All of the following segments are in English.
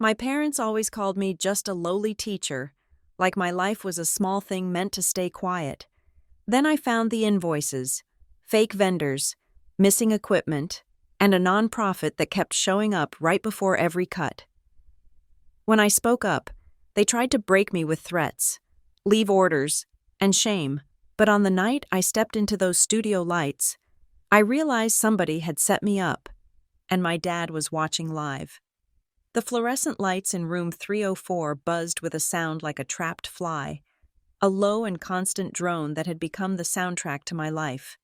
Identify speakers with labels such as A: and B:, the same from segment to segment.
A: My parents always called me just a lowly teacher, like my life was a small thing meant to stay quiet. Then I found the invoices, fake vendors, missing equipment, and a nonprofit that kept showing up right before every cut. When I spoke up, they tried to break me with threats, leave orders, and shame, but on the night I stepped into those studio lights, I realized somebody had set me up, and my dad was watching live. The fluorescent lights in room 304 buzzed with a sound like a trapped fly, a low and constant drone that had become the soundtrack to my life.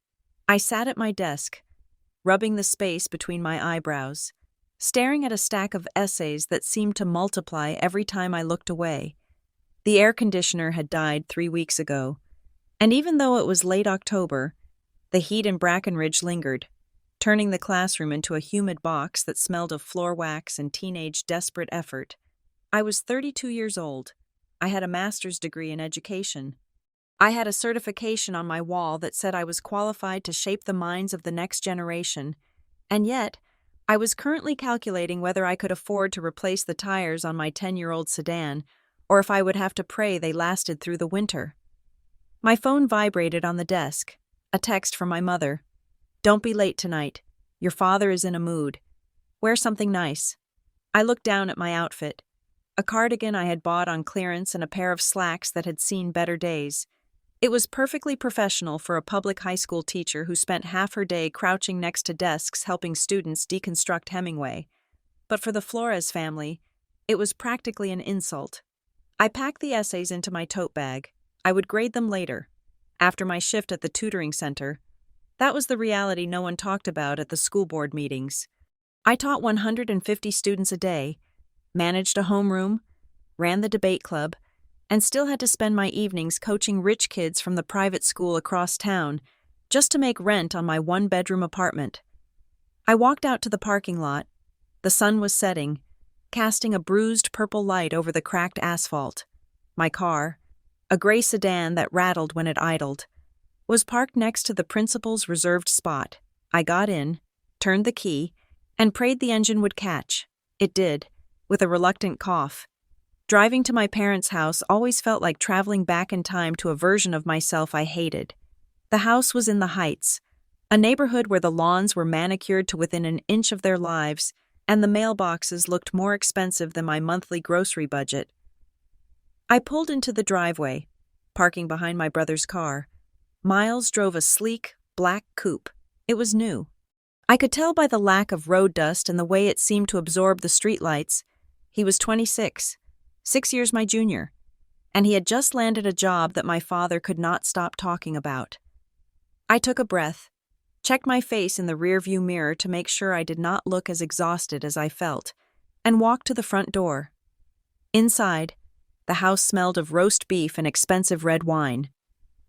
A: I sat at my desk, rubbing the space between my eyebrows, staring at a stack of essays that seemed to multiply every time I looked away. The air conditioner had died 3 weeks ago, and even though it was late October, the heat in Brackenridge lingered, turning the classroom into a humid box that smelled of floor wax and teenage desperate effort. I was 32 years old. I had a master's degree in education. I had a certification on my wall that said I was qualified to shape the minds of the next generation, and yet, I was currently calculating whether I could afford to replace the tires on my 10-year-old sedan, or if I would have to pray they lasted through the winter. My phone vibrated on the desk, a text from my mother. "Don't be late tonight. Your father is in a mood. Wear something nice." I looked down at my outfit. A cardigan I had bought on clearance and a pair of slacks that had seen better days. It was perfectly professional for a public high school teacher who spent half her day crouching next to desks helping students deconstruct Hemingway. But for the Flores family, it was practically an insult. I packed the essays into my tote bag. I would grade them later, after my shift at the tutoring center. That was the reality no one talked about at the school board meetings. I taught 150 students a day, managed a homeroom, ran the debate club, and still had to spend my evenings coaching rich kids from the private school across town just to make rent on my one-bedroom apartment. I walked out to the parking lot. The sun was setting, casting a bruised purple light over the cracked asphalt. My car, a gray sedan that rattled when it idled, was parked next to the principal's reserved spot. I got in, turned the key, and prayed the engine would catch. It did, with a reluctant cough. Driving to my parents' house always felt like traveling back in time to a version of myself I hated. The house was in the Heights, a neighborhood where the lawns were manicured to within an inch of their lives, and the mailboxes looked more expensive than my monthly grocery budget. I pulled into the driveway, parking behind my brother's car. Miles drove a sleek, black coupe. It was new. I could tell by the lack of road dust and the way it seemed to absorb the streetlights. He was 26. 6 years my junior, and he had just landed a job that my father could not stop talking about. I took a breath, checked my face in the rearview mirror to make sure I did not look as exhausted as I felt, and walked to the front door. Inside, the house smelled of roast beef and expensive red wine.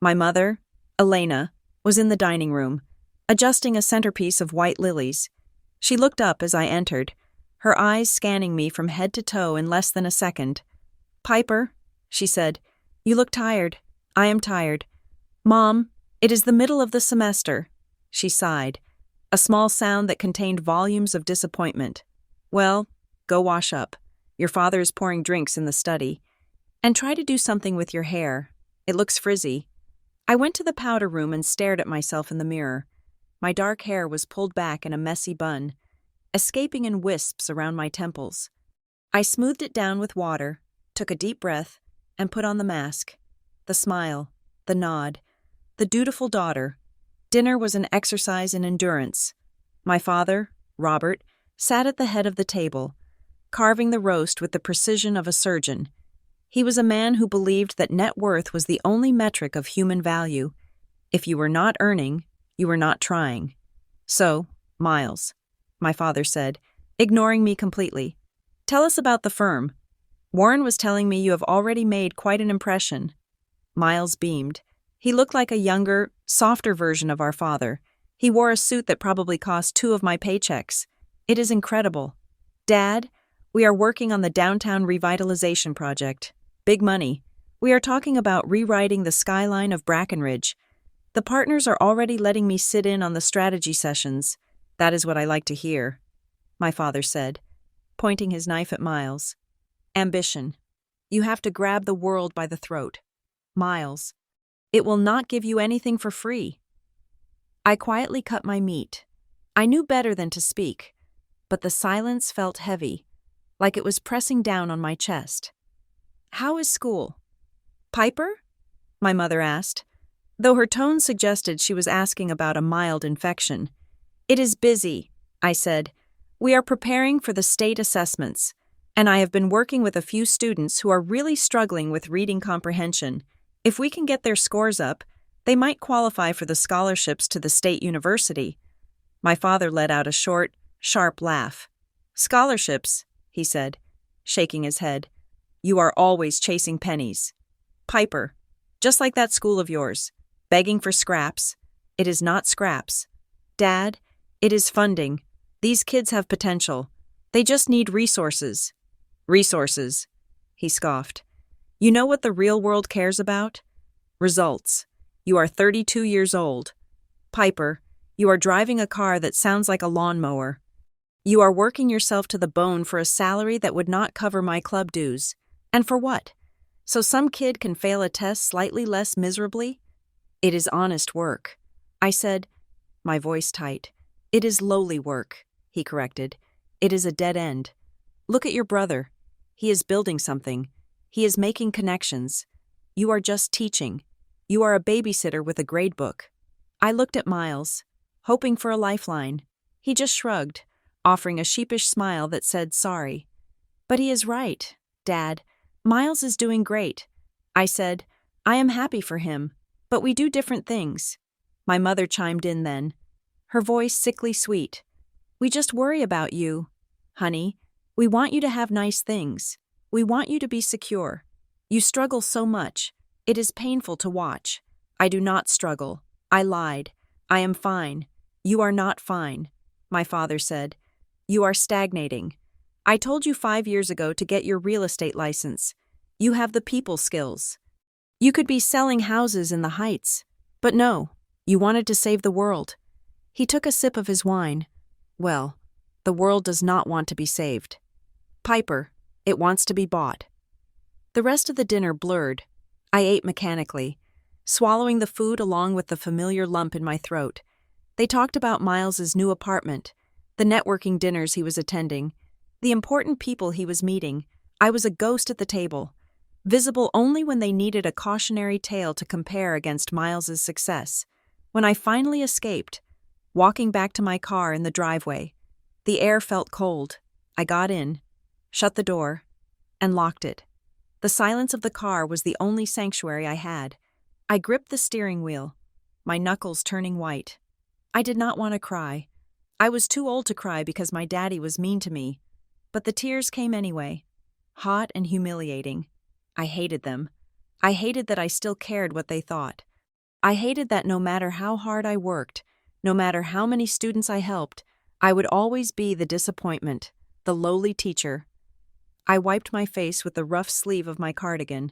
A: My mother, Elena, was in the dining room, adjusting a centerpiece of white lilies. She looked up as I entered, her eyes scanning me from head to toe in less than a second. "Piper," she said, "you look tired." "I am tired." "Mom, it is the middle of the semester." She sighed, a small sound that contained volumes of disappointment. "Well, go wash up. Your father is pouring drinks in the study. And try to do something with your hair. It looks frizzy." I went to the powder room and stared at myself in the mirror. My dark hair was pulled back in a messy bun, escaping in wisps around my temples. I smoothed it down with water, took a deep breath, and put on the mask. The smile, the nod, the dutiful daughter. Dinner was an exercise in endurance. My father, Robert, sat at the head of the table, carving the roast with the precision of a surgeon. He was a man who believed that net worth was the only metric of human value. If you were not earning, you were not trying. "So, Miles," my father said, ignoring me completely, "tell us about the firm. Warren was telling me you have already made quite an impression." Miles beamed. He looked like a younger, softer version of our father. He wore a suit that probably cost 2 of my paychecks. "It is incredible. Dad, we are working on the downtown revitalization project. Big money. We are talking about rewriting the skyline of Brackenridge. The partners are already letting me sit in on the strategy sessions. That is what I like to hear," my father said. pointing his knife at Miles. Ambition. You have to grab the world by the throat. Miles. It will not give you anything for free. I quietly cut my meat. I knew better than to speak, but the silence felt heavy, like it was pressing down on my chest. How is school? Piper? My mother asked, though her tone suggested she was asking about a mild infection. It is busy, I said. We are preparing for the state assessments, and I have been working with a few students who are really struggling with reading comprehension. If we can get their scores up, they might qualify for the scholarships to the state university. My father let out a short, sharp laugh. Scholarships, he said, shaking his head. You are always chasing pennies. Piper, just like that school of yours, begging for scraps. It is not scraps. Dad, it is funding. These kids have potential. They just need resources. Resources, he scoffed. You know what the real world cares about? Results. You are 32 years old. Piper, you are driving a car that sounds like a lawnmower. You are working yourself to the bone for a salary that would not cover my club dues. And for what? So some kid can fail a test slightly less miserably? It is honest work. I said, my voice tight. It is lowly work, he corrected. It is a dead end. Look at your brother. He is building something. He is making connections. You are just teaching. You are a babysitter with a gradebook. I looked at Miles, hoping for a lifeline. He just shrugged, offering a sheepish smile that said sorry. But he is right, Dad. Miles is doing great. I said, I am happy for him, but we do different things. My mother chimed in then, her voice sickly sweet. We just worry about you, honey. We want you to have nice things. We want you to be secure. You struggle so much. It is painful to watch. I do not struggle. I lied. I am fine. You are not fine, my father said. You are stagnating. I told you 5 years ago to get your real estate license. You have the people skills. You could be selling houses in the Heights. But no, you wanted to save the world. He took a sip of his wine. Well, the world does not want to be saved. Piper, it wants to be bought. The rest of the dinner blurred. I ate mechanically, swallowing the food along with the familiar lump in my throat. They talked about Miles's new apartment, the networking dinners he was attending, the important people he was meeting. I was a ghost at the table, visible only when they needed a cautionary tale to compare against Miles's success. When I finally escaped, walking back to my car in the driveway, the air felt cold. I got in, shut the door, and locked it. The silence of the car was the only sanctuary I had. I gripped the steering wheel, my knuckles turning white. I did not want to cry. I was too old to cry because my daddy was mean to me. But the tears came anyway, hot and humiliating. I hated them. I hated that I still cared what they thought. I hated that no matter how hard I worked, no matter how many students I helped, I would always be the disappointment, the lowly teacher. I wiped my face with the rough sleeve of my cardigan,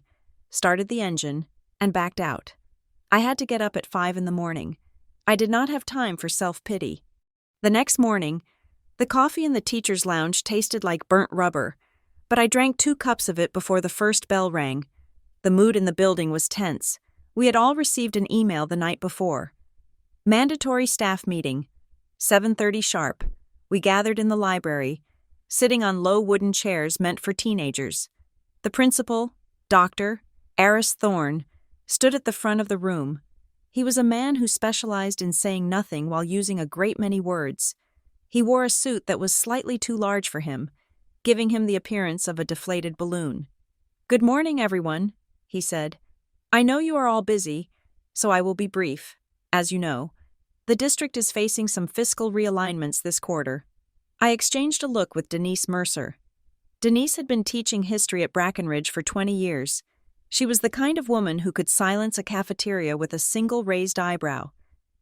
A: started the engine, and backed out. I had to get up at 5 a.m. I did not have time for self-pity. The next morning, the coffee in the teacher's lounge tasted like burnt rubber, but I drank 2 cups of it before the first bell rang. The mood in the building was tense. We had all received an email the night before. Mandatory staff meeting, 7:30 sharp. We gathered in the library, sitting on low wooden chairs meant for teenagers. The principal, Dr. Aris Thorne, stood at the front of the room. He was a man who specialized in saying nothing while using a great many words. He wore a suit that was slightly too large for him, giving him the appearance of a deflated balloon. "Good morning, everyone," he said. "I know you are all busy, so I will be brief. As you know, the district is facing some fiscal realignments this quarter." I exchanged a look with Denise Mercer. Denise had been teaching history at Brackenridge for 20 years. She was the kind of woman who could silence a cafeteria with a single raised eyebrow.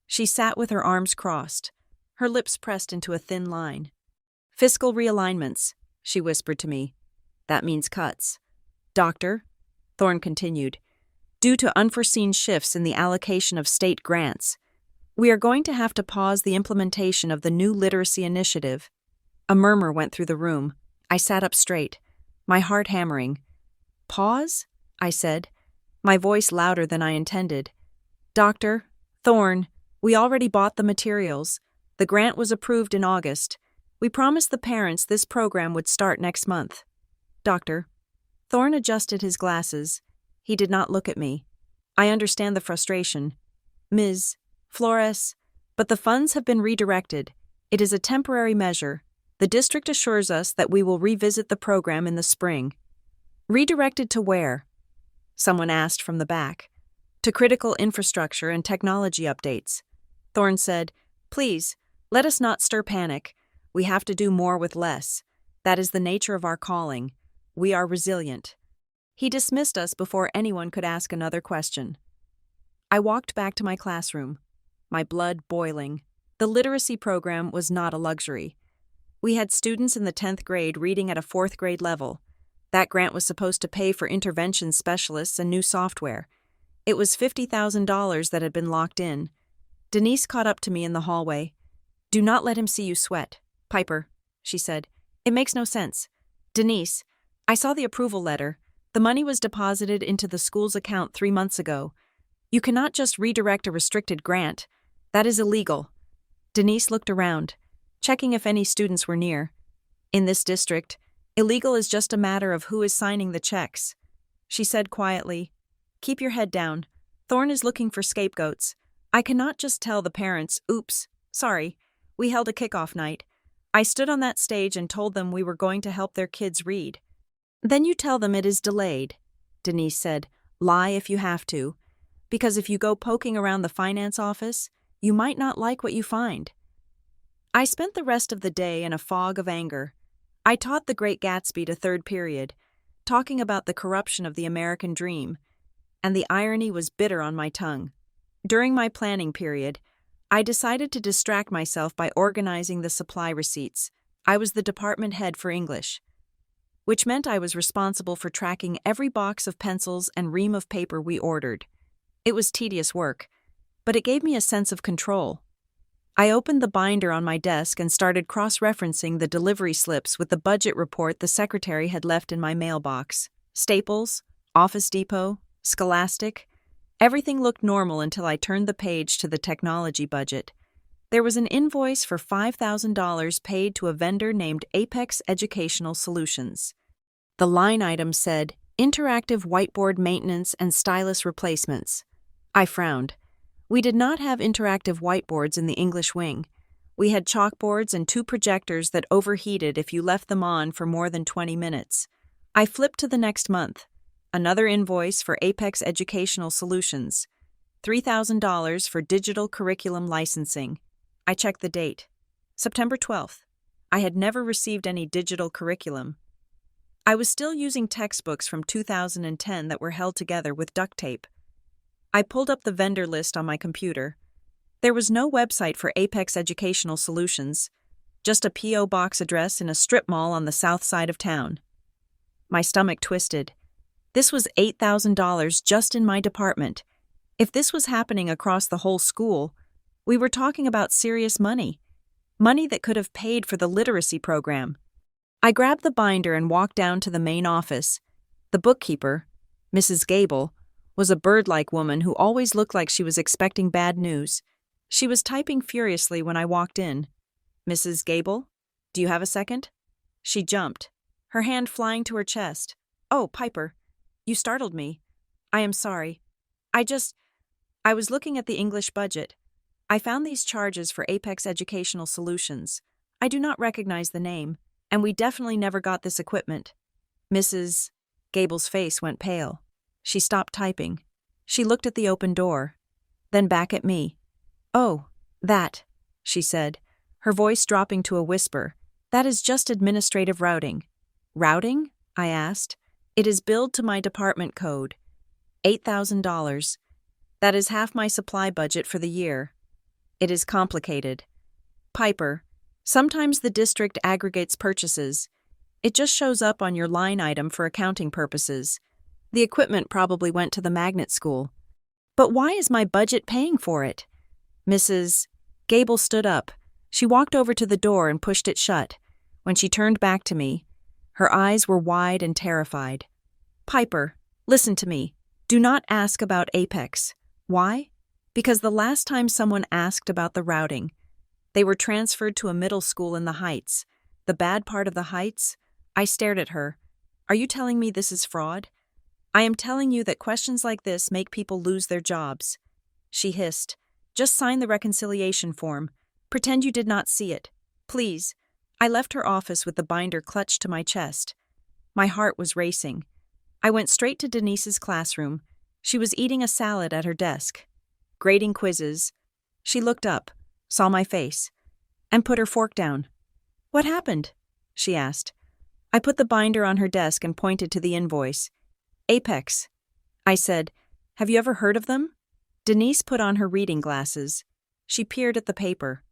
A: She sat with her arms crossed, her lips pressed into a thin line. "Fiscal realignments," she whispered to me. "That means cuts." "Doctor," Thorne continued, "due to unforeseen shifts in the allocation of state grants, we are going to have to pause the implementation of the new literacy initiative." A murmur went through the room. I sat up straight, my heart hammering. Pause? I said, my voice louder than I intended. Dr. Thorne, we already bought the materials. The grant was approved in August. We promised the parents this program would start next month. Doctor. Thorne adjusted his glasses. He did not look at me. I understand the frustration. Ms. Flores, but the funds have been redirected. It is a temporary measure. The district assures us that we will revisit the program in the spring. Redirected to where? Someone asked from the back. To critical infrastructure and technology updates. Thorne said, please, let us not stir panic. We have to do more with less. That is the nature of our calling. We are resilient. He dismissed us before anyone could ask another question. I walked back to my classroom, my blood boiling. The literacy program was not a luxury. We had students in the 10th grade reading at a 4th grade level. That grant was supposed to pay for intervention specialists and new software. It was $50,000 that had been locked in. Denise caught up to me in the hallway. Do not let him see you sweat, Piper, she said. It makes no sense. Denise, I saw the approval letter. The money was deposited into the school's account 3 months ago. You cannot just redirect a restricted grant. That is illegal. Denise looked around, checking if any students were near. In this district, illegal is just a matter of who is signing the checks. She said quietly, keep your head down. Thorne is looking for scapegoats. I cannot just tell the parents, oops, sorry, we held a kickoff night. I stood on that stage and told them we were going to help their kids read. Then you tell them it is delayed, Denise said. Lie if you have to. Because if you go poking around the finance office, you might not like what you find. I spent the rest of the day in a fog of anger. I taught The Great Gatsby to 3rd period, talking about the corruption of the American dream, and the irony was bitter on my tongue. During my planning period, I decided to distract myself by organizing the supply receipts. I was the department head for English, which meant I was responsible for tracking every box of pencils and ream of paper we ordered. It was tedious work, but it gave me a sense of control. I opened the binder on my desk and started cross-referencing the delivery slips with the budget report the secretary had left in my mailbox. Staples, Office Depot, Scholastic. Everything looked normal until I turned the page to the technology budget. There was an invoice for $5,000 paid to a vendor named Apex Educational Solutions. The line item said, Interactive Whiteboard Maintenance and Stylus Replacements. I frowned. We did not have interactive whiteboards in the English wing. We had chalkboards and 2 projectors that overheated if you left them on for more than 20 minutes. I flipped to the next month. Another invoice for Apex Educational Solutions. $3,000 for digital curriculum licensing. I checked the date. September 12th. I had never received any digital curriculum. I was still using textbooks from 2010 that were held together with duct tape. I pulled up the vendor list on my computer. There was no website for Apex Educational Solutions, just a P.O. box address in a strip mall on the south side of town. My stomach twisted. This was $8,000 just in my department. If this was happening across the whole school, we were talking about serious money. Money that could have paid for the literacy program. I grabbed the binder and walked down to the main office. The bookkeeper, Mrs. Gable, was a bird-like woman who always looked like she was expecting bad news. She was typing furiously when I walked in. Mrs. Gable, do you have a second? She jumped, her hand flying to her chest. Oh, Piper, you startled me. I am sorry. I was looking at the English budget. I found these charges for Apex Educational Solutions. I do not recognize the name, and we definitely never got this equipment. Mrs. Gable's face went pale. She stopped typing. She looked at the open door, then back at me. Oh, that, she said, her voice dropping to a whisper. That is just administrative routing. Routing? I asked. It is billed to my department code. $8,000. That is half my supply budget for the year. It is complicated. Piper, sometimes the district aggregates purchases. It just shows up on your line item for accounting purposes. The equipment probably went to the magnet school. But why is my budget paying for it? Mrs. Gable stood up. She walked over to the door and pushed it shut. When she turned back to me, Her eyes were wide and terrified. "Piper, listen to me. Do not ask about Apex. Why? Because the last time someone asked about the routing, they were transferred to a middle school in the Heights. The bad part of the Heights?" I stared at her. "Are you telling me this is fraud?" "I am telling you that questions like this make people lose their jobs." She hissed. "Just sign the reconciliation form. Pretend you did not see it. Please." I left her office with the binder clutched to my chest. My heart was racing. I went straight to Denise's classroom. She was eating a salad at her desk. Grading quizzes. She looked up, saw my face, and put her fork down. "What happened?" she asked. I put the binder on her desk and pointed to the invoice. "Apex." I said, "Have you ever heard of them?" Denise put on her reading glasses. She peered at the paper.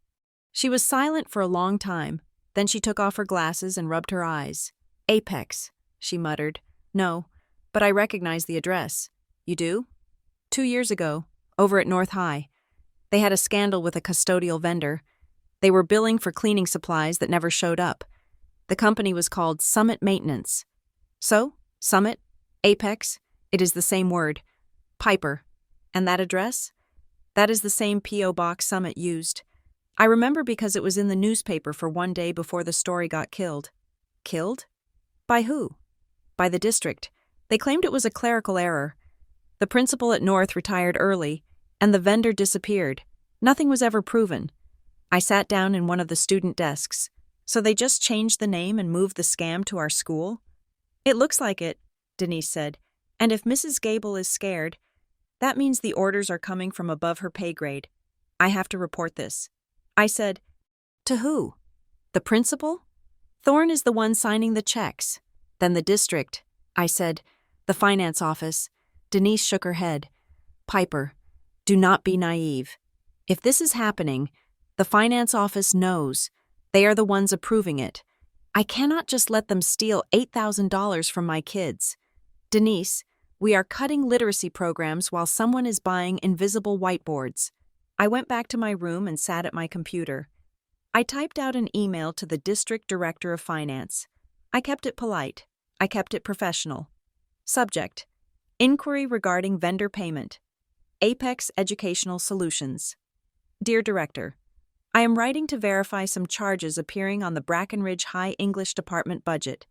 A: She was silent for a long time. Then she took off her glasses and rubbed her eyes. "Apex," she muttered. "No, but I recognize the address." "You do?" 2 years ago, over at North High. They had a scandal with a custodial vendor. They were billing for cleaning supplies that never showed up. The company was called Summit Maintenance. So, Summit, Apex, it is the same word. Piper. And that address? That is the same P.O. box Summit used. I remember because it was in the newspaper for one day before the story got killed. Killed? By who? By the district. They claimed it was a clerical error. The principal at North retired early, and the vendor disappeared. Nothing was ever proven. I sat down in one of the student desks. "So they just changed the name and moved the scam to our school?" "It looks like it," Denise said. "And if Mrs. Gable is scared, that means the orders are coming from above her pay grade. I have to report this." I said, "To who?" "The principal? Thorne is the one signing the checks." "Then the district," I said. "The finance office." Denise shook her head. "Piper, do not be naive. If this is happening, the finance office knows. They are the ones approving it. I cannot just let them steal $8,000 from my kids. Denise, we are cutting literacy programs while someone is buying invisible whiteboards." I went back to my room and sat at my computer. I typed out an email to the district director of finance. I kept it polite. I kept it professional. Subject: Inquiry regarding vendor payment. Apex Educational Solutions. Dear Director, I am writing to verify some charges appearing on the Brackenridge High English Department budget.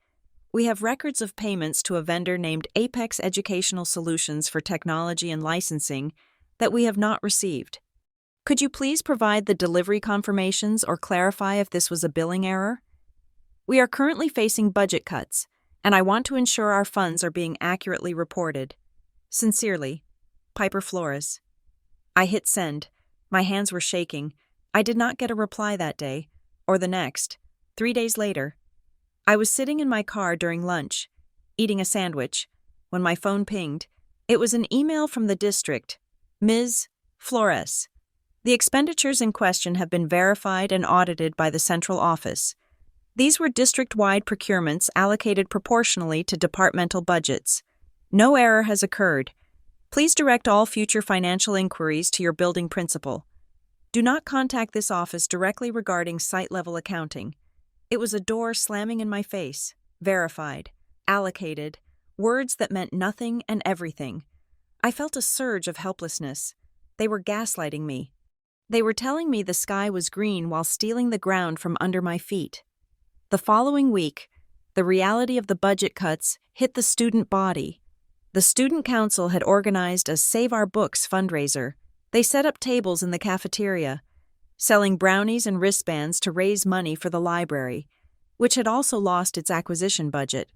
A: We have records of payments to a vendor named Apex Educational Solutions for technology and licensing that we have not received. Could you please provide the delivery confirmations or clarify if this was a billing error? We are currently facing budget cuts, and I want to ensure our funds are being accurately reported. Sincerely, Piper Flores. I hit send. My hands were shaking. I did not get a reply that day, or the next. 3 days later, I was sitting in my car during lunch, eating a sandwich, when my phone pinged. It was an email from the district. Ms. Flores. The expenditures in question have been verified and audited by the central office. These were district-wide procurements allocated proportionally to departmental budgets. No error has occurred. Please direct all future financial inquiries to your building principal. Do not contact this office directly regarding site-level accounting. It was a door slamming in my face. Verified. Allocated. Words that meant nothing and everything. I felt a surge of helplessness. They were gaslighting me. They were telling me the sky was green while stealing the ground from under my feet. The following week, the reality of the budget cuts hit the student body. The student council had organized a Save Our Books fundraiser. They set up tables in the cafeteria, selling brownies and wristbands to raise money for the library, which had also lost its acquisition budget.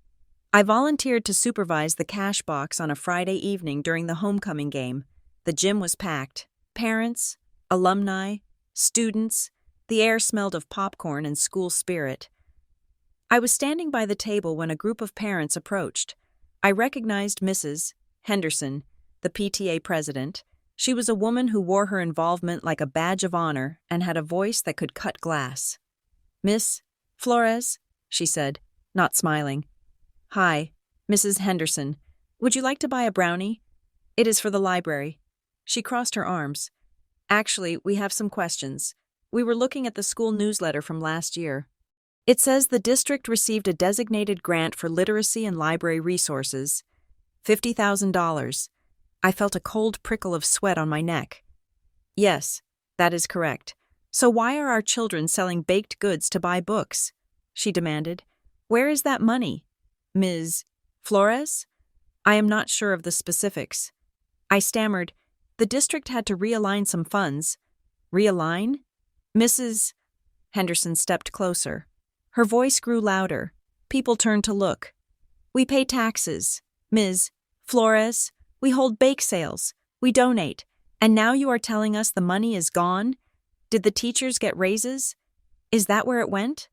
A: I volunteered to supervise the cash box on a Friday evening during the homecoming game. The gym was packed. Parents, alumni, students, the air smelled of popcorn and school spirit. I was standing by the table when a group of parents approached. I recognized Mrs. Henderson, the PTA president. She was a woman who wore her involvement like a badge of honor and had a voice that could cut glass. "Miss Flores," she said, not smiling. "Hi, Mrs. Henderson. Would you like to buy a brownie? It is for the library." She crossed her arms. "Actually, we have some questions. We were looking at the school newsletter from last year." It says the district received a designated grant for literacy and library resources, $50,000. I felt a cold prickle of sweat on my neck. Yes, that is correct. So why are our children selling baked goods to buy books? She demanded. Where is that money? Ms. Flores? I am not sure of the specifics. I stammered. The district had to realign some funds. Realign? Mrs. Henderson stepped closer. Her voice grew louder. People turned to look. We pay taxes. Ms. Flores, we hold bake sales. We donate. And now you are telling us the money is gone? Did the teachers get raises? Is that where it went?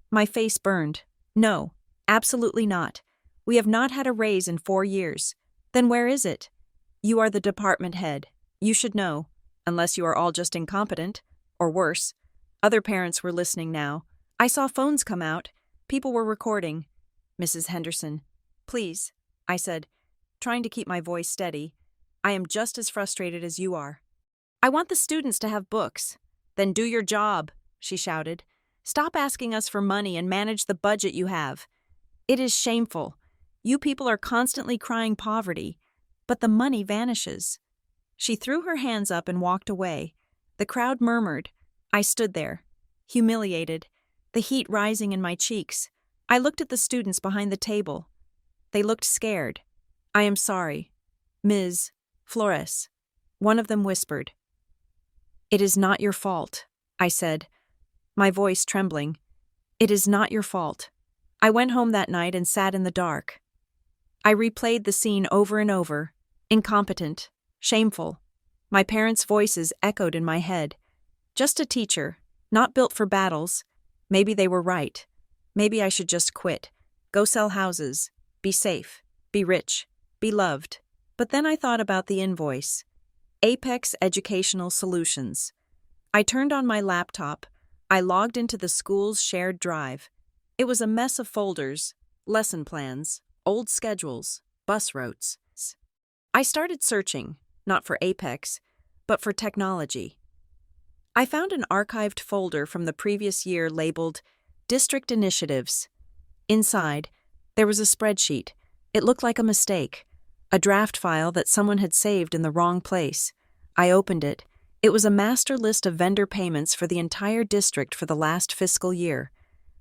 A: My face burned. No, absolutely not. We have not had a raise in 4 years. Then where is it? You are the department head. You should know, unless you are all just incompetent, or worse. Other parents were listening now. I saw phones come out. People were recording. Mrs. Henderson, please, I said, trying to keep my voice steady. I am just as frustrated as you are. I want the students to have books. Then do your job, she shouted. Stop asking us for money and manage the budget you have. It is shameful. You people are constantly crying poverty, but the money vanishes. She threw her hands up and walked away. The crowd murmured. I stood there, humiliated, the heat rising in my cheeks. I looked at the students behind the table. They looked scared. I am sorry. Ms. Flores. One of them whispered. It is not your fault, I said, my voice trembling. It is not your fault. I went home that night and sat in the dark. I replayed the scene over and over. Incompetent. Shameful. My parents' voices echoed in my head. Just a teacher, not built for battles. Maybe they were right. Maybe I should just quit. Go sell houses. Be safe. Be rich. Be loved. But then I thought about the invoice. Apex Educational Solutions. I turned on my laptop. I logged into the school's shared drive. It was a mess of folders, lesson plans, old schedules, bus routes. I started searching, not for Apex, but for technology. I found an archived folder from the previous year labeled District Initiatives. Inside, there was a spreadsheet. It looked like a mistake, a draft file that someone had saved in the wrong place. I opened it. It was a master list of vendor payments for the entire district for the last fiscal year.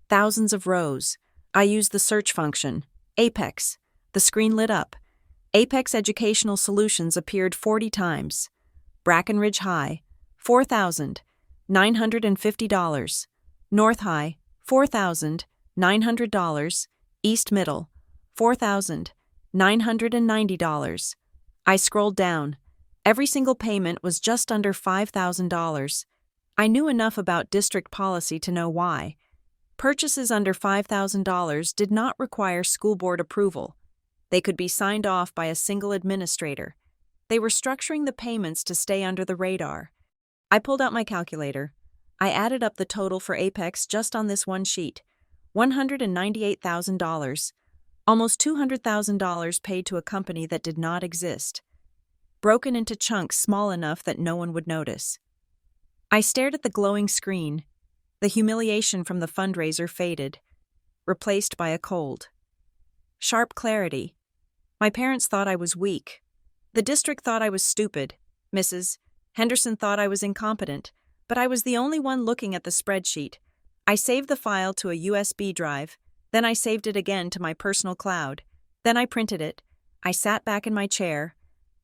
A: Thousands of rows. I used the search function. Apex. The screen lit up. Apex Educational Solutions appeared 40 times. Brackenridge High, $4,950. North High, $4,900. East Middle, $4,990. I scrolled down. Every single payment was just under $5,000. I knew enough about district policy to know why. Purchases under $5,000 did not require school board approval. They could be signed off by a single administrator. They were structuring the payments to stay under the radar. I pulled out my calculator. I added up the total for Apex just on this one sheet. $198,000. Almost $200,000 paid to a company that did not exist. Broken into chunks small enough that no one would notice. I stared at the glowing screen. The humiliation from the fundraiser faded, replaced by a cold. Sharp clarity. My parents thought I was weak. The district thought I was stupid. Mrs. Henderson thought I was incompetent, but I was the only one looking at the spreadsheet. I saved the file to a USB drive, then I saved it again to my personal cloud. Then I printed it. I sat back in my chair,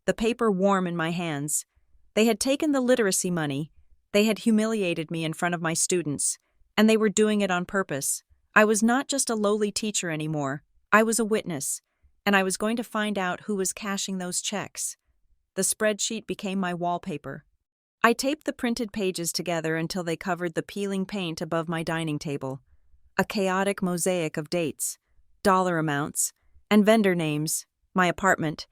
A: the paper warm in my hands. They had taken the literacy money. They had humiliated me in front of my students, and they were doing it on purpose. I was not just a lowly teacher anymore. I was a witness, and I was going to find out who was cashing those checks. The spreadsheet became my wallpaper. I taped the printed pages together until they covered the peeling paint above my dining table. A chaotic mosaic of dates, dollar amounts, and vendor names. My apartment,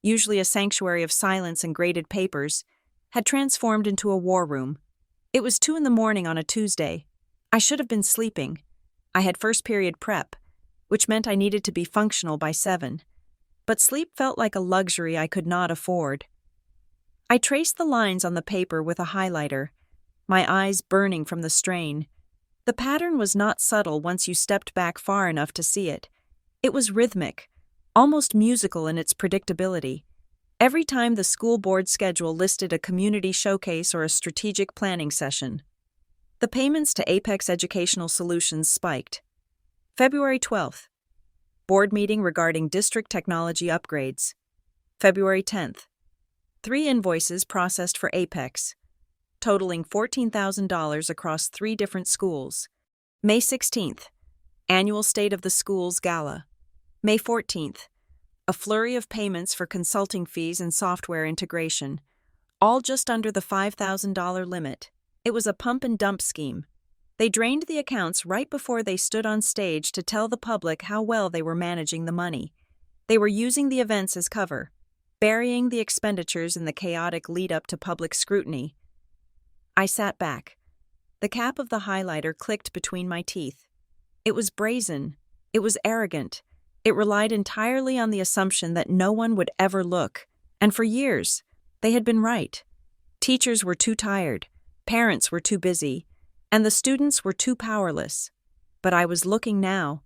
A: usually a sanctuary of silence and graded papers, had transformed into a war room. It was 2 a.m. on a Tuesday. I should have been sleeping. I had first period prep, which meant I needed to be functional by 7. But sleep felt like a luxury I could not afford. I traced the lines on the paper with a highlighter, my eyes burning from the strain. The pattern was not subtle once you stepped back far enough to see it. It was rhythmic, almost musical in its predictability. Every time the school board schedule listed a community showcase or a strategic planning session, the payments to Apex Educational Solutions spiked. February 12th. Board meeting regarding district technology upgrades. February 10th. 3 invoices processed for Apex, totaling $14,000 across 3 different schools. May 16th. Annual State of the Schools Gala. May 14th. A flurry of payments for consulting fees and software integration, all just under the $5,000 limit. It was a pump and dump scheme. They drained the accounts right before they stood on stage to tell the public how well they were managing the money. They were using the events as cover, burying the expenditures in the chaotic lead-up to public scrutiny. I sat back. The cap of the highlighter clicked between my teeth. It was brazen. It was arrogant. It relied entirely on the assumption that no one would ever look, and for years, they had been right. Teachers were too tired, parents were too busy, and the students were too powerless. But I was looking now.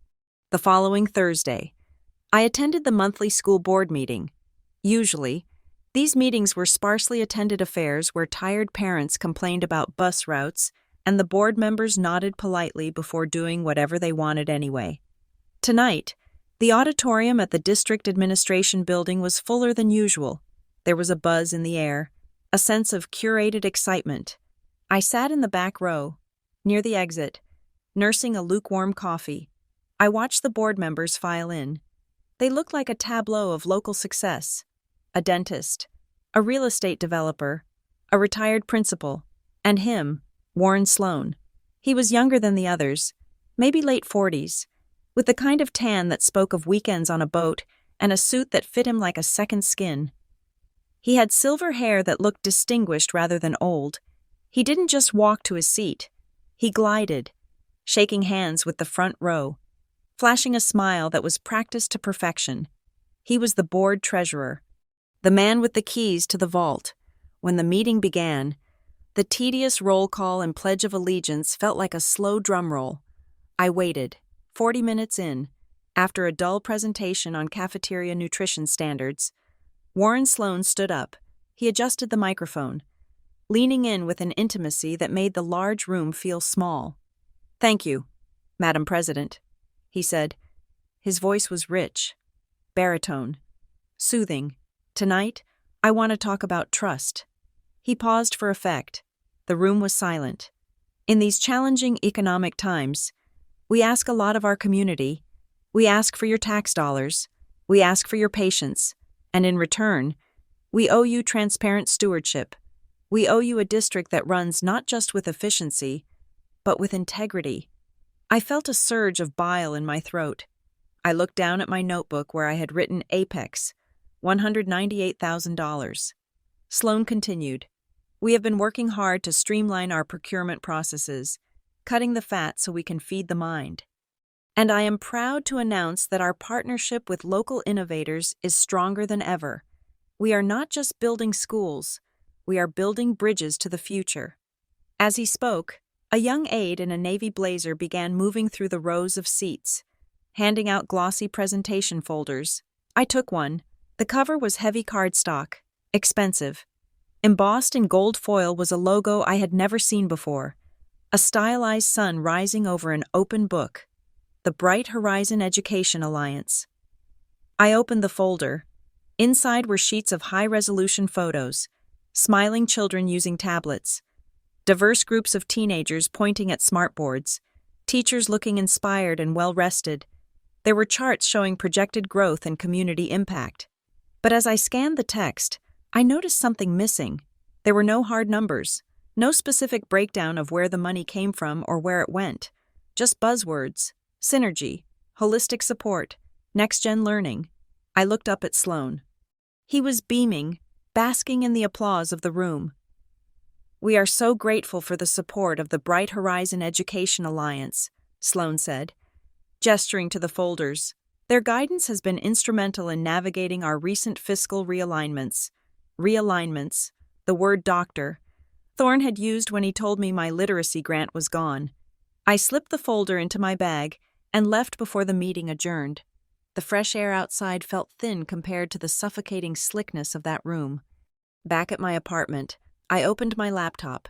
A: The following Thursday, I attended the monthly school board meeting. Usually, these meetings were sparsely attended affairs where tired parents complained about bus routes and the board members nodded politely before doing whatever they wanted anyway. Tonight, the auditorium at the district administration building was fuller than usual. There was a buzz in the air, a sense of curated excitement. I sat in the back row, near the exit, nursing a lukewarm coffee. I watched the board members file in. They looked like a tableau of local success. A dentist, a real estate developer, a retired principal, and him, Warren Sloan. He was younger than the others, maybe late 40s, with the kind of tan that spoke of weekends on a boat and a suit that fit him like a second skin. He had silver hair that looked distinguished rather than old. He didn't just walk to his seat. He glided, shaking hands with the front row, flashing a smile that was practiced to perfection. He was the board treasurer, the man with the keys to the vault. When the meeting began, the tedious roll call and Pledge of Allegiance felt like a slow drum roll. I waited. 40 minutes in, after a dull presentation on cafeteria nutrition standards, Warren Sloan stood up. He adjusted the microphone, leaning in with an intimacy that made the large room feel small. "Thank you, Madam President," he said. His voice was rich, baritone, soothing. "Tonight, I want to talk about trust." He paused for effect. The room was silent. In these challenging economic times, we ask a lot of our community. We ask for your tax dollars. We ask for your patience. And in return, we owe you transparent stewardship. We owe you a district that runs not just with efficiency, but with integrity. I felt a surge of bile in my throat. I looked down at my notebook where I had written Apex, $198,000. Sloan continued. "We have been working hard to streamline our procurement processes, cutting the fat so we can feed the mind. And I am proud to announce that our partnership with local innovators is stronger than ever. We are not just building schools, we are building bridges to the future." As he spoke, a young aide in a navy blazer began moving through the rows of seats, handing out glossy presentation folders. I took one. The cover was heavy cardstock, expensive. Embossed in gold foil was a logo I had never seen before. A stylized sun rising over an open book, the Bright Horizon Education Alliance. I opened the folder. Inside were sheets of high-resolution photos, smiling children using tablets, diverse groups of teenagers pointing at smartboards, teachers looking inspired and well-rested. There were charts showing projected growth and community impact. But as I scanned the text, I noticed something missing. There were no hard numbers. No specific breakdown of where the money came from or where it went. Just buzzwords, synergy, holistic support, next-gen learning. I looked up at Sloan. He was beaming, basking in the applause of the room. "We are so grateful for the support of the Bright Horizon Education Alliance," Sloan said, gesturing to the folders. "Their guidance has been instrumental in navigating our recent fiscal realignments. Realignments, the word doctor, Thorne had used when he told me my literacy grant was gone. I slipped the folder into my bag and left before the meeting adjourned. The fresh air outside felt thin compared to the suffocating slickness of that room. Back at my apartment, I opened my laptop.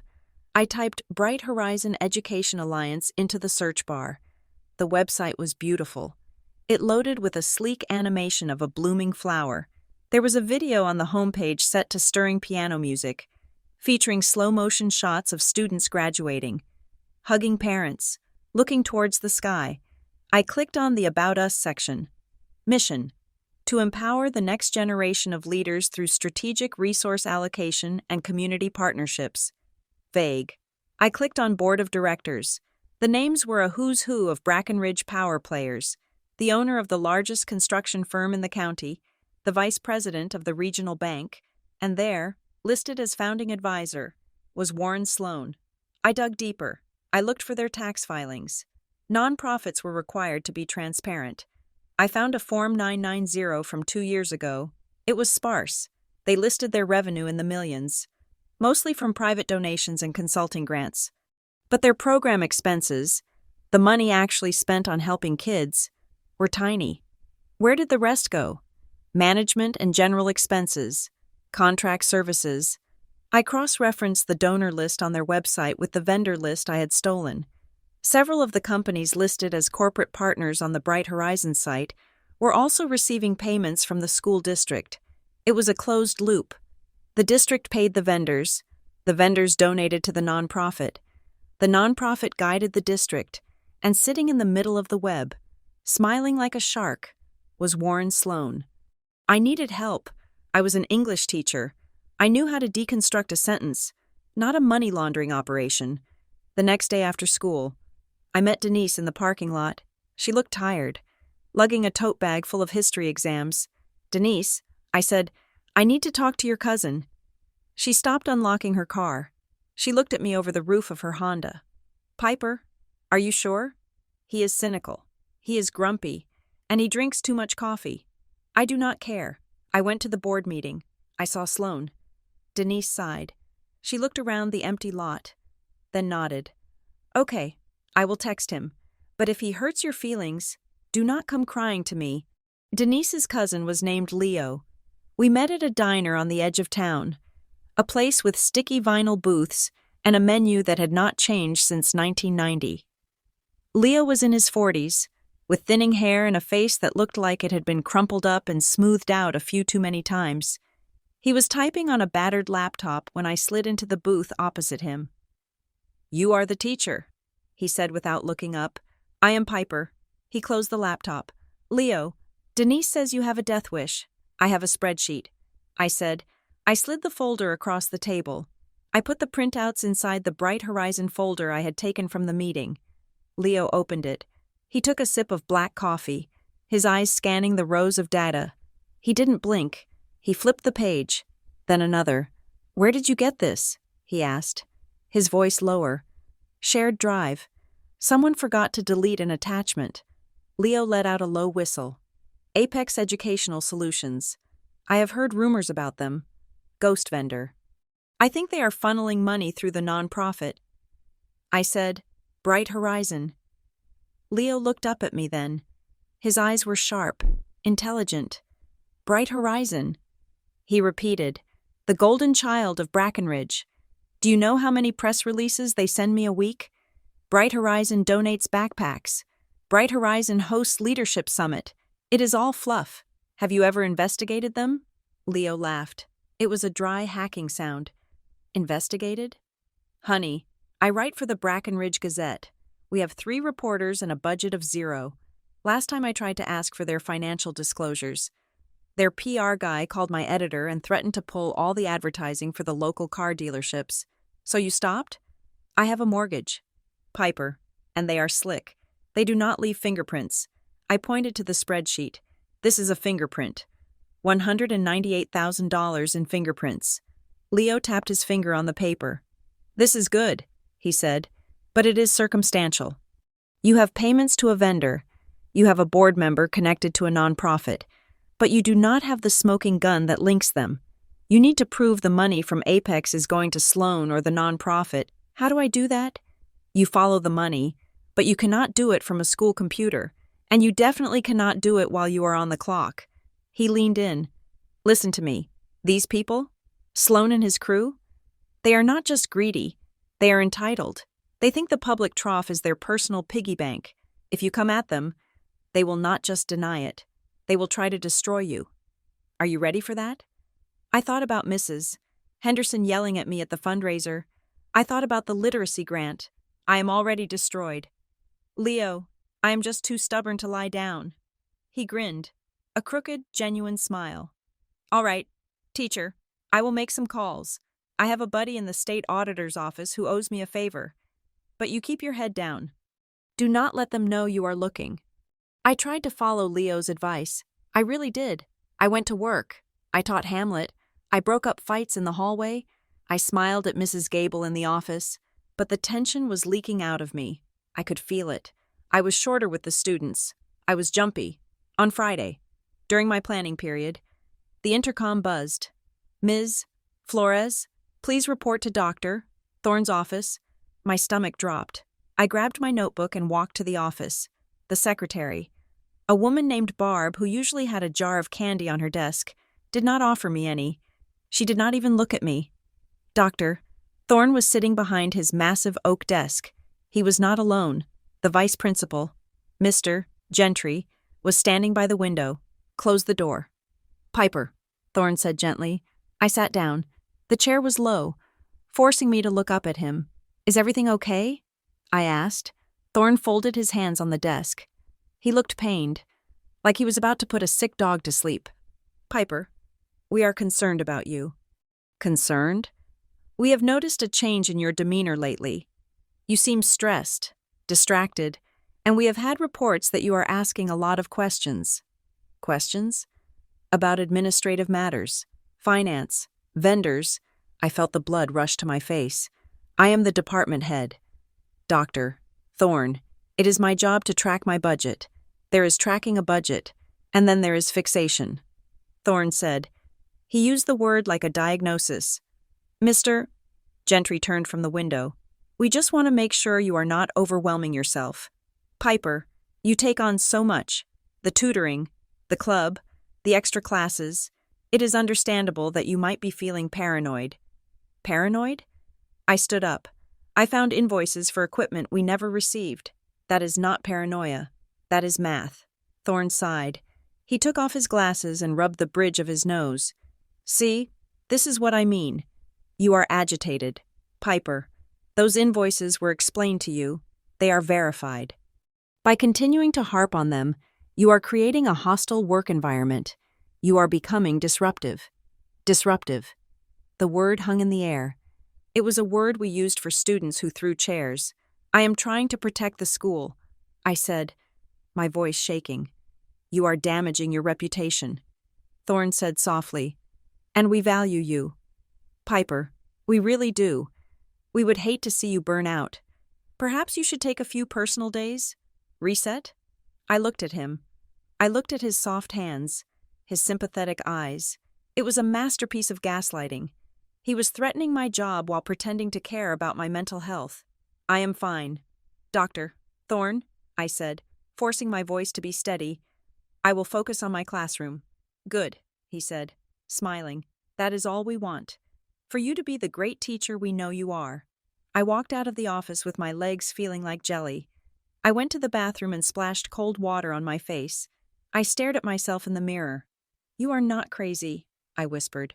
A: I typed Bright Horizon Education Alliance into the search bar. The website was beautiful. It loaded with a sleek animation of a blooming flower. There was a video on the homepage set to stirring piano music, featuring slow-motion shots of students graduating, hugging parents, looking towards the sky. I clicked on the About Us section. Mission: to empower the next generation of leaders through strategic resource allocation and community partnerships. Vague. I clicked on Board of Directors. The names were a who's who of Brackenridge power players, the owner of the largest construction firm in the county, the vice president of the regional bank, and there, listed as founding advisor, was Warren Sloan. I dug deeper. I looked for their tax filings. Nonprofits were required to be transparent. I found a Form 990 from 2 years ago. It was sparse. They listed their revenue in the millions, mostly from private donations and consulting grants. But their program expenses, the money actually spent on helping kids, were tiny. Where did the rest go? Management and general expenses, contract services. I cross-referenced the donor list on their website with the vendor list I had stolen. Several of the companies listed as corporate partners on the Bright Horizon site were also receiving payments from the school district. It was a closed loop. The district paid the vendors donated to the nonprofit guided the district, and sitting in the middle of the web, smiling like a shark, was Warren Sloan. I needed help. I was an English teacher. I knew how to deconstruct a sentence, not a money laundering operation. The next day after school, I met Denise in the parking lot. She looked tired, lugging a tote bag full of history exams. "Denise," I said, "I need to talk to your cousin." She stopped unlocking her car. She looked at me over the roof of her Honda. "Piper, are you sure? He is cynical. He is grumpy, and he drinks too much coffee. I do not care." I went to the board meeting. I saw Sloan. Denise sighed. She looked around the empty lot, then nodded. "Okay, I will text him. But if he hurts your feelings, do not come crying to me." Denise's cousin was named Leo. We met at a diner on the edge of town, a place with sticky vinyl booths and a menu that had not changed since 1990. Leo was in his 40s, with thinning hair and a face that looked like it had been crumpled up and smoothed out a few too many times. He was typing on a battered laptop when I slid into the booth opposite him. "You are the teacher," he said without looking up. "I am Piper." He closed the laptop. "Leo, Denise says you have a death wish. I have a spreadsheet," I said. I slid the folder across the table. I put the printouts inside the Bright Horizon folder I had taken from the meeting. Leo opened it. He took a sip of black coffee, his eyes scanning the rows of data. He didn't blink. He flipped the page, then another. "Where did you get this?" he asked, his voice lower. "Shared drive. Someone forgot to delete an attachment." Leo let out a low whistle. "Apex Educational Solutions. I have heard rumors about them. Ghost vendor. I think they are funneling money through the nonprofit." I said, "Bright Horizon." Leo looked up at me then. His eyes were sharp, intelligent. "Bright Horizon." He repeated, "The golden child of Brackenridge. Do you know how many press releases they send me a week? Bright Horizon donates backpacks. Bright Horizon hosts Leadership Summit. It is all fluff. Have you ever investigated them?" Leo laughed. It was a dry hacking sound. "Investigated?" "Honey, I write for the Brackenridge Gazette. We have 3 reporters and a budget of 0. Last time I tried to ask for their financial disclosures. Their PR guy called my editor and threatened to pull all the advertising for the local car dealerships. So you stopped? I have a mortgage." "Piper, and they are slick. They do not leave fingerprints." I pointed to the spreadsheet. "This is a fingerprint. $198,000 in fingerprints." Leo tapped his finger on the paper. "This is good," he said, "but it is circumstantial. You have payments to a vendor. You have a board member connected to a nonprofit, but you do not have the smoking gun that links them. You need to prove the money from Apex is going to Sloan or the nonprofit. How do I do that? You follow the money. but you cannot do it from a school computer, and you definitely cannot do it while you are on the clock." He leaned in. "Listen to me. These people, Sloan and his crew, they are not just greedy, they are entitled. They think the public trough is their personal piggy bank. If you come at them, they will not just deny it, they will try to destroy you. Are you ready for that?" I thought about Mrs. Henderson yelling at me at the fundraiser. I thought about the literacy grant. I am already destroyed. "Leo, I am just too stubborn to lie down." He grinned, a crooked, genuine smile. "All right, teacher, I will make some calls. I have a buddy in the state auditor's office who owes me a favor. But you keep your head down. Do not let them know you are looking." I tried to follow Leo's advice. I really did. I went to work. I taught Hamlet. I broke up fights in the hallway. I smiled at Mrs. Gable in the office. But the tension was leaking out of me. I could feel it. I was shorter with the students. I was jumpy. On Friday, during my planning period, the intercom buzzed. "Ms. Flores, please report to Dr. Thorne's office." My stomach dropped. I grabbed my notebook and walked to the office. The secretary, a woman named Barb who usually had a jar of candy on her desk, did not offer me any. She did not even look at me. Dr. Thorne was sitting behind his massive oak desk. He was not alone. The vice principal, Mr. Gentry, was standing by the window. "Close the door." "Piper," Thorne said gently. I sat down. The chair was low, forcing me to look up at him. "Is everything okay?" I asked. Thorne folded his hands on the desk. He looked pained, like he was about to put a sick dog to sleep. "Piper, we are concerned about you." "Concerned?" "We have noticed a change in your demeanor lately. You seem stressed, distracted, and we have had reports that you are asking a lot of questions." "Questions?" "About administrative matters, finance, vendors." I felt the blood rush to my face. "I am the department head. Dr. Thorne, it is my job to track my budget. There is tracking a budget, and then there is fixation." Thorne said. He used the word like a diagnosis. "Mr. Gentry turned from the window. "We just want to make sure you are not overwhelming yourself. Piper, you take on so much. The tutoring, the club, the extra classes. It is understandable that you might be feeling paranoid." "Paranoid?" I stood up. "I found invoices for equipment we never received. That is not paranoia. That is math." Thorne sighed. He took off his glasses and rubbed the bridge of his nose. "See, this is what I mean. You are agitated. Piper, those invoices were explained to you. They are verified. By continuing to harp on them, you are creating a hostile work environment. You are becoming disruptive." Disruptive. The word hung in the air. It was a word we used for students who threw chairs. "I am trying to protect the school," I said, my voice shaking. "You are damaging your reputation." Thorne said softly, "And we value you. Piper, we really do. We would hate to see you burn out. Perhaps you should take a few personal days? Reset?" I looked at him. I looked at his soft hands, his sympathetic eyes. It was a masterpiece of gaslighting. He was threatening my job while pretending to care about my mental health. "I am fine. Dr. Thorne," I said, forcing my voice to be steady, "I will focus on my classroom." "Good," he said, smiling. "That is all we want. For you to be the great teacher we know you are." I walked out of the office with my legs feeling like jelly. I went to the bathroom and splashed cold water on my face. I stared at myself in the mirror. "You are not crazy," I whispered.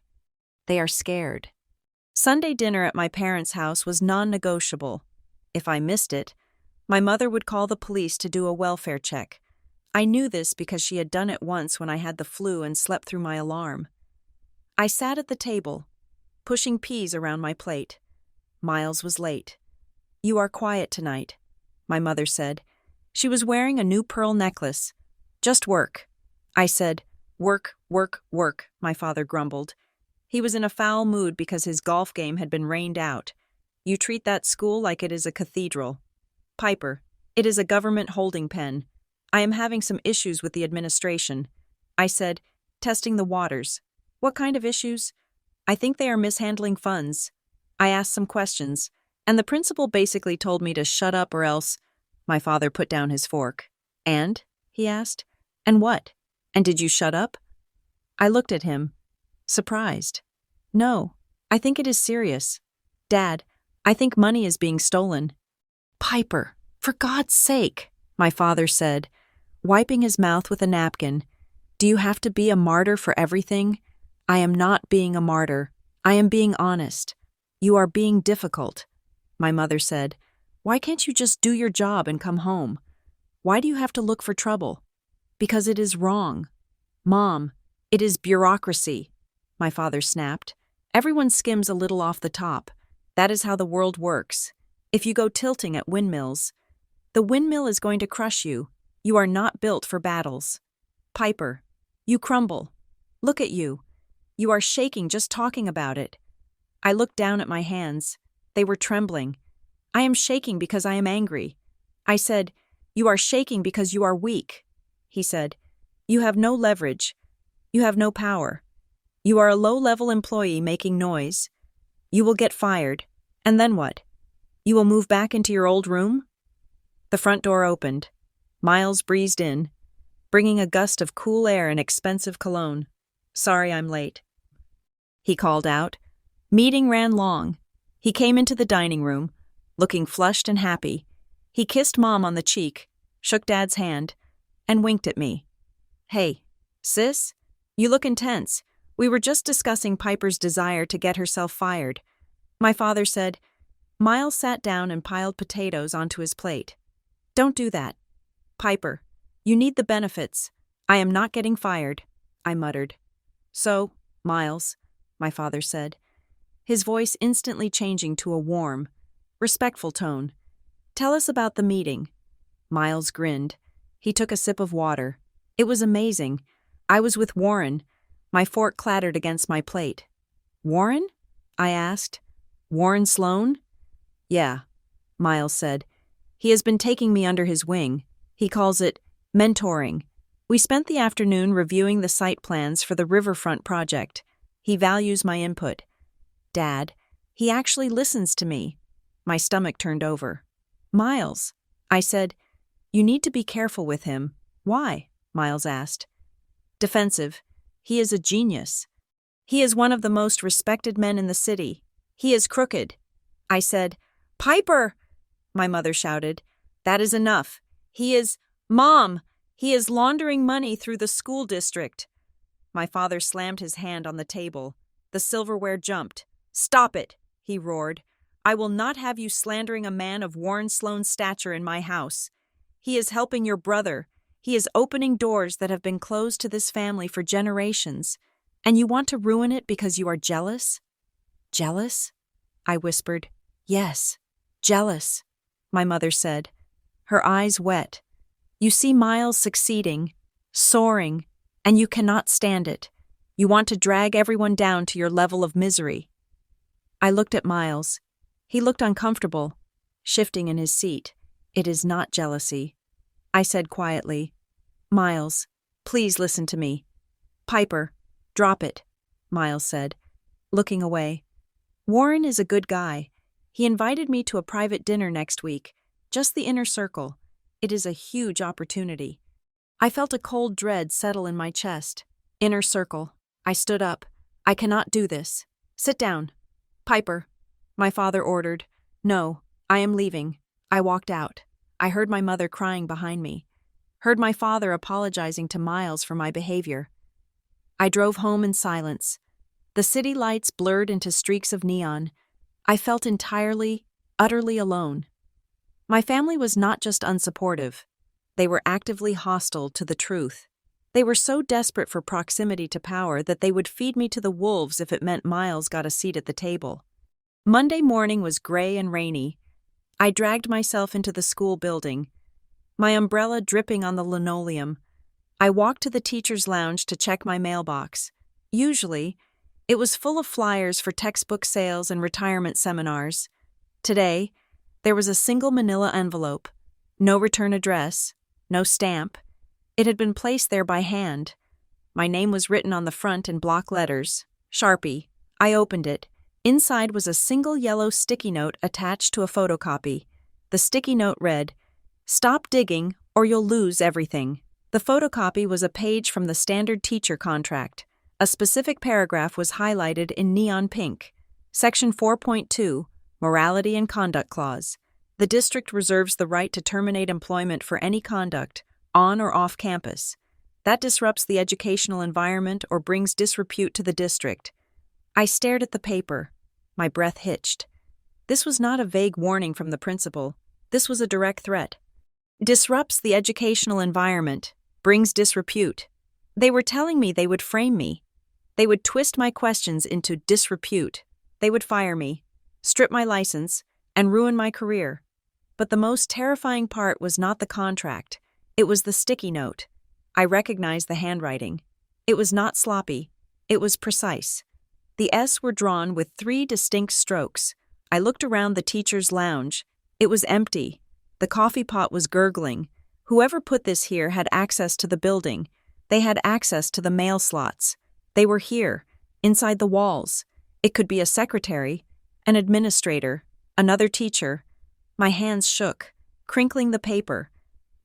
A: "They are scared." Sunday dinner at my parents' house was non-negotiable. If I missed it, my mother would call the police to do a welfare check. I knew this because she had done it once when I had the flu and slept through my alarm. I sat at the table, pushing peas around my plate. Miles was late. "You are quiet tonight," my mother said. She was wearing a new pearl necklace. "Just work." I said, "Work, work, work," my father grumbled. He was in a foul mood because his golf game had been rained out. "You treat that school like it is a cathedral." "Piper, it is a government holding pen. I am having some issues with the administration." I said, testing the waters. "What kind of issues?" "I think they are mishandling funds." I asked some questions, and the principal basically told me to shut up or else. My father put down his fork. And? He asked. And what? And did you shut up? I looked at him, surprised. No, I think it is serious. Dad, I think money is being stolen. Piper, for God's sake, my father said, wiping his mouth with a napkin. Do you have to be a martyr for everything? I am not being a martyr. I am being honest. You are being difficult. My mother said, why can't you just do your job and come home? Why do you have to look for trouble? Because it is wrong. Mom, it is bureaucracy. My father snapped. Everyone skims a little off the top. That is how the world works. If you go tilting at windmills, the windmill is going to crush you. You are not built for battles. Piper, you crumble. Look at you. You are shaking just talking about it. I looked down at my hands. They were trembling. I am shaking because I am angry. I said, you are shaking because you are weak. He said, you have no leverage. You have no power. You are a low-level employee making noise. You will get fired. And then what? You will move back into your old room? The front door opened. Miles breezed in, bringing a gust of cool air and expensive cologne. Sorry I'm late. He called out. Meeting ran long. He came into the dining room, looking flushed and happy. He kissed Mom on the cheek, shook Dad's hand, and winked at me. Hey, sis, you look intense. We were just discussing Piper's desire to get herself fired. My father said. Miles sat down and piled potatoes onto his plate. Don't do that. Piper, you need the benefits. I am not getting fired, I muttered. So, Miles, my father said, his voice instantly changing to a warm, respectful tone. Tell us about the meeting. Miles grinned. He took a sip of water. It was amazing. I was with Warren. My fork clattered against my plate. Warren? I asked. Warren Sloan? Yeah, Miles said. He has been taking me under his wing. He calls it mentoring. We spent the afternoon reviewing the site plans for the riverfront project. He values my input. Dad, he actually listens to me. My stomach turned over. Miles, I said, you need to be careful with him. Why? Miles asked. Defensive. He is a genius. He is one of the most respected men in the city. He is crooked. I said, Piper! My mother shouted. That is enough. He is, Mom! He is laundering money through the school district. My father slammed his hand on the table. The silverware jumped. Stop it, he roared. I will not have you slandering a man of Warren Sloan's stature in my house. He is helping your brother. He is opening doors that have been closed to this family for generations. And you want to ruin it because you are jealous? Jealous? I whispered. Yes, jealous, my mother said, her eyes wet. You see Miles succeeding, soaring, and you cannot stand it. You want to drag everyone down to your level of misery. I looked at Miles. He looked uncomfortable, shifting in his seat. It is not jealousy. I said quietly, Miles, please listen to me. Piper, drop it, Miles said, looking away. Warren is a good guy. He invited me to a private dinner next week, just the inner circle. It is a huge opportunity. I felt a cold dread settle in my chest. Inner circle. I stood up. I cannot do this. Sit down. Piper, my father ordered. No, I am leaving. I walked out. I heard my mother crying behind me. Heard my father apologizing to Miles for my behavior. I drove home in silence. The city lights blurred into streaks of neon. I felt entirely, utterly alone. My family was not just unsupportive. They were actively hostile to the truth. They were so desperate for proximity to power that they would feed me to the wolves if it meant Miles got a seat at the table. Monday morning was gray and rainy. I dragged myself into the school building, my umbrella dripping on the linoleum. I walked to the teacher's lounge to check my mailbox. Usually, it was full of flyers for textbook sales and retirement seminars. Today, there was a single manila envelope, no return address, no stamp. It had been placed there by hand. My name was written on the front in block letters, Sharpie. I opened it. Inside was a single yellow sticky note attached to a photocopy. The sticky note read, Stop digging, or you'll lose everything. The photocopy was a page from the standard teacher contract. A specific paragraph was highlighted in neon pink. Section 4.2, Morality and Conduct Clause. The district reserves the right to terminate employment for any conduct, on or off campus, that disrupts the educational environment or brings disrepute to the district. I stared at the paper. My breath hitched. This was not a vague warning from the principal. This was a direct threat. Disrupts the educational environment, brings disrepute. They were telling me they would frame me. They would twist my questions into disrepute. They would fire me, strip my license, and ruin my career. But the most terrifying part was not the contract. It was the sticky note. I recognized the handwriting. It was not sloppy. It was precise. The S were drawn with 3 distinct strokes. I looked around the teacher's lounge. It was empty. The coffee pot was gurgling. Whoever put this here had access to the building. They had access to the mail slots. They were here, inside the walls. It could be a secretary, an administrator, another teacher. My hands shook, crinkling the paper.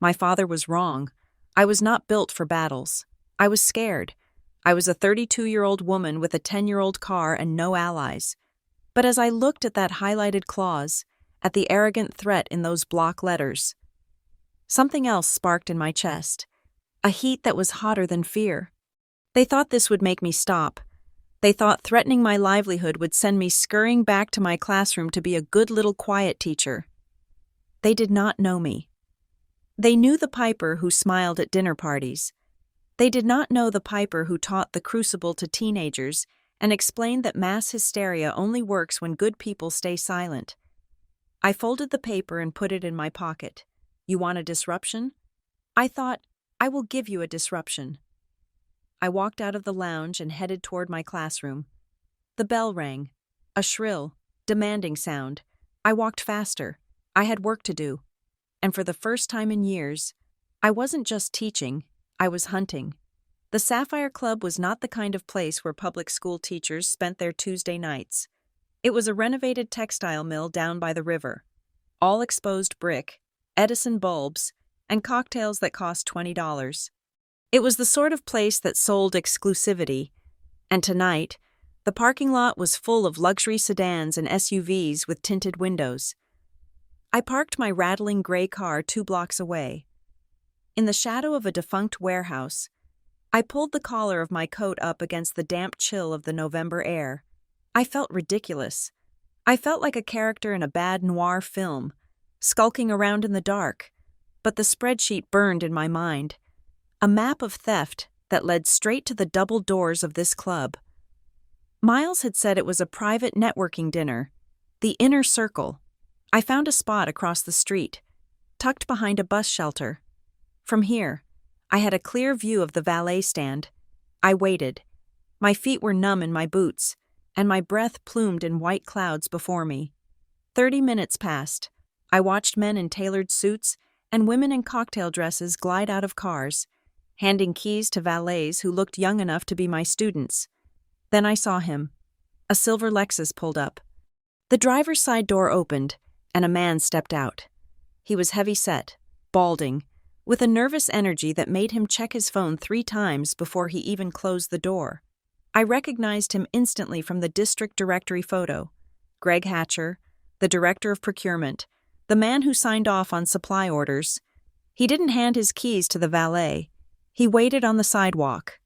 A: My father was wrong. I was not built for battles. I was scared. I was a 32-year-old woman with a 10-year-old car and no allies. But as I looked at that highlighted clause, at the arrogant threat in those block letters, something else sparked in my chest, a heat that was hotter than fear. They thought this would make me stop. They thought threatening my livelihood would send me scurrying back to my classroom to be a good little quiet teacher. They did not know me. They knew the piper who smiled at dinner parties. They did not know the piper who taught the crucible to teenagers and explained that mass hysteria only works when good people stay silent. I folded the paper and put it in my pocket. You want a disruption? I thought, I will give you a disruption. I walked out of the lounge and headed toward my classroom. The bell rang, a shrill, demanding sound. I walked faster. I had work to do. And for the first time in years, I wasn't just teaching, I was hunting. The Sapphire Club was not the kind of place where public school teachers spent their Tuesday nights. It was a renovated textile mill down by the river. All exposed brick, Edison bulbs, and cocktails that cost $20. It was the sort of place that sold exclusivity. And tonight, the parking lot was full of luxury sedans and SUVs with tinted windows. I parked my rattling gray car 2 blocks away. In the shadow of a defunct warehouse, I pulled the collar of my coat up against the damp chill of the November air. I felt ridiculous. I felt like a character in a bad noir film, skulking around in the dark. But the spreadsheet burned in my mind. A map of theft that led straight to the double doors of this club. Miles had said it was a private networking dinner, the inner circle. I found a spot across the street, tucked behind a bus shelter. From here, I had a clear view of the valet stand. I waited. My feet were numb in my boots, and my breath plumed in white clouds before me. 30 minutes passed. I watched men in tailored suits and women in cocktail dresses glide out of cars, handing keys to valets who looked young enough to be my students. Then I saw him. A silver Lexus pulled up. The driver's side door opened, and a man stepped out. He was heavy-set, balding, with a nervous energy that made him check his phone 3 times before he even closed the door. I recognized him instantly from the district directory photo. Greg Hatcher, the director of procurement, the man who signed off on supply orders. He didn't hand his keys to the valet. He waited on the sidewalk.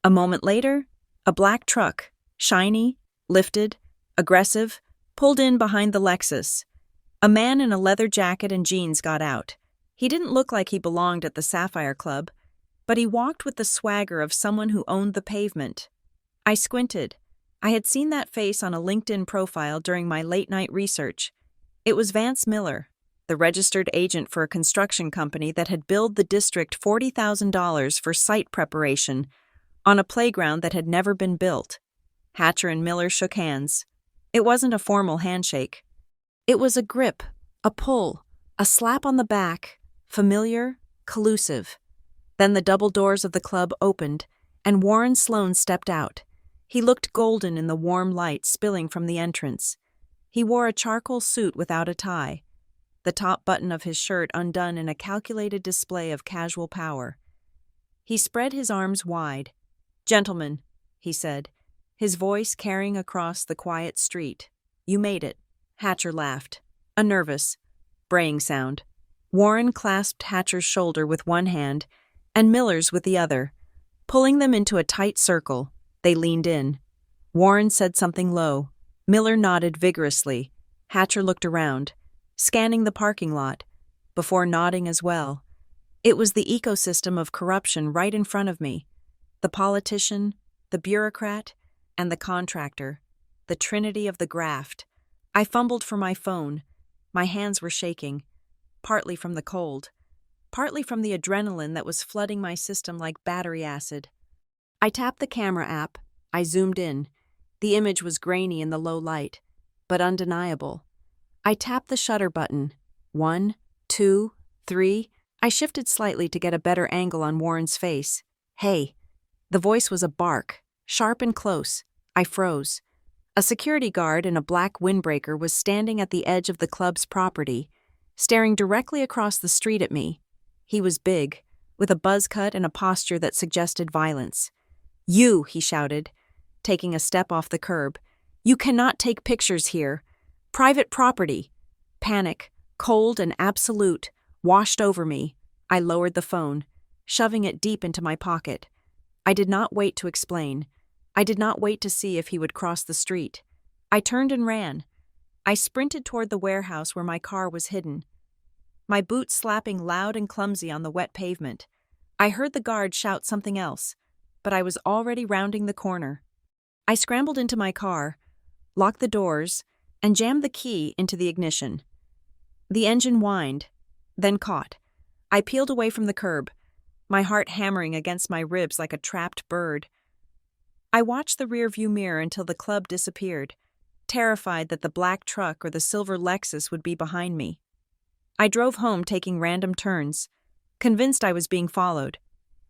A: A moment later, a black truck, shiny, lifted, aggressive, pulled in behind the Lexus. A man in a leather jacket and jeans got out. He didn't look like he belonged at the Sapphire Club, but he walked with the swagger of someone who owned the pavement. I squinted. I had seen that face on a LinkedIn profile during my late-night research. It was Vance Miller, the registered agent for a construction company that had billed the district $40,000 for site preparation on a playground that had never been built. Hatcher and Miller shook hands. It wasn't a formal handshake. It was a grip, a pull, a slap on the back, familiar, collusive. Then the double doors of the club opened, and Warren Sloan stepped out. He looked golden in the warm light spilling from the entrance. He wore a charcoal suit without a tie. the top button of his shirt undone in a calculated display of casual power. He spread his arms wide. "Gentlemen," he said, his voice carrying across the quiet street. "You made it." Hatcher laughed. A nervous, braying sound. Warren clasped Hatcher's shoulder with one hand and Miller's with the other. Pulling them into a tight circle, they leaned in. Warren said something low. Miller nodded vigorously. Hatcher looked around, scanning the parking lot, before nodding as well. It was the ecosystem of corruption right in front of me. The politician, the bureaucrat, and the contractor. The trinity of the graft. I fumbled for my phone. My hands were shaking, partly from the cold, partly from the adrenaline that was flooding my system like battery acid. I tapped the camera app. I zoomed in. The image was grainy in the low light, but undeniable. I tapped the shutter button. 1, 2, 3. I shifted slightly to get a better angle on Warren's face. "Hey." The voice was a bark, sharp and close. I froze. A security guard in a black windbreaker was standing at the edge of the club's property, staring directly across the street at me. He was big, with a buzz cut and a posture that suggested violence. "You," he shouted, taking a step off the curb. "You cannot take pictures here. Private property." Panic, cold and absolute, washed over me. I lowered the phone, shoving it deep into my pocket. I did not wait to explain. I did not wait to see if he would cross the street. I turned and ran. I sprinted toward the warehouse where my car was hidden, my boots slapping loud and clumsy on the wet pavement. I heard the guard shout something else, but I was already rounding the corner. I scrambled into my car, locked the doors, and jammed the key into the ignition. The engine whined, then caught. I peeled away from the curb, my heart hammering against my ribs like a trapped bird. I watched the rearview mirror until the club disappeared, terrified that the black truck or the silver Lexus would be behind me. I drove home taking random turns, convinced I was being followed.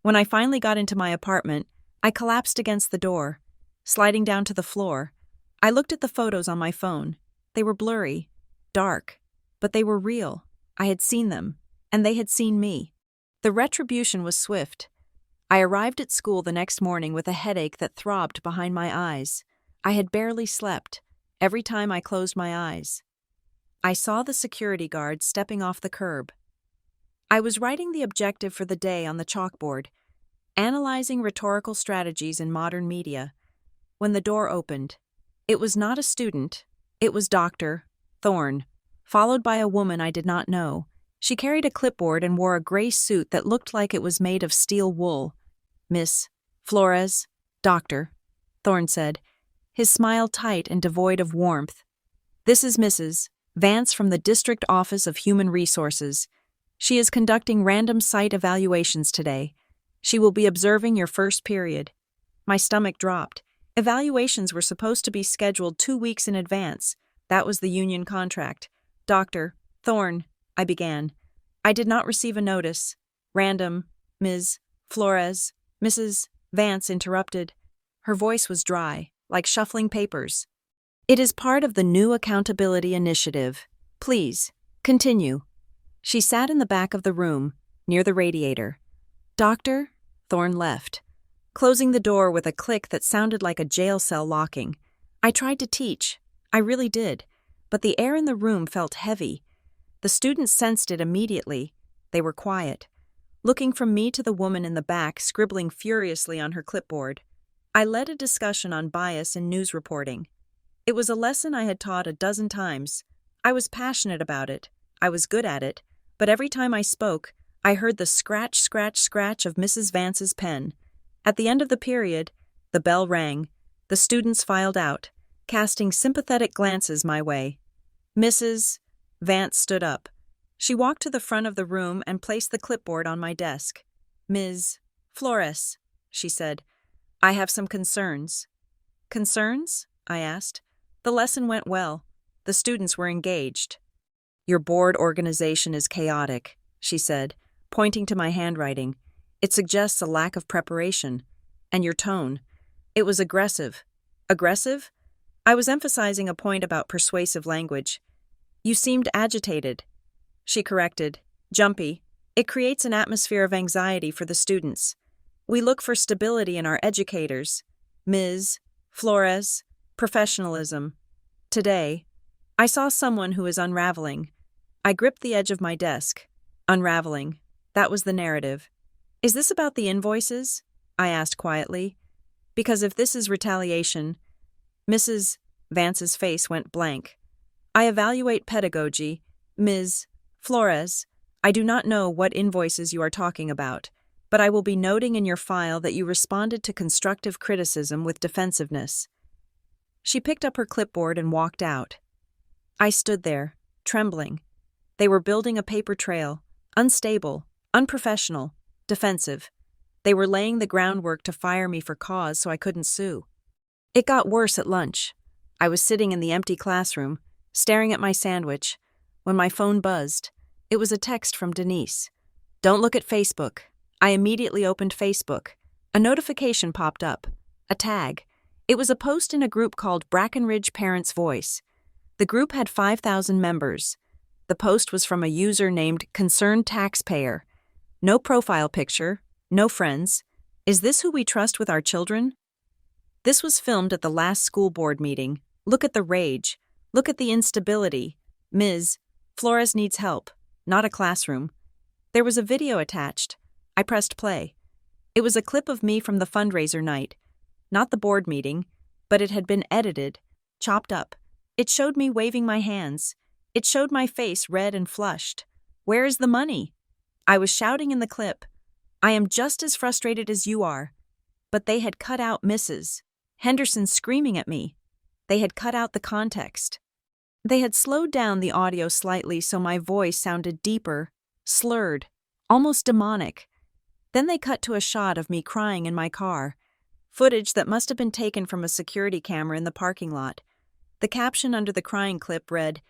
A: When I finally got into my apartment, I collapsed against the door, sliding down to the floor. I looked at the photos on my phone. They were blurry, dark, but they were real. I had seen them, and they had seen me. The retribution was swift. I arrived at school the next morning with a headache that throbbed behind my eyes. I had barely slept, every time I closed my eyes. I saw the security guard stepping off the curb. I was writing the objective for the day on the chalkboard, analyzing rhetorical strategies in modern media, when the door opened. It was not a student. It was Dr. Thorne, followed by a woman I did not know. She carried a clipboard and wore a gray suit that looked like it was made of steel wool. "Miss Flores." "Doctor," Thorne said, his smile tight and devoid of warmth. "This is Mrs. Vance from the District Office of Human Resources. She is conducting random site evaluations today. She will be observing your first period." My stomach dropped. Evaluations were supposed to be scheduled 2 weeks in advance. That was the union contract. "Dr. Thorne," I began. "I did not receive a notice." "Random, Ms. Flores." Mrs. Vance interrupted. Her voice was dry, like shuffling papers. "It is part of the new accountability initiative. Please, continue." She sat in the back of the room, near the radiator. "Doctor?" Thorne left, closing the door with a click that sounded like a jail cell locking. I tried to teach. I really did. But the air in the room felt heavy. The students sensed it immediately. They were quiet, looking from me to the woman in the back scribbling furiously on her clipboard. I led a discussion on bias in news reporting. It was a lesson I had taught a dozen times. I was passionate about it. I was good at it. But every time I spoke, I heard the scratch, scratch, scratch of Mrs. Vance's pen. At the end of the period, the bell rang. The students filed out, casting sympathetic glances my way. Mrs. Vance stood up. She walked to the front of the room and placed the clipboard on my desk. "Ms. Flores," she said, "I have some concerns." "Concerns?" I asked. The lesson went well. The students were engaged. "Your board organization is chaotic," she said, pointing to my handwriting. "It suggests a lack of preparation. And your tone. It was aggressive." "Aggressive?" I was emphasizing a point about persuasive language. "You seemed agitated." she corrected. Jumpy. It creates an atmosphere of anxiety for the students. We look for stability in our educators. Ms. Flores. Professionalism. Today, I saw someone who is unraveling. I gripped the edge of my desk. Unraveling. That was the narrative. Is this about the invoices? I asked quietly. Because if this is retaliation, Mrs. Vance's face went blank. I evaluate pedagogy, Ms. Flores. I do not know what invoices you are talking about, but I will be noting in your file that you responded to constructive criticism with defensiveness. She picked up her clipboard and walked out. I stood there, trembling. They were building a paper trail, unstable, unprofessional, defensive. They were laying the groundwork to fire me for cause so I couldn't sue. It got worse at lunch. I was sitting in the empty classroom, staring at my sandwich, when my phone buzzed. It was a text from Denise. Don't look at Facebook. I immediately opened Facebook. A notification popped up. A tag. It was a post in a group called Brackenridge Parents' Voice. The group had 5,000 members. The post was from a user named Concerned Taxpayer. No profile picture, no friends. Is this who we trust with our children? This was filmed at the last school board meeting. Look at the rage. Look at the instability. Ms. Flores needs help, not a classroom. There was a video attached. I pressed play. It was a clip of me from the fundraiser night. Not the board meeting, but it had been edited, chopped up. It showed me waving my hands. It showed my face red and flushed. Where is the money? I was shouting in the clip. I am just as frustrated as you are. But they had cut out Mrs. Henderson screaming at me. They had cut out the context. They had slowed down the audio slightly so my voice sounded deeper, slurred, almost demonic. Then they cut to a shot of me crying in my car, footage that must have been taken from a security camera in the parking lot. The caption under the crying clip read,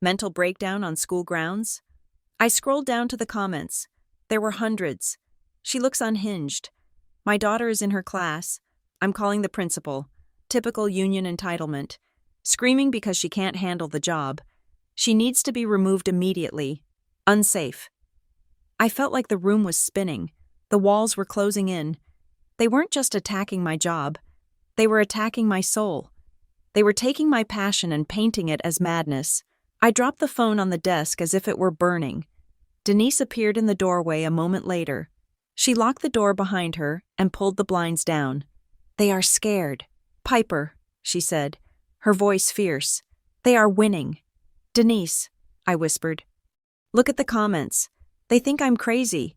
A: "Mental breakdown on school grounds?" I scrolled down to the comments. There were hundreds. She looks unhinged. My daughter is in her class. I'm calling the principal. Typical union entitlement. Screaming because she can't handle the job. She needs to be removed immediately. Unsafe. I felt like the room was spinning. The walls were closing in. They weren't just attacking my job. They were attacking my soul. They were taking my passion and painting it as madness. I dropped the phone on the desk as if it were burning. Denise appeared in the doorway a moment later. She locked the door behind her and pulled the blinds down. They are scared. Piper, she said, her voice fierce. They are winning. Denise, I whispered. Look at the comments. They think I'm crazy.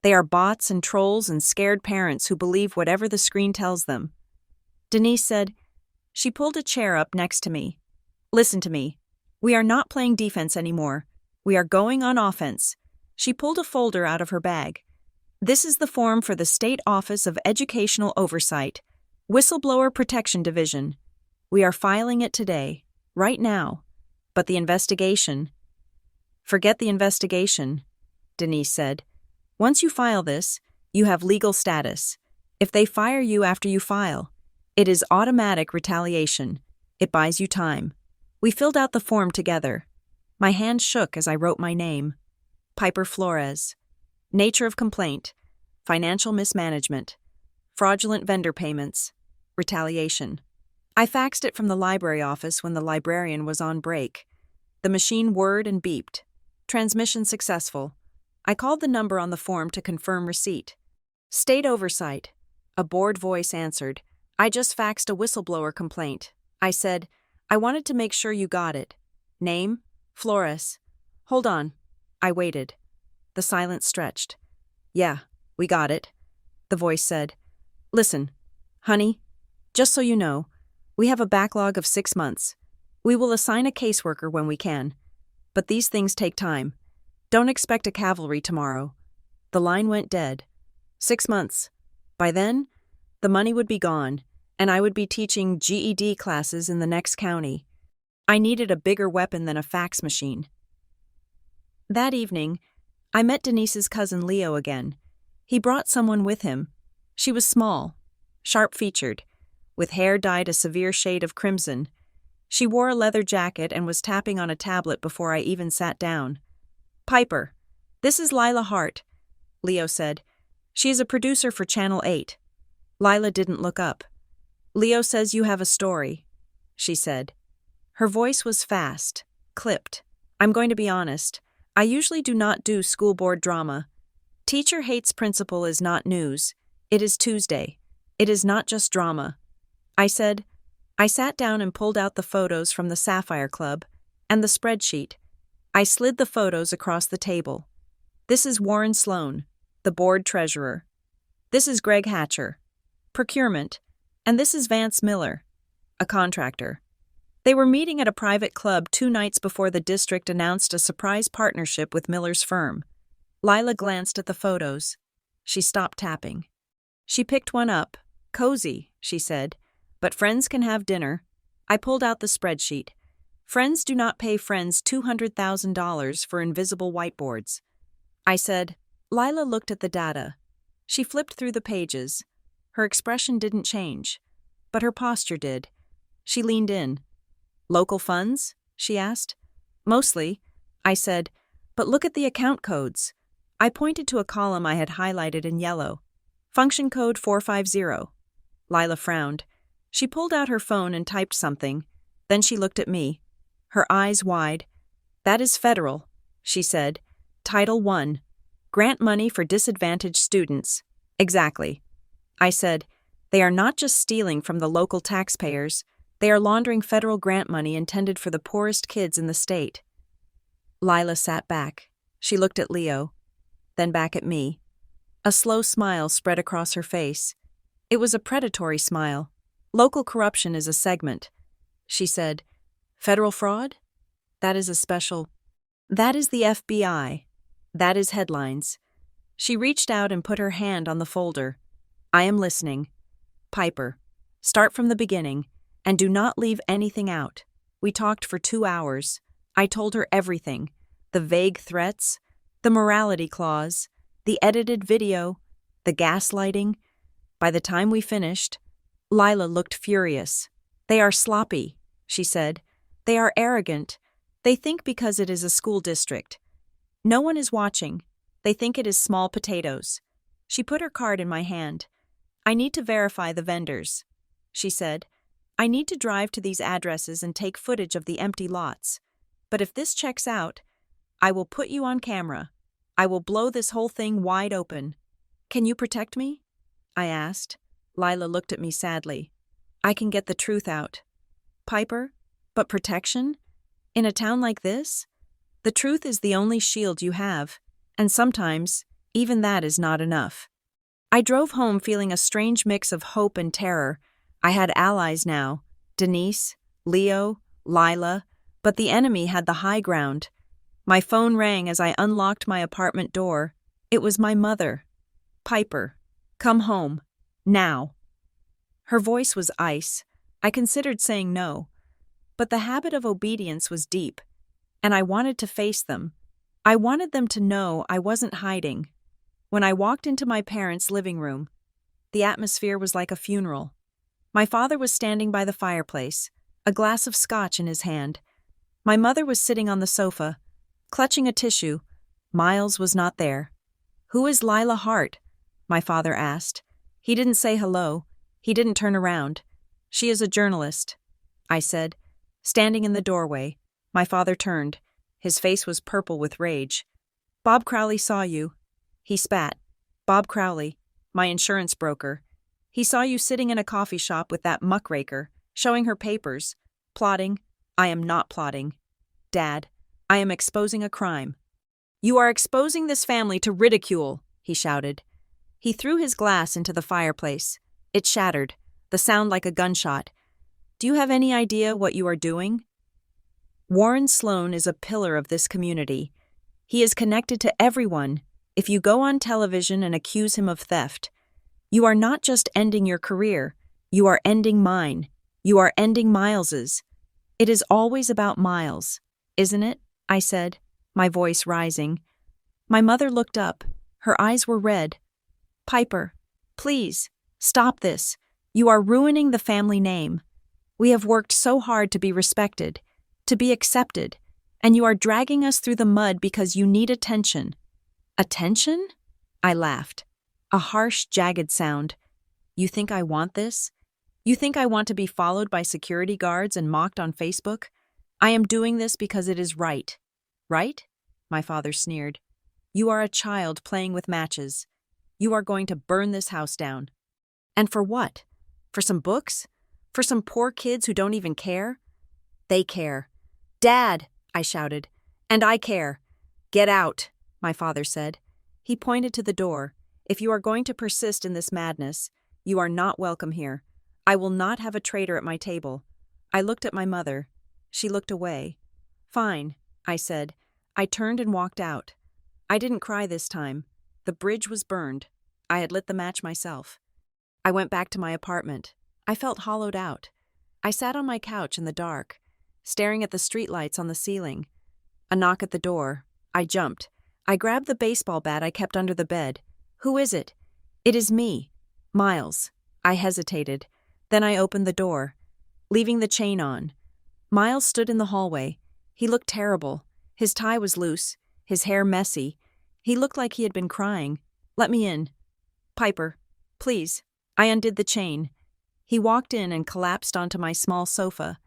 A: They are bots and trolls and scared parents who believe whatever the screen tells them. Denise said, she pulled a chair up next to me. Listen to me. We are not playing defense anymore. We are going on offense. She pulled a folder out of her bag. This is the form for the State Office of Educational Oversight, Whistleblower Protection Division. We are filing it today, right now. But the investigation... Forget the investigation, Denise said. Once you file this, you have legal status. If they fire you after you file, it is automatic retaliation. It buys you time. We filled out the form together. My hand shook as I wrote my name. Piper Flores. Nature of complaint. Financial mismanagement. Fraudulent vendor payments. Retaliation. I faxed it from the library office when the librarian was on break. The machine whirred and beeped. Transmission successful. I called the number on the form to confirm receipt. State oversight. A bored voice answered. I just faxed a whistleblower complaint. I said, I wanted to make sure you got it. Name? Flores. Hold on. I waited. The silence stretched. Yeah, we got it. The voice said. Listen, honey, just so you know, we have a backlog of 6 months. We will assign a caseworker when we can. But these things take time. Don't expect a cavalry tomorrow. The line went dead. 6 months. By then, the money would be gone, and I would be teaching GED classes in the next county. I needed a bigger weapon than a fax machine. That evening, I met Denise's cousin Leo again. He brought someone with him. She was small, sharp-featured, with hair dyed a severe shade of crimson. She wore a leather jacket and was tapping on a tablet before I even sat down. Piper, this is Lila Hart, Leo said. She is a producer for Channel 8. Lila didn't look up. Leo says you have a story, she said. Her voice was fast, clipped. I'm going to be honest. I usually do not do school board drama. Teacher hates principal is not news. It is Tuesday. It is not just drama. I said. I sat down and pulled out the photos from the Sapphire Club and the spreadsheet. I slid the photos across the table. This is Warren Sloan, the board treasurer. This is Greg Hatcher, procurement, and this is Vance Miller, a contractor. They were meeting at a private club 2 nights before the district announced a surprise partnership with Miller's firm. Lila glanced at the photos. She stopped tapping. She picked one up. Cozy, she said, but friends can have dinner. I pulled out the spreadsheet. Friends do not pay friends $200,000 for invisible whiteboards. I said. Lila looked at the data. She flipped through the pages. Her expression didn't change, but her posture did. She leaned in. Local funds? She asked. Mostly, I said, but look at the account codes. I pointed to a column I had highlighted in yellow. Function code 450. Lila frowned. She pulled out her phone and typed something. Then she looked at me, her eyes wide. That is federal, she said. Title I. Grant money for disadvantaged students. Exactly. I said, they are not just stealing from the local taxpayers. They are laundering federal grant money intended for the poorest kids in the state. Lila sat back. She looked at Leo, then back at me. A slow smile spread across her face. It was a predatory smile. Local corruption is a segment. She said, federal fraud? That is a special. That is the FBI. That is headlines. She reached out and put her hand on the folder. I am listening. Piper, start from the beginning, and do not leave anything out. We talked for 2 hours. I told her everything. The vague threats, the morality clause, the edited video, the gaslighting. By the time we finished, Lila looked furious. They are sloppy, she said. They are arrogant. They think because it is a school district. No one is watching. They think it is small potatoes. She put her card in my hand. I need to verify the vendors, she said. I need to drive to these addresses and take footage of the empty lots. But if this checks out, I will put you on camera. I will blow this whole thing wide open. Can you protect me? I asked. Lila looked at me sadly. I can get the truth out. Piper, but protection? In a town like this? The truth is the only shield you have, and sometimes, even that is not enough. I drove home feeling a strange mix of hope and terror. I had allies now, Denise, Leo, Lila, but the enemy had the high ground. My phone rang as I unlocked my apartment door. It was my mother. Piper, come home, now. Her voice was ice. I considered saying no, but the habit of obedience was deep, and I wanted to face them. I wanted them to know I wasn't hiding. When I walked into my parents' living room, the atmosphere was like a funeral. My father was standing by the fireplace, a glass of scotch in his hand. My mother was sitting on the sofa, clutching a tissue. Miles was not there. Who is Lila Hart? My father asked. He didn't say hello. He didn't turn around. She is a journalist, I said. Standing in the doorway, my father turned. His face was purple with rage. Bob Crowley saw you. He spat. Bob Crowley, my insurance broker. He saw you sitting in a coffee shop with that muckraker, showing her papers. Plotting. I am not plotting. Dad, I am exposing a crime. You are exposing this family to ridicule, he shouted. He threw his glass into the fireplace. It shattered, the sound like a gunshot. Do you have any idea what you are doing? Warren Sloan is a pillar of this community. He is connected to everyone. If you go on television and accuse him of theft, you are not just ending your career, you are ending mine. You are ending Miles's. It is always about Miles, isn't it? I said, my voice rising. My mother looked up. Her eyes were red. Piper, please, stop this. You are ruining the family name. We have worked so hard to be respected, to be accepted, and you are dragging us through the mud because you need attention." "Attention?" I laughed. A harsh, jagged sound. "You think I want this? You think I want to be followed by security guards and mocked on Facebook? I am doing this because it is right." "Right?" my father sneered. "You are a child playing with matches. You are going to burn this house down." "And for what? For some books? For some poor kids who don't even care?" "They care." "Dad!" I shouted. "And I care." "Get out," my father said. He pointed to the door. "If you are going to persist in this madness, you are not welcome here. I will not have a traitor at my table." I looked at my mother. She looked away. "Fine," I said. I turned and walked out. I didn't cry this time. The bridge was burned. I had lit the match myself. I went back to my apartment. I felt hollowed out. I sat on my couch in the dark, staring at the streetlights on the ceiling. A knock at the door. I jumped. I grabbed the baseball bat I kept under the bed. "Who is it?" "It is me. Miles." I hesitated. Then I opened the door, leaving the chain on. Miles stood in the hallway. He looked terrible. His tie was loose, his hair messy. He looked like he had been crying. "Let me in." "Piper, please." I undid the chain. He walked in and collapsed onto my small sofa.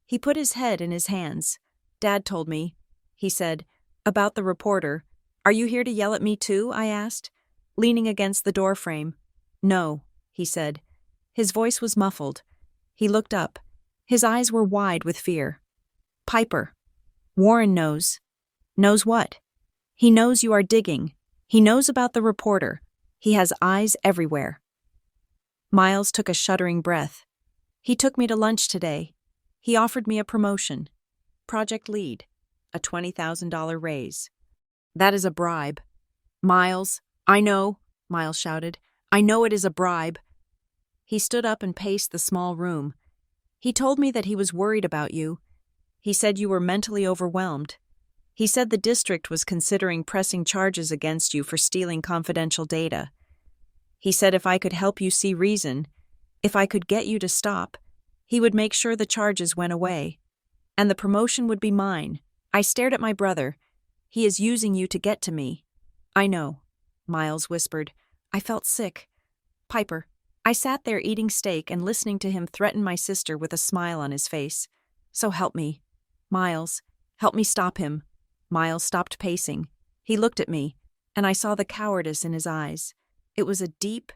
A: He put his head in his hands. "Dad told me," he said, "about the reporter." "Are you here to yell at me too?" I asked, leaning against the doorframe. "No," he said. His voice was muffled. He looked up. His eyes were wide with fear. "Piper, Warren knows." "Knows what?" "He knows you are digging. He knows about the reporter. He has eyes everywhere." Miles took a shuddering breath. "He took me to lunch today. He offered me a promotion. Project lead. A $20,000 raise." "That is a bribe." "Miles, I know," Miles shouted. "I know it is a bribe." He stood up and paced the small room. "He told me that he was worried about you. He said you were mentally overwhelmed. He said the district was considering pressing charges against you for stealing confidential data. He said if I could help you see reason, if I could get you to stop, he would make sure the charges went away. And the promotion would be mine." I stared at my brother. "He is using you to get to me." "I know," Miles whispered. I felt sick. "Piper." I sat there eating steak and listening to him threaten my sister with a smile on his face. "So help me." "Miles, help me stop him." Miles stopped pacing. He looked at me, and I saw the cowardice in his eyes. It was a deep,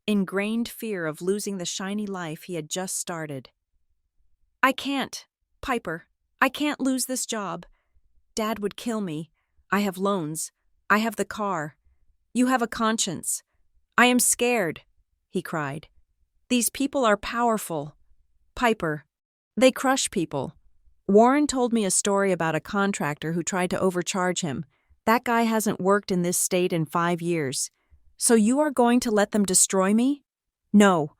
A: ingrained fear of losing the shiny life he had just started. "I can't, Piper. I can't lose this job. Dad would kill me. I have loans. I have the car. You have a conscience. I am scared," he cried. "These people are powerful. Piper. They crush people. Warren told me a story about a contractor who tried to overcharge him. That guy hasn't worked in this state in 5 years. So you are going to let them destroy me? No.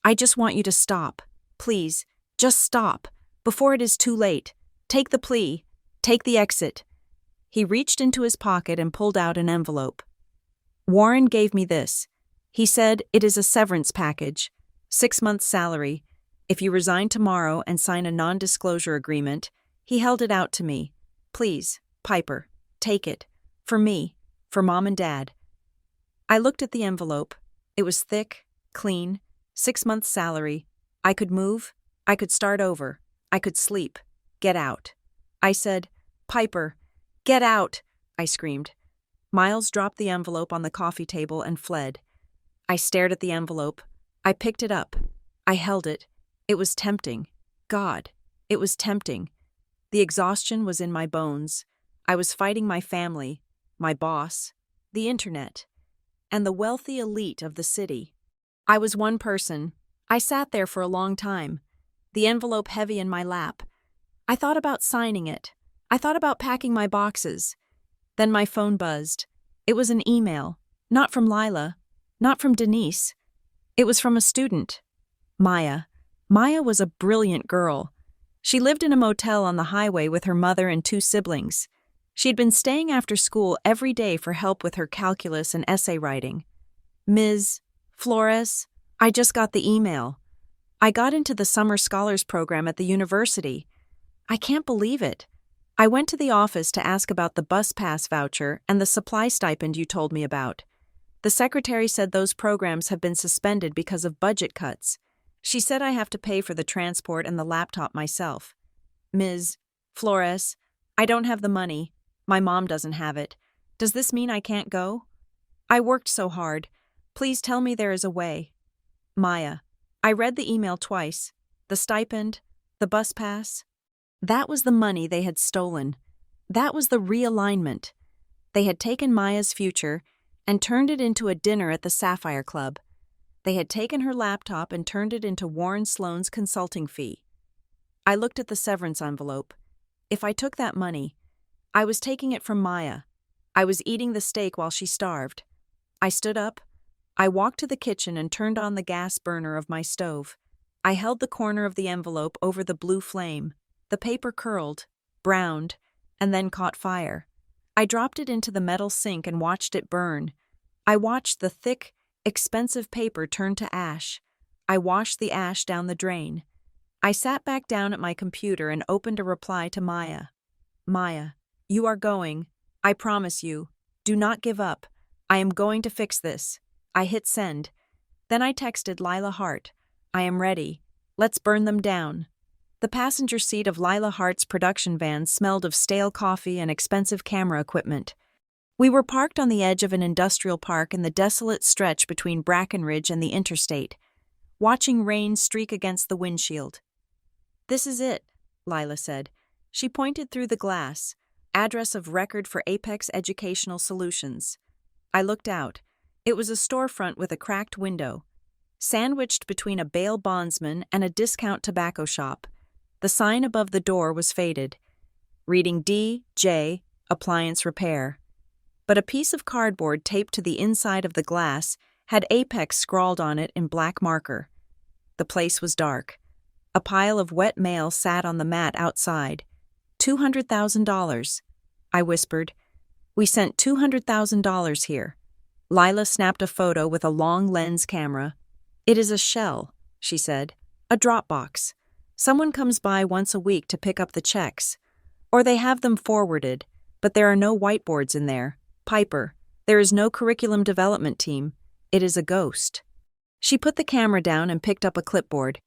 A: I just want you to stop. Please, just stop, before it is too late. Take the plea. Take the exit." He reached into his pocket and pulled out an envelope. "Warren gave me this. He said it is a severance package, 6 months' salary. If you resign tomorrow and sign a non-disclosure agreement," he held it out to me. "Please, Piper, take it. For me, for Mom and Dad." I looked at the envelope. It was thick, clean, 6 months' salary. I could move. I could start over. I could sleep. Get out. I said, "Piper, get out," I screamed. Miles dropped the envelope on the coffee table and fled. I stared at the envelope. I picked it up. I held it. It was tempting. God, it was tempting. The exhaustion was in my bones. I was fighting my family, my boss, the internet, and the wealthy elite of the city. I was one person. I sat there for a long time, the envelope heavy in my lap. I thought about signing it. I thought about packing my boxes. Then my phone buzzed. It was an email, not from Lila, not from Denise. It was from a student, Maya. Maya was a brilliant girl. She lived in a motel on the highway with her mother and 2 siblings. She'd been staying after school every day for help with her calculus and essay writing. "Ms. Flores, I just got the email. I got into the Summer Scholars Program at the university. I can't believe it. I went to the office to ask about the bus pass voucher and the supply stipend you told me about. The secretary said those programs have been suspended because of budget cuts. She said I have to pay for the transport and the laptop myself. Ms. Flores, I don't have the money. My mom doesn't have it. Does this mean I can't go? I worked so hard. Please tell me there is a way. Maya, I read the email twice. The stipend, the bus pass. That was the money they had stolen. That was the realignment. They had taken Maya's future and turned it into a dinner at the Sapphire Club. They had taken her laptop and turned it into Warren Sloan's consulting fee. I looked at the severance envelope. If I took that money, I was taking it from Maya. I was eating the steak while she starved. I stood up. I walked to the kitchen and turned on the gas burner of my stove. I held the corner of the envelope over the blue flame. The paper curled, browned, and then caught fire. I dropped it into the metal sink and watched it burn. I watched the thick, expensive paper turn to ash. I washed the ash down the drain. I sat back down at my computer and opened a reply to Maya. Maya, you are going. I promise you. Do not give up. I am going to fix this. I hit send. Then I texted Lila Hart. I am ready. Let's burn them down. The passenger seat of Lila Hart's production van smelled of stale coffee and expensive camera equipment. We were parked on the edge of an industrial park in the desolate stretch between Brackenridge and the interstate, watching rain streak against the windshield. This is it, Lila said. She pointed through the glass, address of record for Apex Educational Solutions. I looked out. It was a storefront with a cracked window, sandwiched between a bail bondsman and a discount tobacco shop. The sign above the door was faded, reading D.J. Appliance Repair. But a piece of cardboard taped to the inside of the glass had Apex scrawled on it in black marker. The place was dark. A pile of wet mail sat on the mat outside. $200,000, I whispered. We sent $200,000 here. Lila snapped a photo with a long lens camera. It is a shell, she said. A drop box. Someone comes by once a week to pick up the checks. Or they have them forwarded, but there are no whiteboards in there. Piper, there is no curriculum development team. It is a ghost. She put the camera down and picked up a clipboard.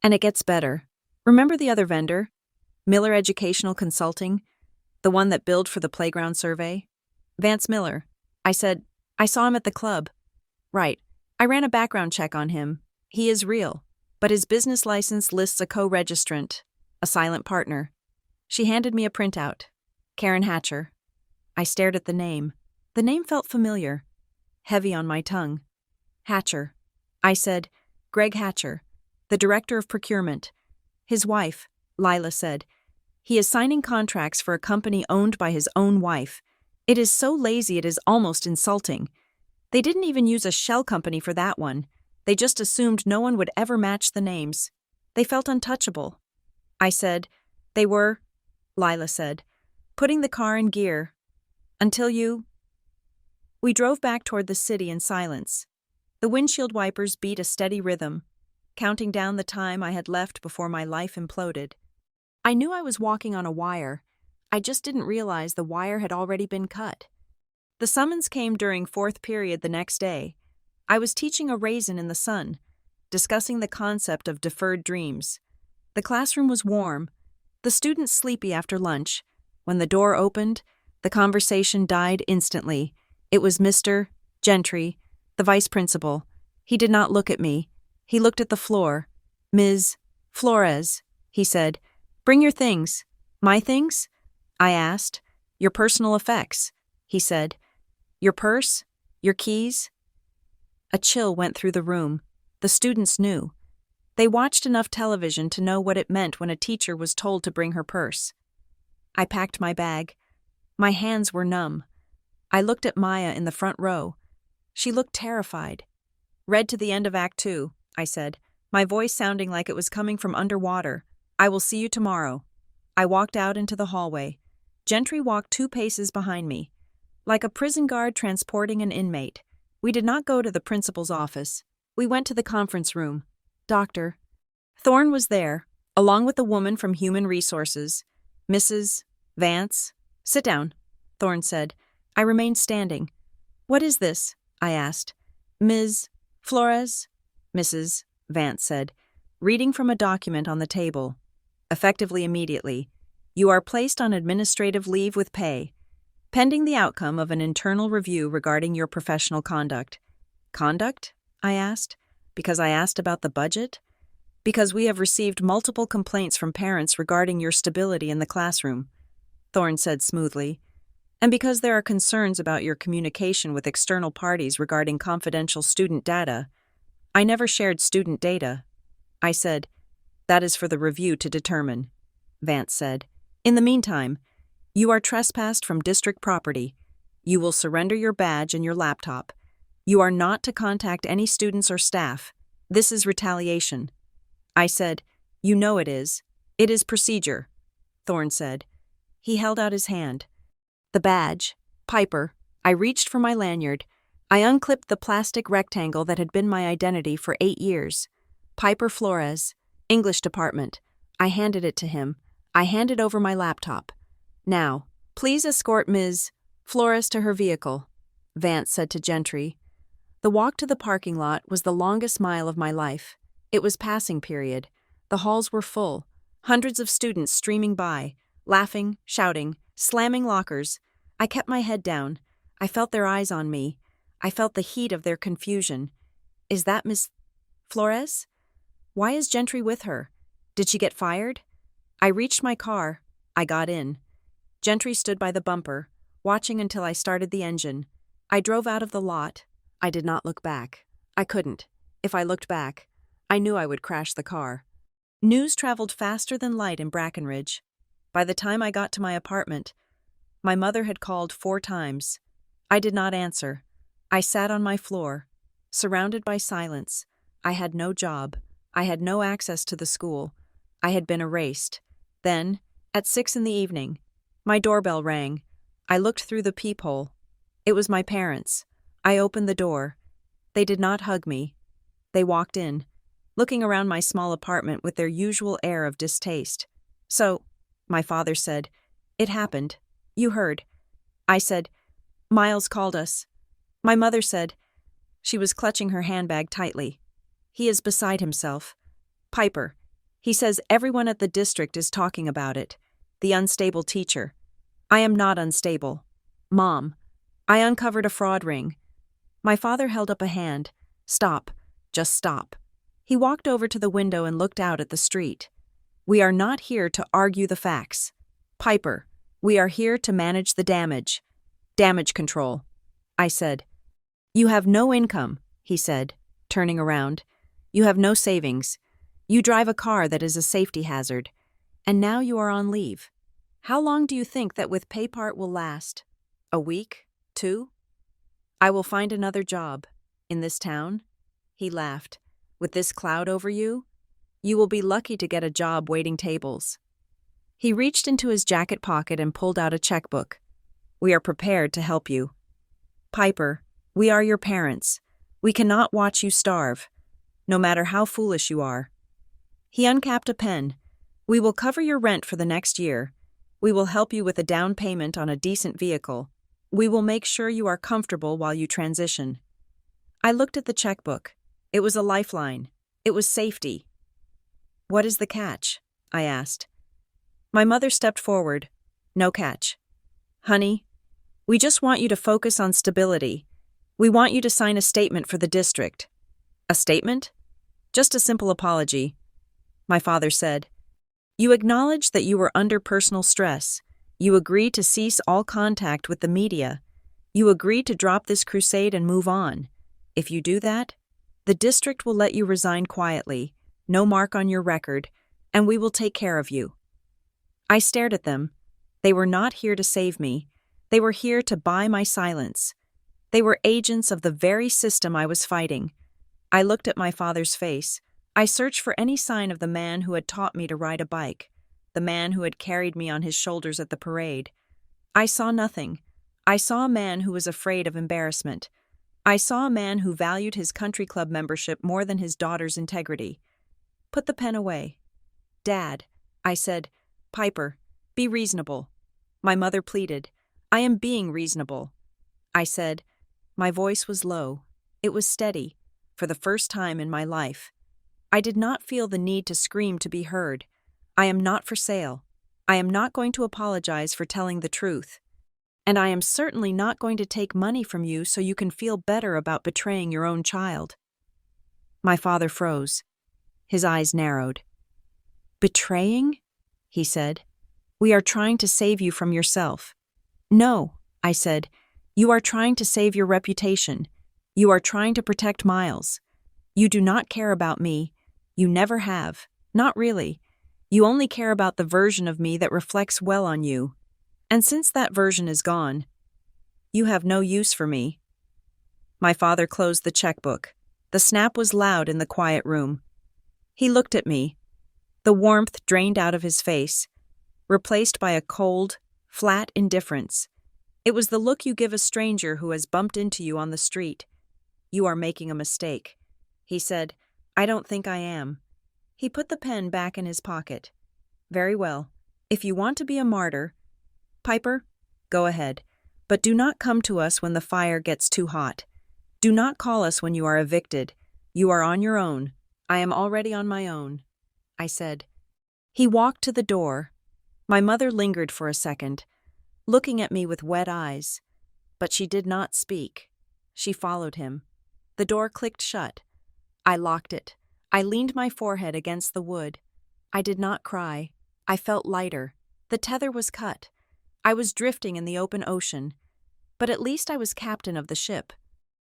A: And it gets better. Remember the other vendor? Miller Educational Consulting? The one that billed for the playground survey? Vance Miller. I said, I saw him at the club. Right. I ran a background check on him. He is real. But his business license lists a co-registrant, a silent partner. She handed me a printout. Karen Hatcher. I stared at the name. The name felt familiar, heavy on my tongue. Hatcher. I said, Greg Hatcher, the director of procurement. His wife, Lila said. He is signing contracts for a company owned by his own wife. It is so lazy it is almost insulting. They didn't even use a shell company for that one. They just assumed no one would ever match the names. They felt untouchable. I said, they were, Lila said, putting the car in gear. Until you... We drove back toward the city in silence. The windshield wipers beat a steady rhythm, counting down the time I had left before my life imploded. I knew I was walking on a wire. I just didn't realize the wire had already been cut. The summons came during fourth period the next day. I was teaching a raisin in the sun, discussing the concept of deferred dreams. The classroom was warm, the students sleepy after lunch. When the door opened, the conversation died instantly. It was Mr. Gentry, the vice principal. He did not look at me. He looked at the floor. Ms. Flores, he said, bring your things. My things? I asked. Your personal effects, he said. Your purse? Your keys? A chill went through the room. The students knew. They watched enough television to know what it meant when a teacher was told to bring her purse. I packed my bag. My hands were numb. I looked at Maya in the front row. She looked terrified. Read to the end of Act 2, I said, my voice sounding like it was coming from underwater. I will see you tomorrow. I walked out into the hallway. Gentry walked 2 paces behind me. Like a prison guard transporting an inmate. We did not go to the principal's office. We went to the conference room. Dr. Thorne was there, along with a woman from Human Resources, Mrs. Vance, sit down, Thorne said. I remained standing. What is this? I asked. Ms. Flores? Mrs. Vance said, reading from a document on the table. Effectively immediately, you are placed on administrative leave with pay, pending the outcome of an internal review regarding your professional conduct. Conduct? I asked. Because I asked about the budget? Because we have received multiple complaints from parents regarding your stability in the classroom, Thorne said smoothly, and because there are concerns about your communication with external parties regarding confidential student data. I never shared student data. I said, that is for the review to determine, Vance said. In the meantime, you are trespassed from district property. You will surrender your badge and your laptop. You are not to contact any students or staff. This is retaliation. I said, you know it is. It is procedure, Thorne said. He held out his hand. The badge. Piper. I reached for my lanyard. I unclipped the plastic rectangle that had been my identity for 8 years. Piper Flores, English department. I handed it to him. I handed over my laptop. Now, please escort Ms. Flores to her vehicle, Vance said to Gentry. The walk to the parking lot was the longest mile of my life. It was passing period. The halls were full. Hundreds of students streaming by, laughing, shouting, slamming lockers. I kept my head down. I felt their eyes on me. I felt the heat of their confusion. Is that Miss Flores? Why is Gentry with her? Did she get fired? I reached my car. I got in. Gentry stood by the bumper, watching until I started the engine. I drove out of the lot. I did not look back. I couldn't. If I looked back, I knew I would crash the car. News traveled faster than light in Brackenridge. By the time I got to my apartment, my mother had called 4 times. I did not answer. I sat on my floor, surrounded by silence. I had no job. I had no access to the school. I had been erased. Then, at 6 p.m, my doorbell rang. I looked through the peephole. It was my parents. I opened the door. They did not hug me. They walked in, looking around my small apartment with their usual air of distaste. So, my father said, it happened. You heard. I said, Miles called us. My mother said, she was clutching her handbag tightly. He is beside himself. Piper. He says everyone at the district is talking about it. The unstable teacher. I am not unstable. Mom. I uncovered a fraud ring. My father held up a hand. Stop. Just stop. He walked over to the window and looked out at the street. We are not here to argue the facts. Piper. We are here to manage the damage. Damage control. I said. You have no income, he said, turning around. You have no savings. You drive a car that is a safety hazard. And now you are on leave. How long do you think that with pay part will last? A week? 2? I will find another job. In this town? He laughed. With this cloud over you? You will be lucky to get a job waiting tables. He reached into his jacket pocket and pulled out a checkbook. We are prepared to help you. Piper, we are your parents. We cannot watch you starve, no matter how foolish you are. He uncapped a pen. We will cover your rent for the next year. We will help you with a down payment on a decent vehicle. We will make sure you are comfortable while you transition. I looked at the checkbook. It was a lifeline. It was safety. What is the catch? I asked. My mother stepped forward. No catch. Honey, we just want you to focus on stability. We want you to sign a statement for the district. A statement? Just a simple apology. My father said. You acknowledge that you were under personal stress. You agree to cease all contact with the media. You agree to drop this crusade and move on. If you do that, the district will let you resign quietly, no mark on your record, and we will take care of you. I stared at them. They were not here to save me. They were here to buy my silence. They were agents of the very system I was fighting. I looked at my father's face. I searched for any sign of the man who had taught me to ride a bike, the man who had carried me on his shoulders at the parade. I saw nothing. I saw a man who was afraid of embarrassment. I saw a man who valued his country club membership more than his daughter's integrity. Put the pen away. Dad, I said, Piper, be reasonable. My mother pleaded. I am being reasonable. I said. My voice was low. It was steady, for the first time in my life. I did not feel the need to scream to be heard. I am not for sale. I am not going to apologize for telling the truth. And I am certainly not going to take money from you so you can feel better about betraying your own child. My father froze. His eyes narrowed. Betraying? He said. We are trying to save you from yourself. No, I said. You are trying to save your reputation. You are trying to protect Miles. You do not care about me. You never have. Not really. You only care about the version of me that reflects well on you. And since that version is gone, you have no use for me. My father closed the checkbook. The snap was loud in the quiet room. He looked at me. The warmth drained out of his face, replaced by a cold, flat indifference. It was the look you give a stranger who has bumped into you on the street. You are making a mistake. He said, I don't think I am. He put the pen back in his pocket. Very well. If you want to be a martyr, Piper, go ahead. But do not come to us when the fire gets too hot. Do not call us when you are evicted. You are on your own. I am already on my own, I said. He walked to the door. My mother lingered for a second, looking at me with wet eyes. But she did not speak. She followed him. The door clicked shut. I locked it. I leaned my forehead against the wood. I did not cry. I felt lighter. The tether was cut. I was drifting in the open ocean. But at least I was captain of the ship.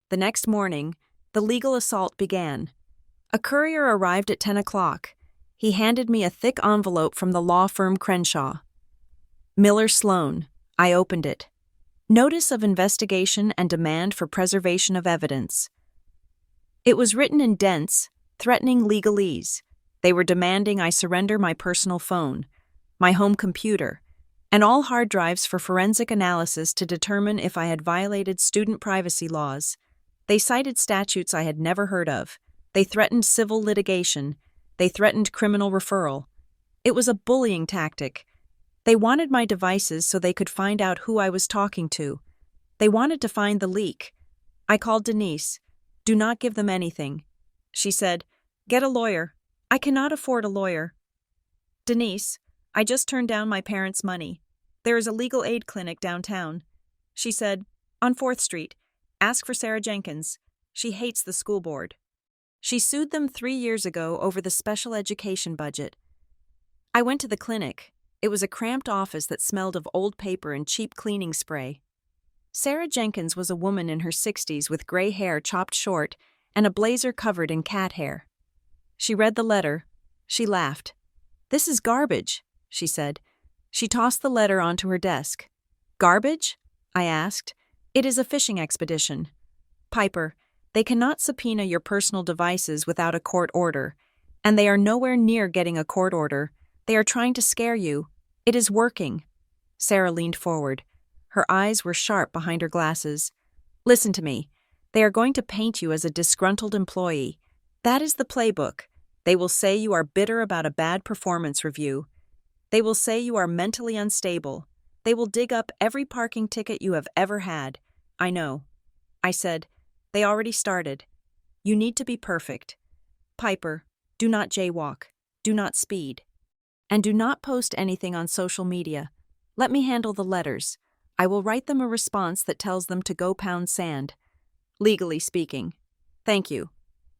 A: The next morning, the legal assault began. A courier arrived at 10 o'clock. He handed me a thick envelope from the law firm Crenshaw. Miller Sloan. I opened it. Notice of investigation and demand for preservation of evidence. It was written in dense, threatening legalese. They were demanding I surrender my personal phone, my home computer, and all hard drives for forensic analysis to determine if I had violated student privacy laws. They cited statutes I had never heard of. They threatened civil litigation. They threatened criminal referral. It was a bullying tactic. They wanted my devices so they could find out who I was talking to. They wanted to find the leak. I called Denise. Do not give them anything. She said, get a lawyer. I cannot afford a lawyer. Denise, I just turned down my parents' money. There is a legal aid clinic downtown. She said, on 4th Street. Ask for Sarah Jenkins. She hates the school board. She sued them 3 years ago over the special education budget. I went to the clinic. It was a cramped office that smelled of old paper and cheap cleaning spray. Sarah Jenkins was a woman in her 60s with gray hair chopped short and a blazer covered in cat hair. She read the letter. She laughed. This is garbage, she said. She tossed the letter onto her desk. Garbage? I asked. It is a fishing expedition. Piper, they cannot subpoena your personal devices without a court order, and they are nowhere near getting a court order. They are trying to scare you. It is working. Sarah leaned forward. Her eyes were sharp behind her glasses. Listen to me. They are going to paint you as a disgruntled employee. That is the playbook. They will say you are bitter about a bad performance review. They will say you are mentally unstable. They will dig up every parking ticket you have ever had. I know. I said, they already started. You need to be perfect. Piper, do not jaywalk. Do not speed. And do not post anything on social media. Let me handle the letters. I will write them a response that tells them to go pound sand. Legally speaking. Thank you.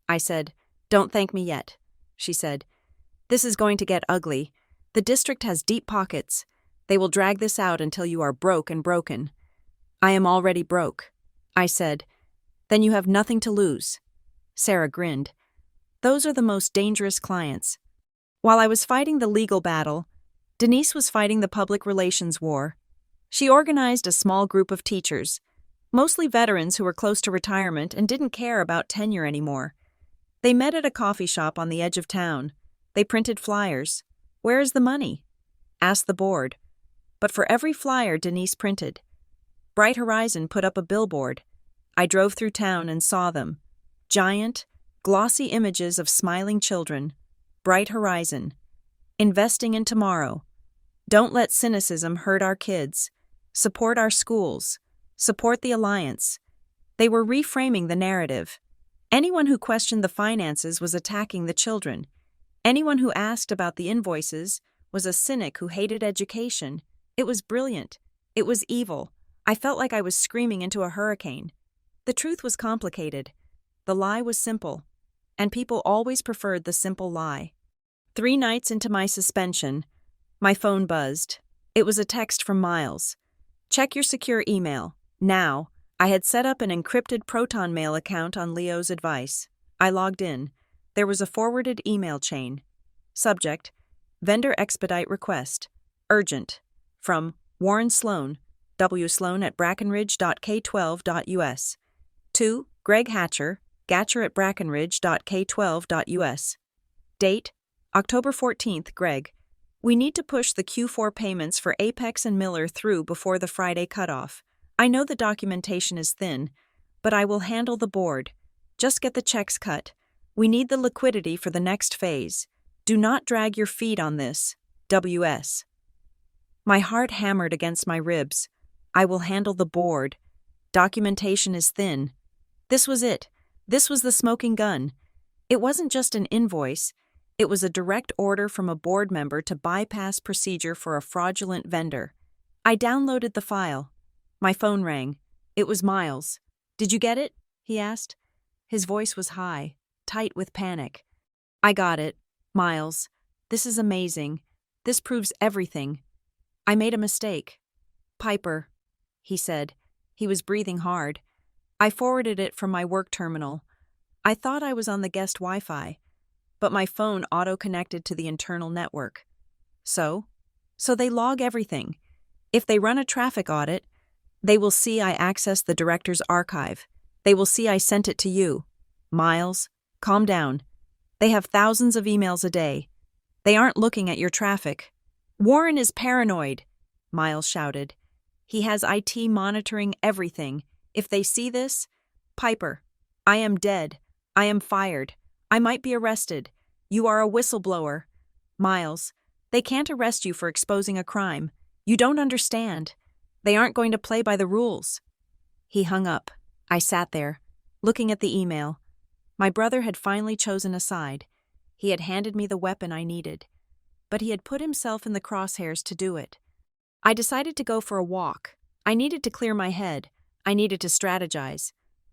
A: I said, don't thank me yet. She said, this is going to get ugly. The district has deep pockets. They will drag this out until you are broke and broken. I am already broke. I said, then you have nothing to lose. Sarah grinned. Those are the most dangerous clients. While I was fighting the legal battle, Denise was fighting the public relations war. She organized a small group of teachers, mostly veterans who were close to retirement and didn't care about tenure anymore. They met at a coffee shop on the edge of town. They printed flyers. Where is the money? Asked the board. But for every flyer Denise printed, Bright Horizon put up a billboard. I drove through town and saw them. Giant, glossy images of smiling children. Bright Horizon. Investing in tomorrow. Don't let cynicism hurt our kids. Support our schools. Support the alliance. They were reframing the narrative. Anyone who questioned the finances was attacking the children. Anyone who asked about the invoices was a cynic who hated education. It was brilliant. It was evil. I felt like I was screaming into a hurricane. The truth was complicated. The lie was simple. And people always preferred the simple lie. 3 nights into my suspension, my phone buzzed. It was a text from Miles. Check your secure email. Now. I had set up an encrypted Proton Mail account on Leo's advice. I logged in. There was a forwarded email chain. Subject: Vendor expedite request. Urgent. From Warren Sloan, wsloan@brackenridge.k12.us. To Greg Hatcher, gatcher@brackenridge.k12.us. Date: October 14th, Greg. We need to push the Q4 payments for Apex and Miller through before the Friday cutoff. I know the documentation is thin, but I will handle the board. Just get the checks cut. We need the liquidity for the next phase. Do not drag your feet on this. WS. My heart hammered against my ribs. I will handle the board. Documentation is thin. This was it. This was the smoking gun. It wasn't just an invoice. It was a direct order from a board member to bypass procedure for a fraudulent vendor. I downloaded the file. My phone rang. It was Miles. Did you get it? He asked. His voice was high, tight with panic. I got it. Miles. This is amazing. This proves everything. I made a mistake. Piper, he said. He was breathing hard. I forwarded it from my work terminal. I thought I was on the guest Wi-Fi, but my phone auto-connected to the internal network. So they log everything. If they run a traffic audit, they will see I accessed the director's archive. They will see I sent it to you. Miles, calm down. They have thousands of emails a day. They aren't looking at your traffic. Warren is paranoid, Miles shouted. He has IT monitoring everything. If they see this, Piper, I am dead. I am fired. I might be arrested. You are a whistleblower. Miles, they can't arrest you for exposing a crime. You don't understand. They aren't going to play by the rules. He hung up. I sat there, looking at the email. My brother had finally chosen a side. He had handed me the weapon I needed. But he had put himself in the crosshairs to do it. I decided to go for a walk. I needed to clear my head. I needed to strategize.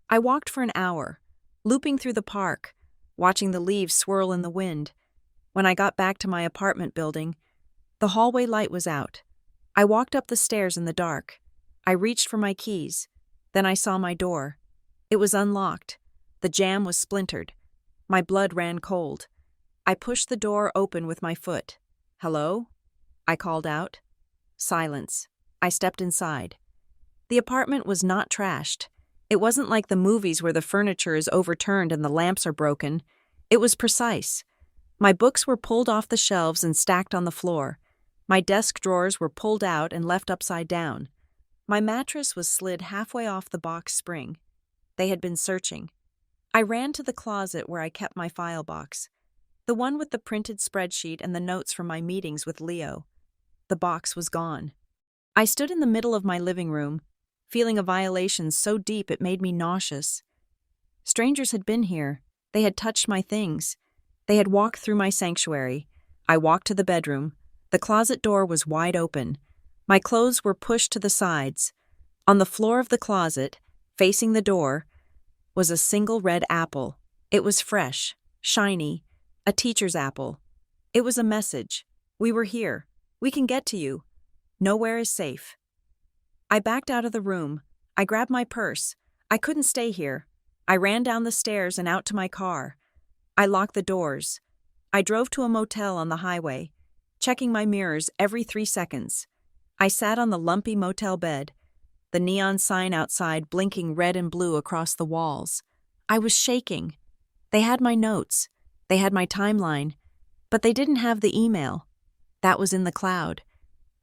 A: I walked for an hour, looping through the park, watching the leaves swirl in the wind. When I got back to my apartment building, the hallway light was out. I walked up the stairs in the dark. I reached for my keys. Then I saw my door. It was unlocked. The jamb was splintered. My blood ran cold. I pushed the door open with my foot. Hello? I called out. Silence. I stepped inside. The apartment was not trashed. It wasn't like the movies where the furniture is overturned and the lamps are broken. It was precise. My books were pulled off the shelves and stacked on the floor. My desk drawers were pulled out and left upside down. My mattress was slid halfway off the box spring. They had been searching. I ran to the closet where I kept my file box, the one with the printed spreadsheet and the notes from my meetings with Leo. The box was gone. I stood in the middle of my living room, feeling a violation so deep it made me nauseous. Strangers had been here. They had touched my things. They had walked through my sanctuary. I walked to the bedroom. The closet door was wide open. My clothes were pushed to the sides. On the floor of the closet, facing the door, was a single red apple. It was fresh, shiny, a teacher's apple. It was a message. We were here. We can get to you. Nowhere is safe. I backed out of the room. I grabbed my purse. I couldn't stay here. I ran down the stairs and out to my car. I locked the doors. I drove to a motel on the highway, checking my mirrors every 3 seconds. I sat on the lumpy motel bed, the neon sign outside blinking red and blue across the walls. I was shaking. They had my notes. They had my timeline. But they didn't have the email. That was in the cloud.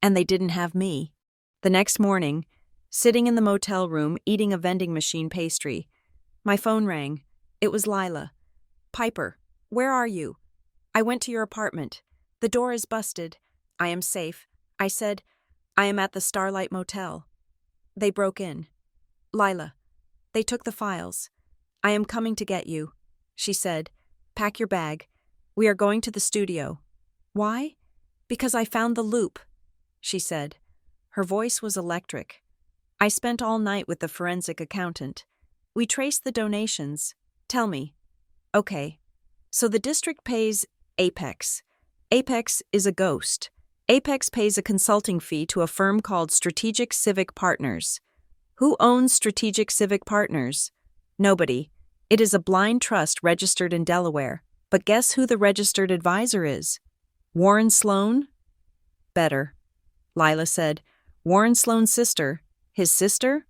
A: And they didn't have me. The next morning, sitting in the motel room eating a vending machine pastry, my phone rang. It was Lila. Piper, where are you? I went to your apartment. The door is busted. I am safe. I said, I am at the Starlight Motel. They broke in. Lila, they took the files. I am coming to get you, she said. Pack your bag. We are going to the studio. Why? Because I found the loop, she said. Her voice was electric. I spent all night with the forensic accountant. We traced the donations. Tell me. Okay. So the district pays Apex. Apex is a ghost. Apex pays a consulting fee to a firm called Strategic Civic Partners. Who owns Strategic Civic Partners? Nobody. It is a blind trust registered in Delaware. But guess who the registered advisor is? Warren Sloan? Better. Lila said. Warren Sloan's sister. His sister?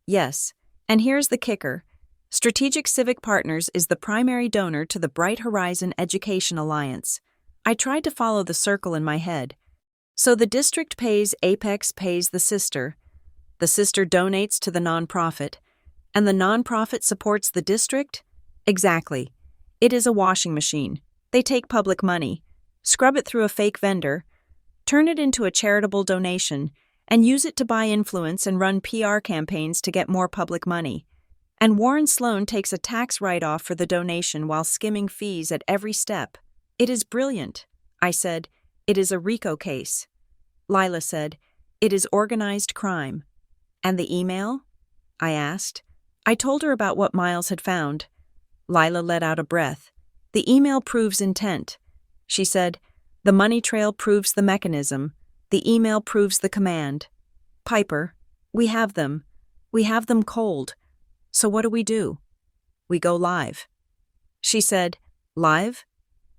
A: Yes. And here's the kicker. Strategic Civic Partners is the primary donor to the Bright Horizon Education Alliance. I tried to follow the circle in my head. So the district pays Apex pays the sister donates to the nonprofit, and the nonprofit supports the district? Exactly. It is a washing machine. They take public money, scrub it through a fake vendor, turn it into a charitable donation, and use it to buy influence and run PR campaigns to get more public money. And Warren Sloan takes a tax write-off for the donation while skimming fees at every step. It is brilliant. I said, it is a RICO case. Lila said, it is organized crime. And the email? I asked. I told her about what Miles had found. Lila let out a breath. The email proves intent. She said, the money trail proves the mechanism. The email proves the command. Piper, we have them. We have them cold. So what do? We go live. She said, live?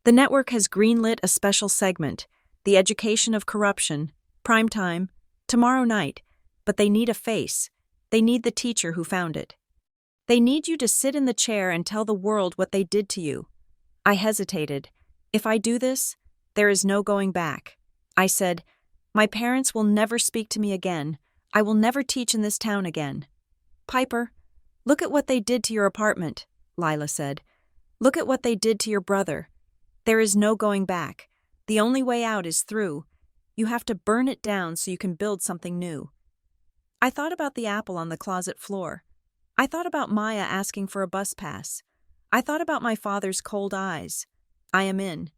A: The network has greenlit a special segment, The Education of Corruption, prime time, tomorrow night, but they need a face. They need the teacher who found it. They need you to sit in the chair and tell the world what they did to you. I hesitated. If I do this, there is no going back. I said, my parents will never speak to me again. I will never teach in this town again. Piper, look at what they did to your apartment, Lila said. Look at what they did to your brother. There is no going back. The only way out is through. You have to burn it down so you can build something new. I thought about the apple on the closet floor. I thought about Maya asking for a bus pass. I thought about my father's cold eyes. I am in.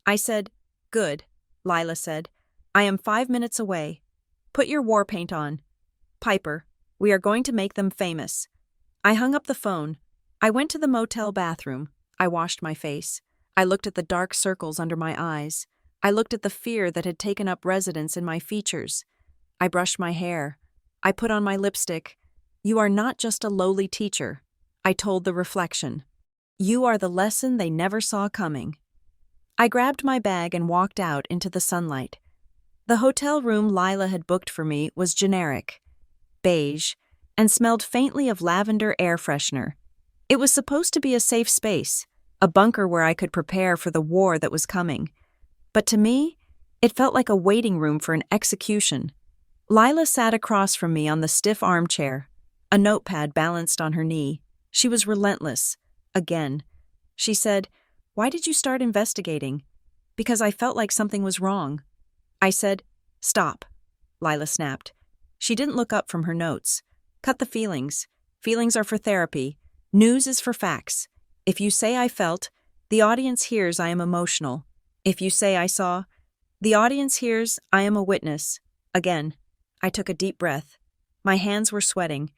A: I said, good, Lila said. I am 5 minutes away. Put your war paint on. Piper, we are going to make them famous. I hung up the phone. I went to the motel bathroom. I washed my face. I looked at the dark circles under my eyes. I looked at the fear that had taken up residence in my features. I brushed my hair. I put on my lipstick. You are not just a lowly teacher, I told the reflection. You are the lesson they never saw coming. I grabbed my bag and walked out into the sunlight. The hotel room Lila had booked for me was generic, beige, and smelled faintly of lavender air freshener. It was supposed to be a safe space, a bunker where I could prepare for the war that was coming. But to me, it felt like a waiting room for an execution. Lila sat across from me on the stiff armchair, a notepad balanced on her knee. She was relentless. Again. She said, why did you start investigating? Because I felt like something was wrong. I said, stop. Lila snapped. She didn't look up from her notes. Cut the feelings. Feelings are for therapy. News is for facts. If you say I felt, the audience hears I am emotional. If you say I saw, the audience hears I am a witness. Again. I took a deep breath. My hands were sweating.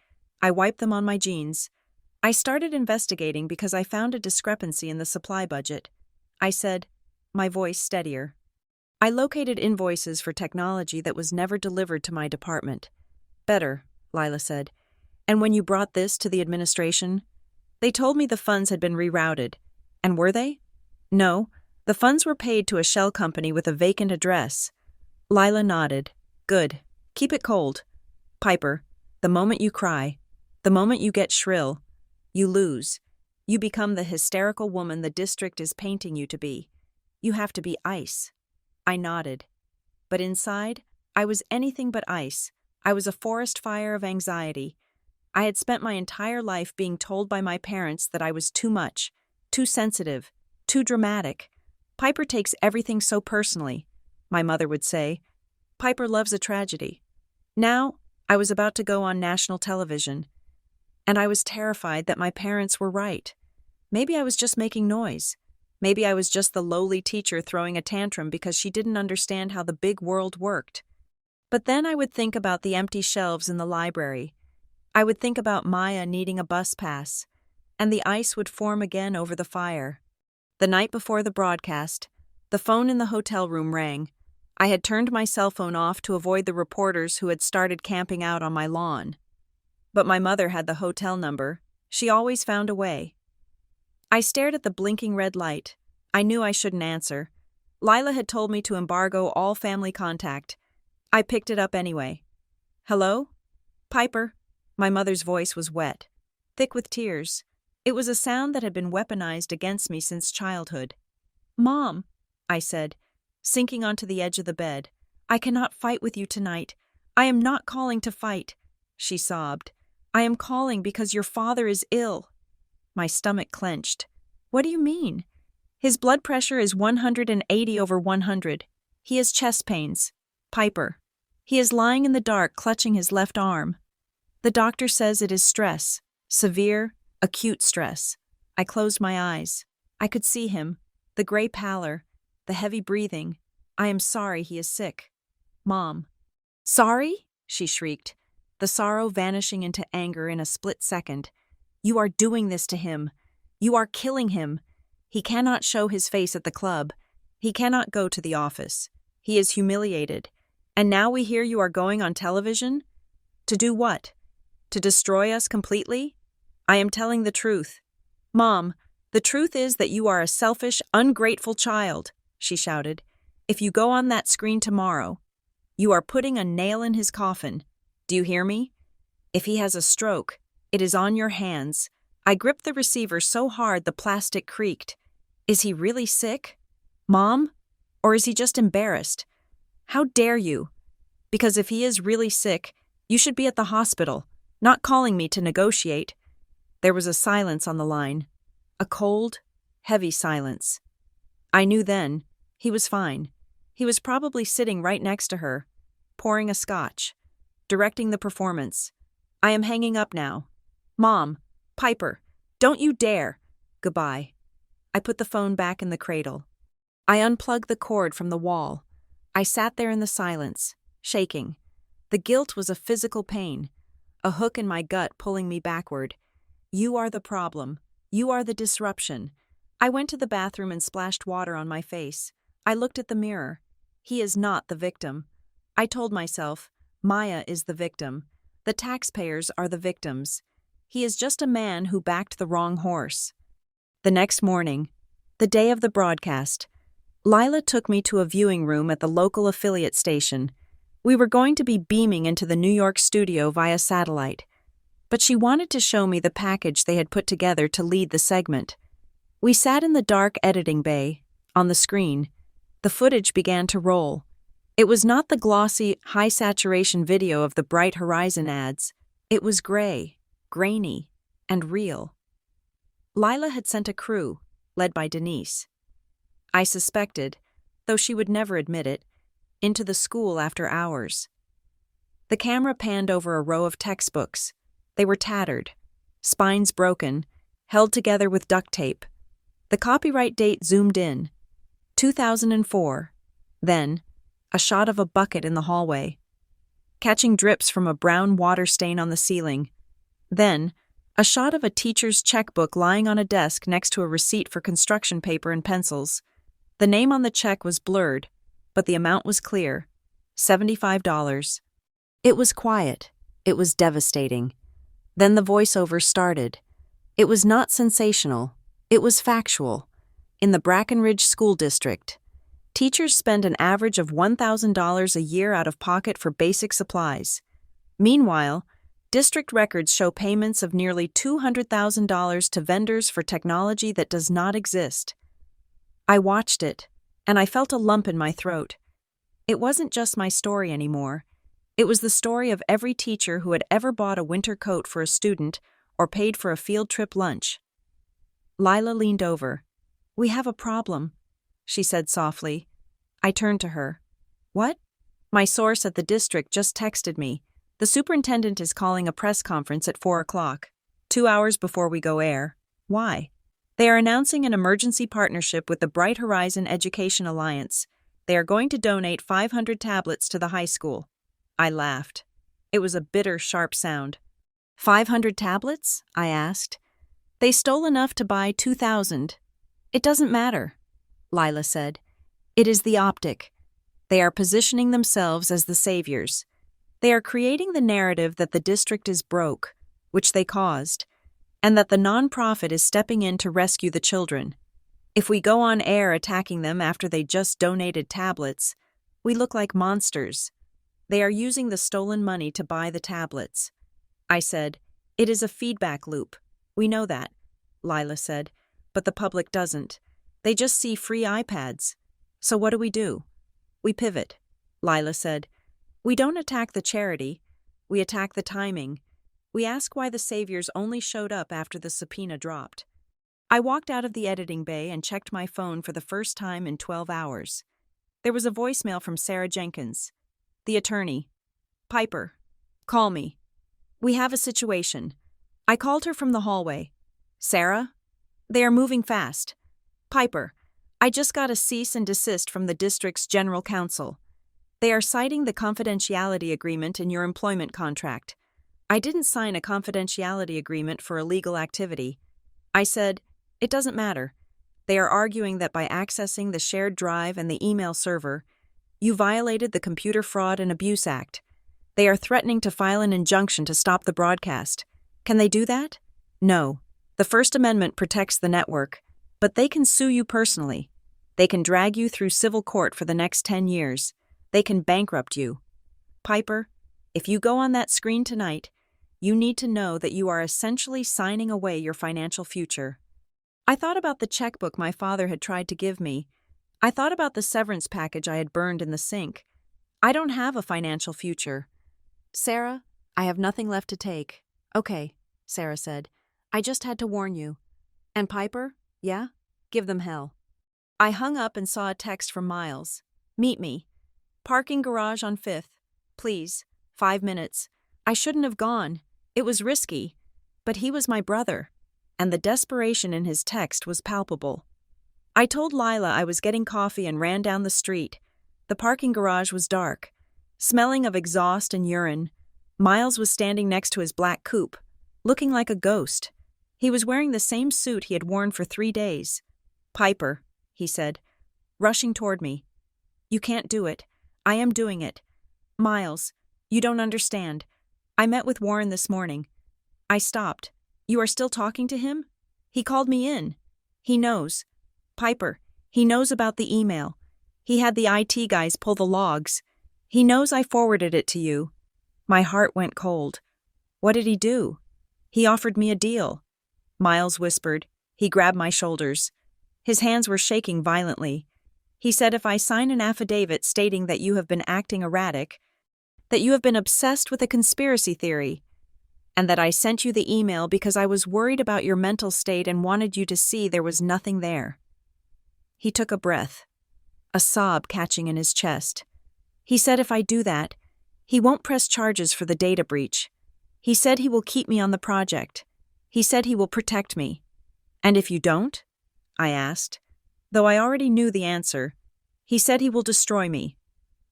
A: I wiped them on my jeans. I started investigating because I found a discrepancy in the supply budget. I said, my voice steadier. I located invoices for technology that was never delivered to my department. Better, Lila said. And when you brought this to the administration? They told me the funds had been rerouted. And were they? No, the funds were paid to a shell company with a vacant address. Lila nodded. Good. Keep it cold. Piper, the moment you cry, the moment you get shrill, you lose. You become the hysterical woman the district is painting you to be. You have to be ice. I nodded. But inside, I was anything but ice. I was a forest fire of anxiety. I had spent my entire life being told by my parents that I was too much, too sensitive, too dramatic. Piper takes everything so personally, my mother would say. Piper loves a tragedy. Now, I was about to go on national television, and I was terrified that my parents were right. Maybe I was just making noise. Maybe I was just the lowly teacher throwing a tantrum because she didn't understand how the big world worked. But then I would think about the empty shelves in the library. I would think about Maya needing a bus pass, and the ice would form again over the fire. The night before the broadcast, the phone in the hotel room rang. I had turned my cell phone off to avoid the reporters who had started camping out on my lawn. But my mother had the hotel number. She always found a way. I stared at the blinking red light. I knew I shouldn't answer. Lila had told me to embargo all family contact. I picked it up anyway. Hello? Piper. My mother's voice was wet, thick with tears. It was a sound that had been weaponized against me since childhood. Mom, I said, sinking onto the edge of the bed. I cannot fight with you tonight. I am not calling to fight, she sobbed. I am calling because your father is ill. My stomach clenched. What do you mean? His blood pressure is 180 over 100. He has chest pains. Piper. He is lying in the dark, clutching his left arm. The doctor says it is stress. Severe, acute stress. I closed my eyes. I could see him, the gray pallor, the heavy breathing. I am sorry he is sick. Mom. Sorry? She shrieked, the sorrow vanishing into anger in a split second. You are doing this to him. You are killing him. He cannot show his face at the club. He cannot go to the office. He is humiliated. And now we hear you are going on television? To do what? To destroy us completely? I am telling the truth. Mom, the truth is that you are a selfish, ungrateful child, she shouted. If you go on that screen tomorrow, you are putting a nail in his coffin. Do you hear me? If he has a stroke, it is on your hands. I gripped the receiver so hard the plastic creaked. Is he really sick? Mom? Or is he just embarrassed? How dare you? Because if he is really sick, you should be at the hospital, not calling me to negotiate. There was a silence on the line. A cold, heavy silence. I knew then, he was fine. He was probably sitting right next to her, pouring a scotch, directing the performance. I am hanging up now. Mom, Piper, don't you dare. Goodbye. I put the phone back in the cradle. I unplugged the cord from the wall. I sat there in the silence, shaking. The guilt was a physical pain, a hook in my gut pulling me backward. You are the problem. You are the disruption. I went to the bathroom and splashed water on my face. I looked at the mirror. He is not the victim. I told myself, Maya is the victim. The taxpayers are the victims. He is just a man who backed the wrong horse. The next morning, the day of the broadcast, Lila took me to a viewing room at the local affiliate station. We were going to be beaming into the New York studio via satellite, but she wanted to show me the package they had put together to lead the segment. We sat in the dark editing bay. On the screen, the footage began to roll. It was not the glossy, high-saturation video of the Bright Horizon ads. It was gray, grainy, and real. Lila had sent a crew, led by Denise. I suspected, though she would never admit it, into the school after hours. The camera panned over a row of textbooks. They were tattered, spines broken, held together with duct tape. The copyright date zoomed in, 2004. Then, a shot of a bucket in the hallway, catching drips from a brown water stain on the ceiling. Then, a shot of a teacher's checkbook lying on a desk next to a receipt for construction paper and pencils. The name on the check was blurred, but the amount was clear, $75. It was quiet. It was devastating. Then the voiceover started. It was not sensational. It was factual. In the Brackenridge School District, teachers spend an average of $1,000 a year out of pocket for basic supplies. Meanwhile, district records show payments of nearly $200,000 to vendors for technology that does not exist. I watched it, and I felt a lump in my throat. It wasn't just my story anymore. It was the story of every teacher who had ever bought a winter coat for a student or paid for a field trip lunch. Lila leaned over. "We have a problem," she said softly. I turned to her. "What?" My source at the district just texted me. The superintendent is calling a press conference at 4 o'clock, 2 hours before we go air. Why? They are announcing an emergency partnership with the Bright Horizon Education Alliance. They are going to donate 500 tablets to the high school. I laughed. It was a bitter, sharp sound. 500 tablets? I asked. They stole enough to buy 2,000. It doesn't matter, Lila said. It is the optic. They are positioning themselves as the saviors. They are creating the narrative that the district is broke, which they caused, and that the nonprofit is stepping in to rescue the children. If we go on air attacking them after they just donated tablets, we look like monsters. They are using the stolen money to buy the tablets. I said, it is a feedback loop. We know that, Lila said, but the public doesn't. They just see free iPads. So what do? We pivot, Lila said. We don't attack the charity. We attack the timing. We ask why the saviors only showed up after the subpoena dropped. I walked out of the editing bay and checked my phone for the first time in 12 hours. There was a voicemail from Sarah Jenkins, the attorney. Piper, call me. We have a situation. I called her from the hallway. Sarah? They are moving fast. Piper, I just got a cease and desist from the district's general counsel. They are citing the confidentiality agreement in your employment contract. I didn't sign a confidentiality agreement for illegal activity. I said, it doesn't matter. They are arguing that by accessing the shared drive and the email server, you violated the Computer Fraud and Abuse Act. They are threatening to file an injunction to stop the broadcast. Can they do that? No. The First Amendment protects the network, but they can sue you personally. They can drag you through civil court for the next 10 years. They can bankrupt you. Piper, if you go on that screen tonight, you need to know that you are essentially signing away your financial future. I thought about the checkbook my father had tried to give me. I thought about the severance package I had burned in the sink. I don't have a financial future. Sarah, I have nothing left to take. Okay, Sarah said. I just had to warn you. And Piper, yeah? Give them hell. I hung up and saw a text from Miles. Meet me. Parking garage on 5th. Please. 5 minutes. I shouldn't have gone. It was risky. But he was my brother. And the desperation in his text was palpable. I told Lila I was getting coffee and ran down the street. The parking garage was dark, smelling of exhaust and urine. Miles was standing next to his black coupe, looking like a ghost. He was wearing the same suit he had worn for 3 days. Piper, he said, rushing toward me. You can't do it. I am doing it. Miles, you don't understand. I met with Warren this morning. I stopped. You are still talking to him? He called me in. He knows. Piper, he knows about the email. He had the IT guys pull the logs. He knows I forwarded it to you. My heart went cold. What did he do? He offered me a deal. Miles whispered. He grabbed my shoulders. His hands were shaking violently. He said if I sign an affidavit stating that you have been acting erratic, that you have been obsessed with a conspiracy theory, and that I sent you the email because I was worried about your mental state and wanted you to see there was nothing there. He took a breath, a sob catching in his chest. He said if I do that, he won't press charges for the data breach. He said he will keep me on the project. He said he will protect me. And if you don't? I asked, though I already knew the answer. He said he will destroy me.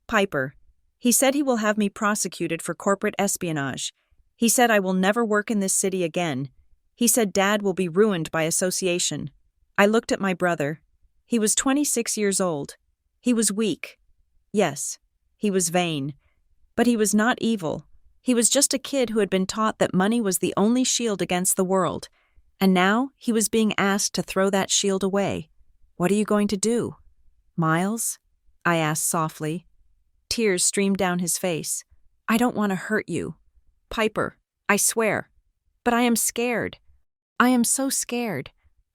A: Piper. He said he will have me prosecuted for corporate espionage. He said I will never work in this city again. He said Dad will be ruined by association. I looked at my brother. He was 26 years old. He was weak. Yes, he was vain. But he was not evil. He was just a kid who had been taught that money was the only shield against the world. And now he was being asked to throw that shield away. What are you going to do? Miles? I asked softly. Tears streamed down his face. I don't want to hurt you. Piper, I swear. But I am scared. I am so scared.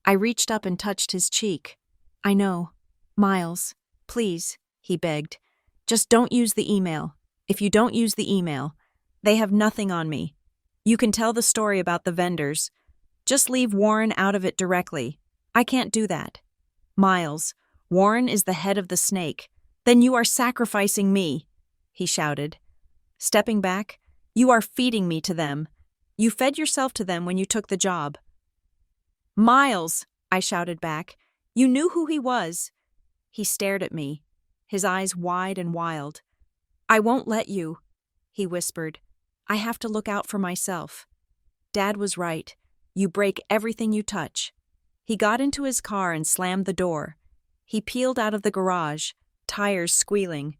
A: I reached up and touched his cheek. I know. Miles, please, he begged. Just don't use the email. If you don't use the email, they have nothing on me. You can tell the story about the vendors. Just leave Warren out of it directly. I can't do that. Miles, Warren is the head of the snake. Then you are sacrificing me. he shouted. Stepping back, "You are feeding me to them. You fed yourself to them when you took the job." "Miles," I shouted back. "You knew who he was." He stared at me, his eyes wide and wild. "I won't let you," he whispered. "I have to look out for myself." Dad was right. You break everything you touch. He got into his car and slammed the door. He peeled out of the garage, tires squealing.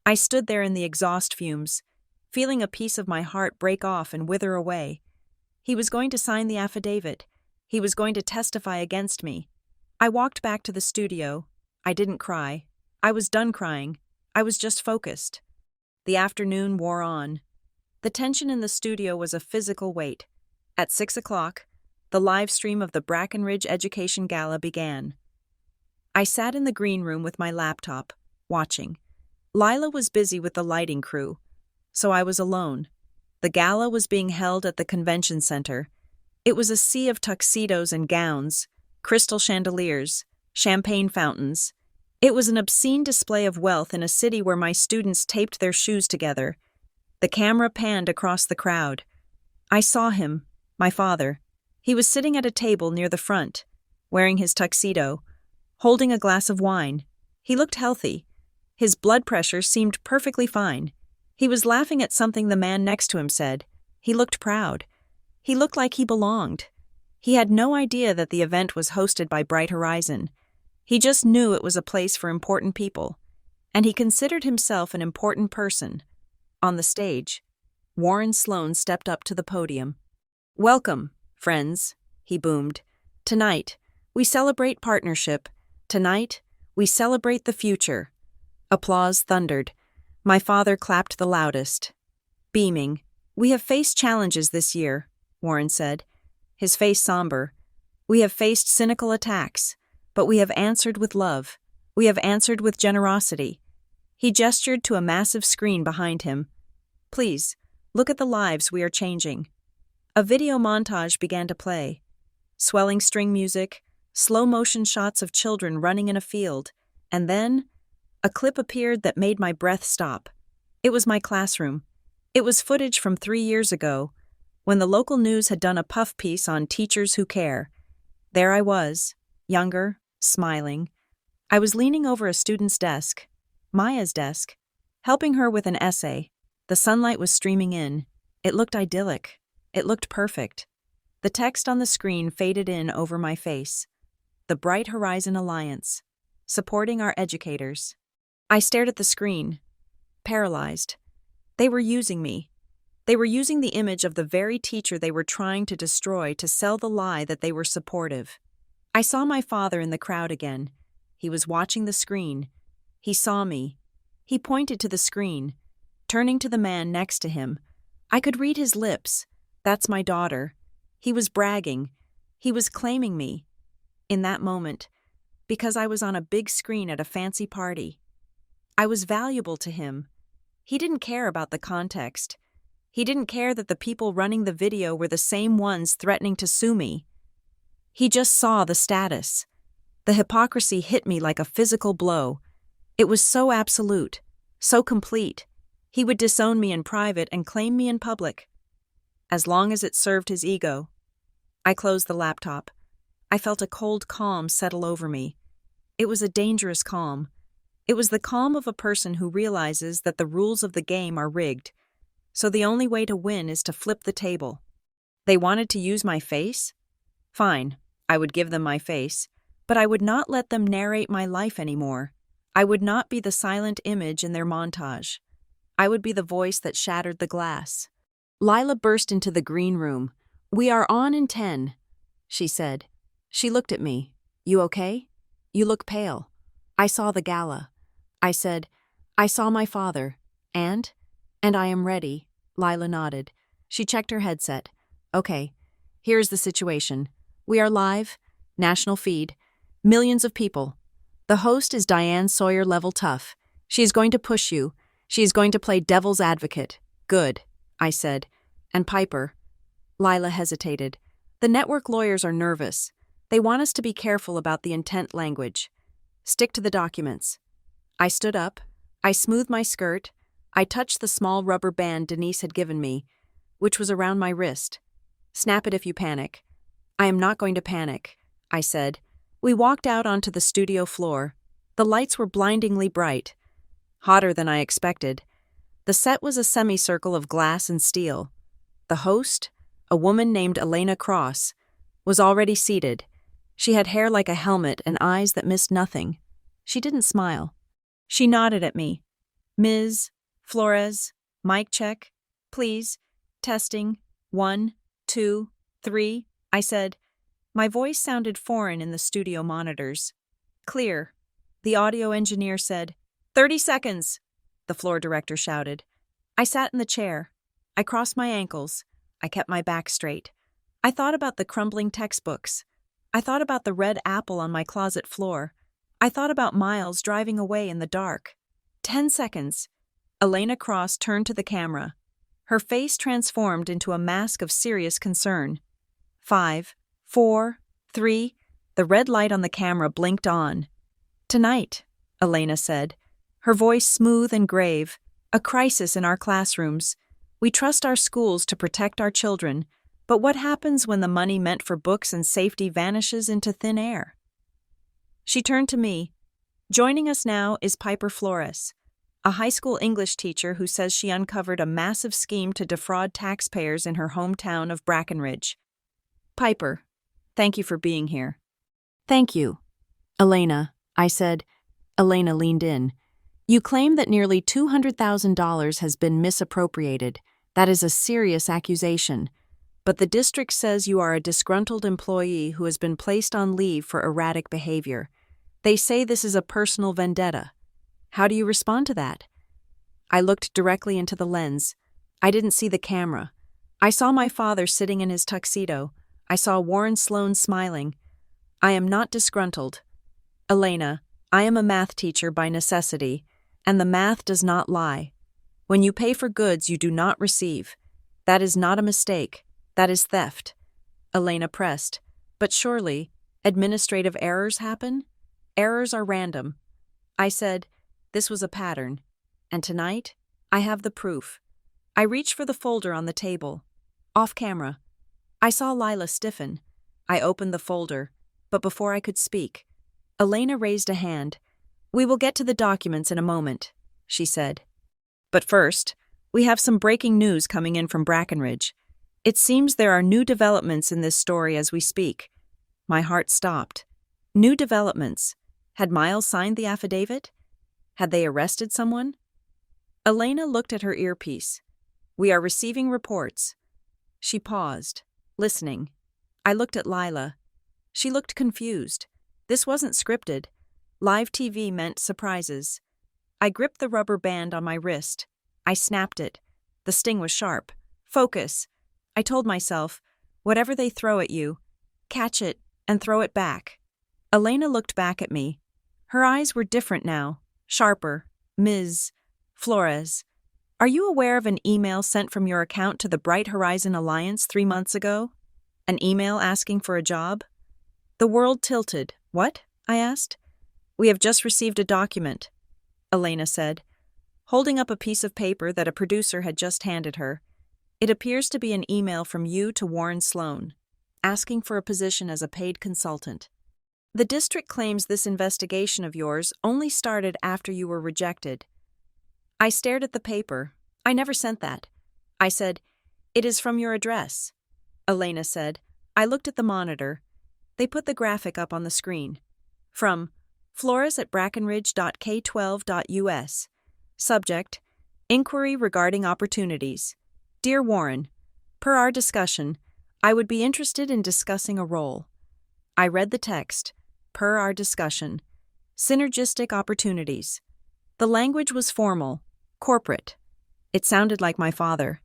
A: I stood there in the exhaust fumes, feeling a piece of my heart break off and wither away. He was going to sign the affidavit. He was going to testify against me. I walked back to the studio. I didn't cry. I was done crying. I was just focused. The afternoon wore on. The tension in the studio was a physical weight. At 6 o'clock, the live stream of the Brackenridge Education Gala began. I sat in the green room with my laptop, watching. Lila was busy with the lighting crew, so I was alone. The gala was being held at the convention center. It was a sea of tuxedos and gowns, crystal chandeliers, champagne fountains. It was an obscene display of wealth in a city where my students taped their shoes together. The camera panned across the crowd. I saw him, my father. He was sitting at a table near the front, wearing his tuxedo, holding a glass of wine. He looked healthy. His blood pressure seemed perfectly fine. He was laughing at something the man next to him said. He looked proud. He looked like he belonged. He had no idea that the event was hosted by Bright Horizon. He just knew it was a place for important people, and he considered himself an important person. On the stage, Warren Sloan stepped up to the podium. "Welcome, friends," he boomed. "Tonight, we celebrate partnership. Tonight, we celebrate the future." Applause thundered. My father clapped the loudest. Beaming, "We have faced challenges this year," Warren said, his face somber. "We have faced cynical attacks, but we have answered with love. We have answered with generosity." He gestured to a massive screen behind him. "Please, look at the lives we are changing." A video montage began to play. Swelling string music, slow-motion shots of children running in a field, and then a clip appeared that made my breath stop. It was my classroom. It was footage from 3 years ago, when the local news had done a puff piece on teachers who care. There I was, younger, smiling. I was leaning over a student's desk, Maya's desk, helping her with an essay. The sunlight was streaming in. It looked idyllic. It looked perfect. The text on the screen faded in over my face. The Bright Horizon Alliance, supporting our educators. I stared at the screen, paralyzed. They were using me. They were using the image of the very teacher they were trying to destroy to sell the lie that they were supportive. I saw my father in the crowd again. He was watching the screen. He saw me. He pointed to the screen, turning to the man next to him. I could read his lips. "That's my daughter." He was bragging. He was claiming me. In that moment, because I was on a big screen at a fancy party. I was valuable to him. He didn't care about the context. He didn't care that the people running the video were the same ones threatening to sue me. He just saw the status. The hypocrisy hit me like a physical blow. It was so absolute, so complete. He would disown me in private and claim me in public, as long as it served his ego. I closed the laptop. I felt a cold calm settle over me. It was a dangerous calm. It was the calm of a person who realizes that the rules of the game are rigged, so the only way to win is to flip the table. They wanted to use my face? Fine, I would give them my face, but I would not let them narrate my life anymore. I would not be the silent image in their montage. I would be the voice that shattered the glass. Lila burst into the green room. "We are on in 10, she said. She looked at me. "You okay? You look pale." I saw the gala. I said, "I saw my father. And I am ready." Lila nodded. She checked her headset. "Okay, here's the situation. We are live, national feed, millions of people. The host is Diane Sawyer level tough. She is going to push you. She is going to play devil's advocate." "Good," I said. "And Piper?" Lila hesitated. "The network lawyers are nervous. They want us to be careful about the intent language. Stick to the documents." I stood up. I smoothed my skirt. I touched the small rubber band Denise had given me, which was around my wrist. "Snap it if you panic." "I am not going to panic," I said. We walked out onto the studio floor. The lights were blindingly bright, hotter than I expected. The set was a semicircle of glass and steel. The host, a woman named Elena Cross, was already seated. She had hair like a helmet and eyes that missed nothing. She didn't smile. She nodded at me. "Ms. Flores, mic check, please. Testing, 1, 2, 3, I said. My voice sounded foreign in the studio monitors. "Clear," the audio engineer said. 30 seconds, the floor director shouted. I sat in the chair. I crossed my ankles. I kept my back straight. I thought about the crumbling textbooks. I thought about the red apple on my closet floor. I thought about Miles driving away in the dark. 10 seconds. Elena Cross turned to the camera. Her face transformed into a mask of serious concern. 5, 4, 3, the red light on the camera blinked on. "Tonight," Elena said, her voice smooth and grave, "a crisis in our classrooms. We trust our schools to protect our children, but what happens when the money meant for books and safety vanishes into thin air?" She turned to me. "Joining us now is Piper Flores, a high school English teacher who says she uncovered a massive scheme to defraud taxpayers in her hometown of Brackenridge. Piper, thank you for being here." "Thank you, Elena," I said. Elena leaned in. "You claim that nearly $200,000 has been misappropriated. That is a serious accusation. But the district says you are a disgruntled employee who has been placed on leave for erratic behavior. They say this is a personal vendetta. How do you respond to that?" I looked directly into the lens. I didn't see the camera. I saw my father sitting in his tuxedo. I saw Warren Sloan smiling. "I am not disgruntled. Elena, I am a math teacher by necessity, and the math does not lie. When you pay for goods you do not receive. That is not a mistake. That is theft." Elena pressed. "But surely, administrative errors happen? Errors are random." I said, "This was a pattern. And tonight, I have the proof." I reached for the folder on the table. Off camera. I saw Lila stiffen. I opened the folder, but before I could speak, Elena raised a hand. "We will get to the documents in a moment," she said. "But first, we have some breaking news coming in from Brackenridge. It seems there are new developments in this story as we speak." My heart stopped. New developments. Had Miles signed the affidavit? Had they arrested someone? Elena looked at her earpiece. "We are receiving reports." She paused, listening. I looked at Lila. She looked confused. This wasn't scripted. Live TV meant surprises. I gripped the rubber band on my wrist. I snapped it. The sting was sharp. "Focus." I told myself, whatever they throw at you, catch it and throw it back. Elena looked back at me. Her eyes were different now, sharper. "Ms. Flores, are you aware of an email sent from your account to the Bright Horizon Alliance 3 months ago? An email asking for a job?" The world tilted. "What?" I asked. "We have just received a document," Elena said, holding up a piece of paper that a producer had just handed her. "It appears to be an email from you to Warren Sloan, asking for a position as a paid consultant. The district claims this investigation of yours only started after you were rejected." I stared at the paper. "I never sent that." I said, "It is from your address." Elena said. I looked at the monitor. They put the graphic up on the screen. From flores@brackenridge.k12.us. Subject, Inquiry regarding opportunities. Dear Warren, per our discussion, I would be interested in discussing a role. I read the text. Per our discussion. Synergistic opportunities. The language was formal, corporate. It sounded like my father.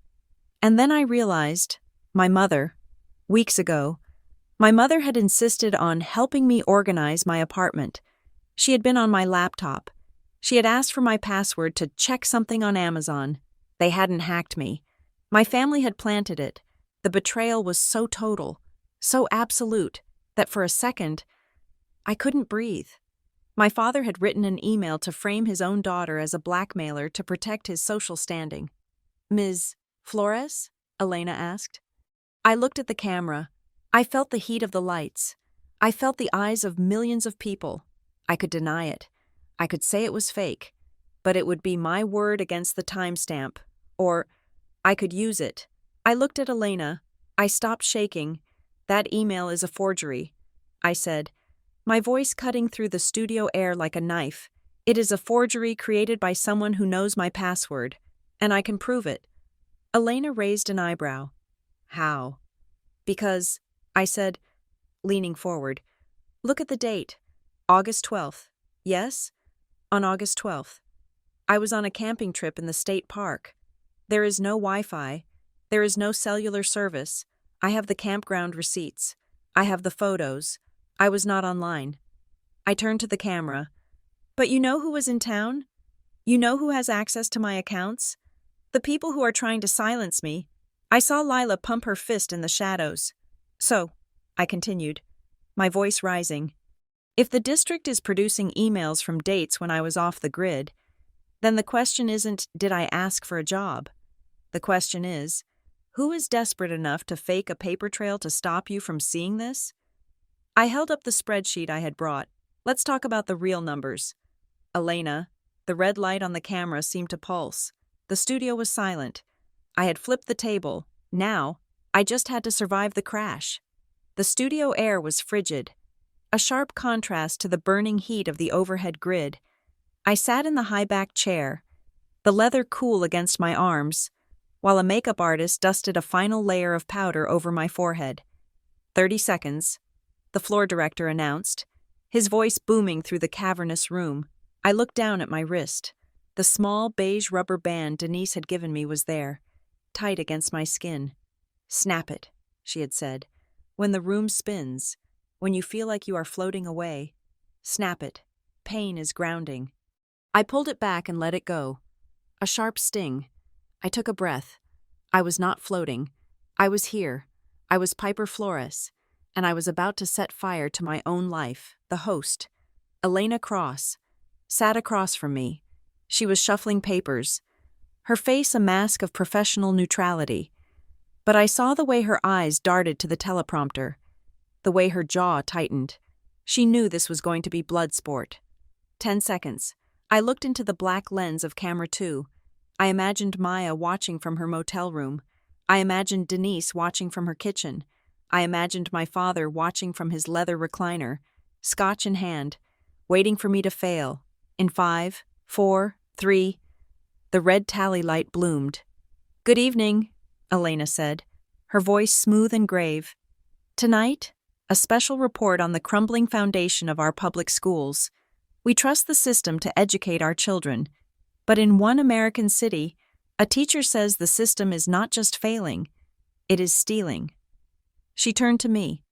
A: And then I realized, my mother. Weeks ago, my mother had insisted on helping me organize my apartment. She had been on my laptop. She had asked for my password to check something on Amazon. They hadn't hacked me. My family had planted it. The betrayal was so total, so absolute, that for a second, I couldn't breathe. My father had written an email to frame his own daughter as a blackmailer to protect his social standing. "Ms. Flores?" Elena asked. I looked at the camera. I felt the heat of the lights. I felt the eyes of millions of people. I could deny it. I could say it was fake, but it would be my word against the timestamp. Or I could use it. I looked at Elena. I stopped shaking. "That email is a forgery," I said, my voice cutting through the studio air like a knife. "It is a forgery created by someone who knows my password, and I can prove it." Elena raised an eyebrow. "How?" "Because," I said, leaning forward, "look at the date. August 12th. Yes? On August 12th. I was on a camping trip in the state park. There is no Wi-Fi. There is no cellular service. I have the campground receipts. I have the photos. I was not online." I turned to the camera. "But you know who was in town? You know who has access to my accounts? The people who are trying to silence me." I saw Lila pump her fist in the shadows. "So," I continued, my voice rising, "if the district is producing emails from dates when I was off the grid, then the question isn't, did I ask for a job? The question is, who is desperate enough to fake a paper trail to stop you from seeing this?" I held up the spreadsheet I had brought. "Let's talk about the real numbers." Elena, the red light on the camera seemed to pulse. The studio was silent. I had flipped the table. Now, I just had to survive the crash. The studio air was frigid, a sharp contrast to the burning heat of the overhead grid. I sat in the high-backed chair, the leather cool against my arms, while a makeup artist dusted a final layer of powder over my forehead. 30 seconds, the floor director announced, his voice booming through the cavernous room. I looked down at my wrist. The small beige rubber band Denise had given me was there, tight against my skin. "Snap it," she had said. "When the room spins, when you feel like you are floating away, snap it. Pain is grounding." I pulled it back and let it go. A sharp sting. I took a breath. I was not floating. I was here. I was Piper Flores, and I was about to set fire to my own life. The host, Elena Cross, sat across from me. She was shuffling papers, her face a mask of professional neutrality. But I saw the way her eyes darted to the teleprompter, the way her jaw tightened. She knew this was going to be blood sport. 10 seconds. I looked into the black lens of camera 2. I imagined Maya watching from her motel room. I imagined Denise watching from her kitchen. I imagined my father watching from his leather recliner, scotch in hand, waiting for me to fail. In 5, 4, 3, the red tally light bloomed. "Good evening," Elena said, her voice smooth and grave. "Tonight, a special report on the crumbling foundation of our public schools. We trust the system to educate our children. But in one American city, a teacher says the system is not just failing, it is stealing." She turned to me.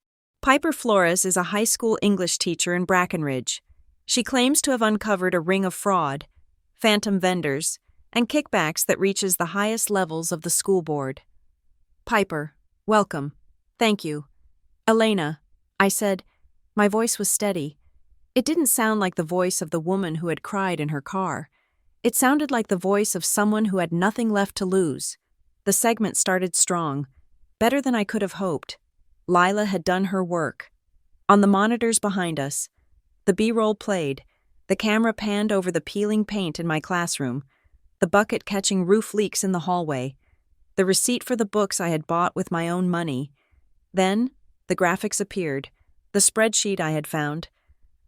A: "Piper Flores is a high school English teacher in Brackenridge. She claims to have uncovered a ring of fraud, phantom vendors, and kickbacks that reaches the highest levels of the school board." "Piper, welcome. Thank you." "Elena," I said. My voice was steady. It didn't sound like the voice of the woman who had cried in her car. It sounded like the voice of someone who had nothing left to lose. The segment started strong, better than I could have hoped. Lila had done her work. On the monitors behind us, the B-roll played. The camera panned over the peeling paint in my classroom, the bucket catching roof leaks in the hallway, the receipt for the books I had bought with my own money. Then, the graphics appeared, the spreadsheet I had found,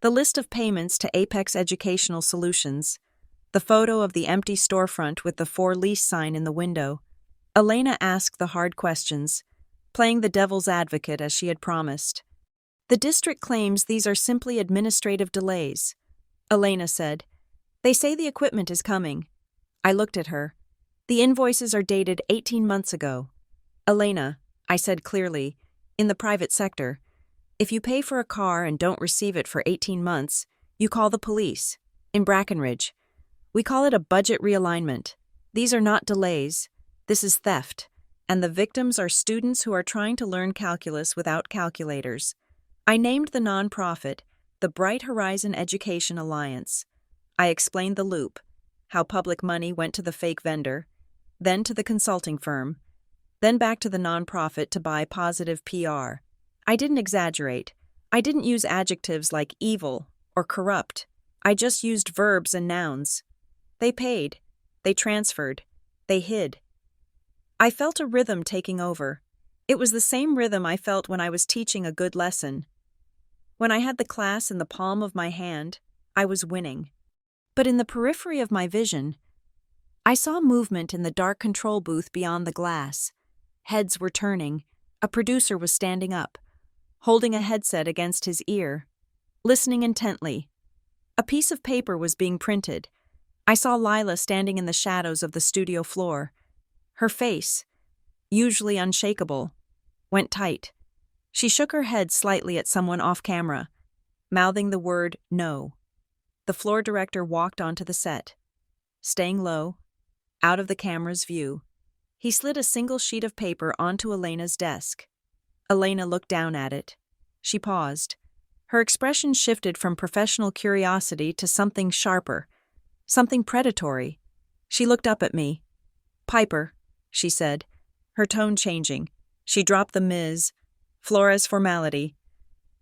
A: the list of payments to Apex Educational Solutions, the photo of the empty storefront with the for lease sign in the window. Elena asked the hard questions, playing the devil's advocate as she had promised. "The district claims these are simply administrative delays," Elena said. "They say the equipment is coming." I looked at her. "The invoices are dated 18 months ago." "Elena," I said clearly, "in the private sector, if you pay for a car and don't receive it for 18 months, you call the police. In Brackenridge, we call it a budget realignment. These are not delays. This is theft, and the victims are students who are trying to learn calculus without calculators." I named the nonprofit, the Bright Horizon Education Alliance. I explained the loop, how public money went to the fake vendor, then to the consulting firm, then back to the nonprofit to buy positive PR. I didn't exaggerate. I didn't use adjectives like evil or corrupt. I just used verbs and nouns. They paid. They transferred. They hid. I felt a rhythm taking over. It was the same rhythm I felt when I was teaching a good lesson. When I had the class in the palm of my hand, I was winning. But in the periphery of my vision, I saw movement in the dark control booth beyond the glass. Heads were turning. A producer was standing up, holding a headset against his ear, listening intently. A piece of paper was being printed. I saw Lila standing in the shadows of the studio floor. Her face, usually unshakable, went tight. She shook her head slightly at someone off camera, mouthing the word no. The floor director walked onto the set. Staying low, out of the camera's view, he slid a single sheet of paper onto Elena's desk. Elena looked down at it. She paused. Her expression shifted from professional curiosity to something sharper, something predatory. She looked up at me. "Piper," she said, her tone changing. She dropped the Ms. Flores formality.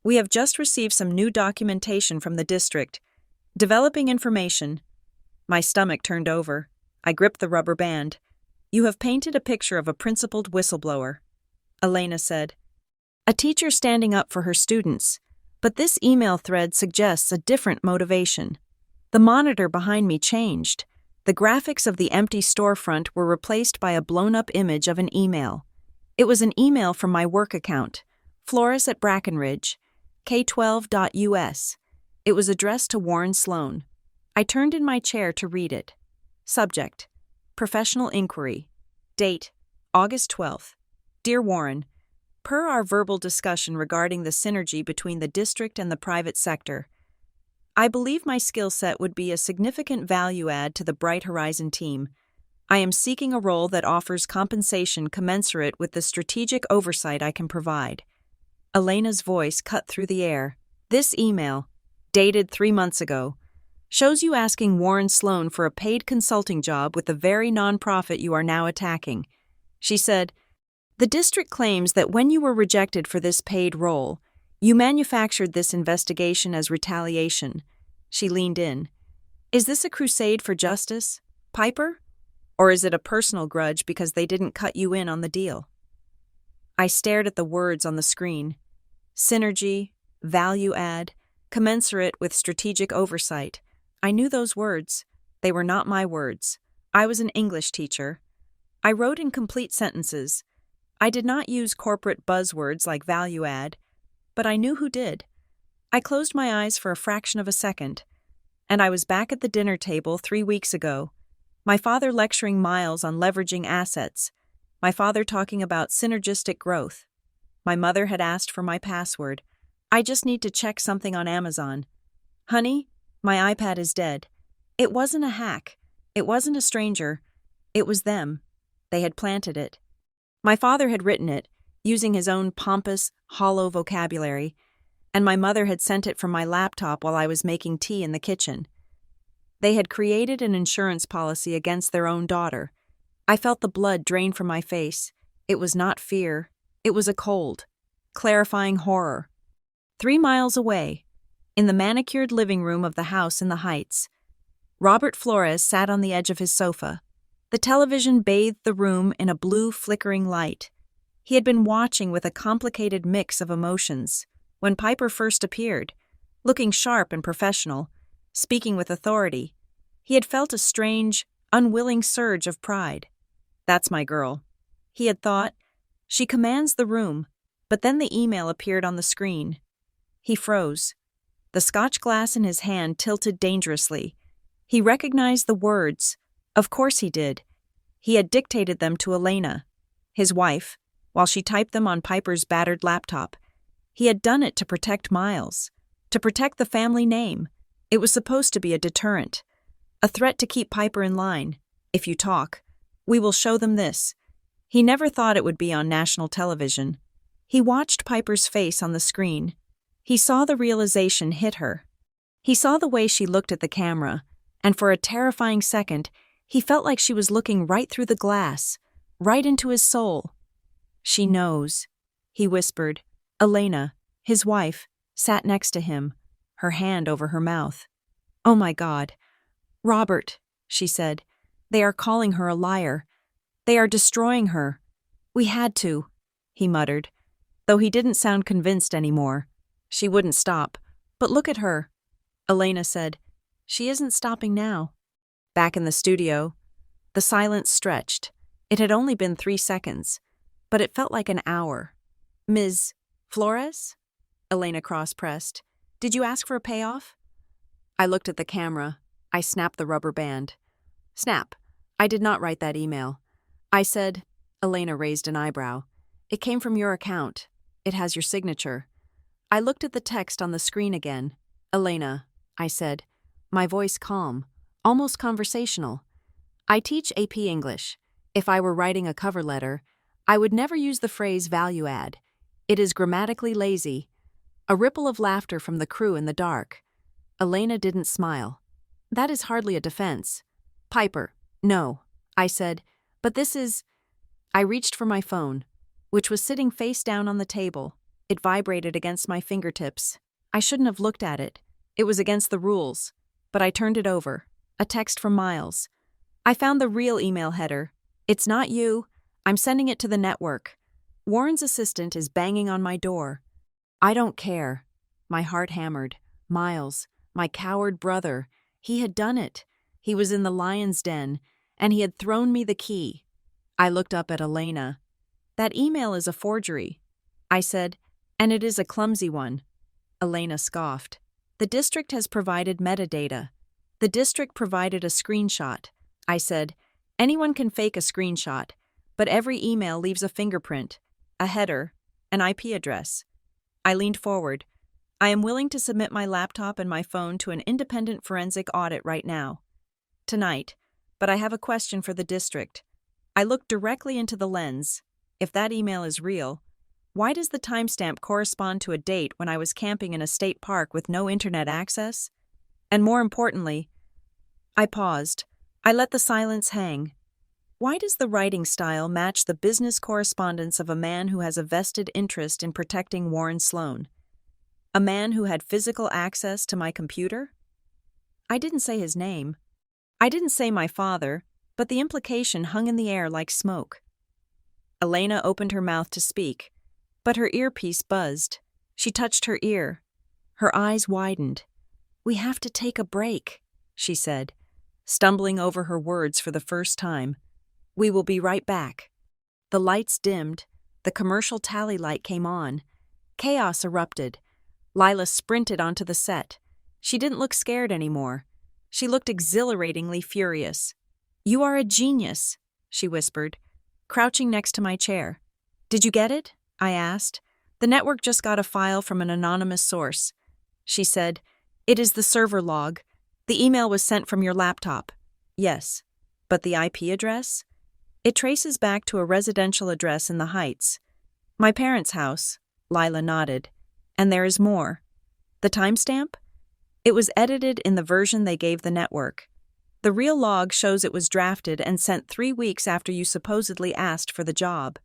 A: "We have just received some new documentation from the district. Developing information." My stomach turned over. I gripped the rubber band. "You have painted a picture of a principled whistleblower," Elena said. "A teacher standing up for her students. But this email thread suggests a different motivation." The monitor behind me changed. The graphics of the empty storefront were replaced by a blown-up image of an email. It was an email from my work account, Flores at Brackenridge, K12.US. It was addressed to Warren Sloan. I turned in my chair to read it. Subject: Professional Inquiry. Date: August 12th. Dear Warren, per our verbal discussion regarding the synergy between the district and the private sector, I believe my skill set would be a significant value add to the Bright Horizon team. I am seeking a role that offers compensation commensurate with the strategic oversight I can provide. Elena's voice cut through the air. This email, dated 3 months ago, shows you asking Warren Sloan for a paid consulting job with the very nonprofit you are now attacking. She said, "The district claims that when you were rejected for this paid role, you manufactured this investigation as retaliation." She leaned in. "Is this a crusade for justice, Piper? Or is it a personal grudge because they didn't cut you in on the deal?" I stared at the words on the screen. Synergy, value add, commensurate with strategic oversight. I knew those words. They were not my words. I was an English teacher. I wrote incomplete sentences. I did not use corporate buzzwords like value add, but I knew who did. I closed my eyes for a fraction of a second, and I was back at the dinner table 3 weeks ago. My father lecturing Miles on leveraging assets. My father talking about synergistic growth. My mother had asked for my password. I just need to check something on Amazon. "Honey, my iPad is dead." It wasn't a hack. It wasn't a stranger. It was them. They had planted it. My father had written it, using his own pompous, hollow vocabulary, and my mother had sent it from my laptop while I was making tea in the kitchen. They had created an insurance policy against their own daughter. I felt the blood drain from my face. It was not fear. It was a cold, clarifying horror. 3 miles away, in the manicured living room of the house in the Heights, Robert Flores sat on the edge of his sofa. The television bathed the room in a blue, flickering light. He had been watching with a complicated mix of emotions. When Piper first appeared, looking sharp and professional, speaking with authority, he had felt a strange, unwilling surge of pride. "That's my girl," he had thought. "She commands the room." But then the email appeared on the screen. He froze. The Scotch glass in his hand tilted dangerously. He recognized the words. Of course he did. He had dictated them to Elena, his wife, while she typed them on Piper's battered laptop. He had done it to protect Miles, to protect the family name. It was supposed to be a deterrent, a threat to keep Piper in line. "If you talk, we will show them this." He never thought it would be on national television. He watched Piper's face on the screen. He saw the realization hit her. He saw the way she looked at the camera, and for a terrifying second, he felt like she was looking right through the glass, right into his soul. "She knows," he whispered. Elena, his wife, sat next to him, her hand over her mouth. "Oh my God. Robert," she said, "they are calling her a liar. They are destroying her. We had to," he muttered, though he didn't sound convinced anymore. "She wouldn't stop. But look at her." Elena said, "She isn't stopping now." Back in the studio, the silence stretched. It had only been 3 seconds, but it felt like an hour. "Ms. Flores?" Elena cross-pressed. "Did you ask for a payoff?" I looked at the camera. I snapped the rubber band. "Snap. I did not write that email. I said," Elena raised an eyebrow, "it came from your account. It has your signature." I looked at the text on the screen again. "Elena," I said, my voice calm, almost conversational. "I teach AP English. If I were writing a cover letter, I would never use the phrase value add. It is grammatically lazy." A ripple of laughter from the crew in the dark. Elena didn't smile. "That is hardly a defense." "Piper, no," I said, "but this is—" I reached for my phone, which was sitting face down on the table. It vibrated against my fingertips. I shouldn't have looked at it. It was against the rules. But I turned it over. A text from Miles. "I found the real email header. It's not you. I'm sending it to the network. Warren's assistant is banging on my door." "I don't care." My heart hammered. Miles, my coward brother. He had done it. He was in the lion's den, and he had thrown me the key. I looked up at Elena. "That email is a forgery," I said, "and it is a clumsy one." Elena scoffed. "The district has provided metadata. The district provided a screenshot." I said, "Anyone can fake a screenshot, but every email leaves a fingerprint, a header, an IP address." I leaned forward. "I am willing to submit my laptop and my phone to an independent forensic audit right now. Tonight, but I have a question for the district." I looked directly into the lens. If that email is real, why does the timestamp correspond to a date when I was camping in a state park with no internet access? And more importantly, I paused. I let the silence hang. Why does the writing style match the business correspondence of a man who has a vested interest in protecting Warren Sloan? A man who had physical access to my computer? I didn't say his name. I didn't say my father, but the implication hung in the air like smoke. Elena opened her mouth to speak, but her earpiece buzzed. She touched her ear. Her eyes widened. "We have to take a break," she said, stumbling over her words for the first time. "We will be right back." The lights dimmed. The commercial tally light came on. Chaos erupted. Lila sprinted onto the set. She didn't look scared anymore. She looked exhilaratingly furious. "You are a genius," she whispered, crouching next to my chair. "Did you get it?" I asked. "The network just got a file from an anonymous source." She said, "It is the server log. The email was sent from your laptop." "Yes, but the IP address?" "It traces back to a residential address in the Heights. My parents' house." Lila nodded. "And there is more." "The timestamp?" "It was edited in the version they gave the network. The real log shows it was drafted and sent 3 weeks after you supposedly asked for the job.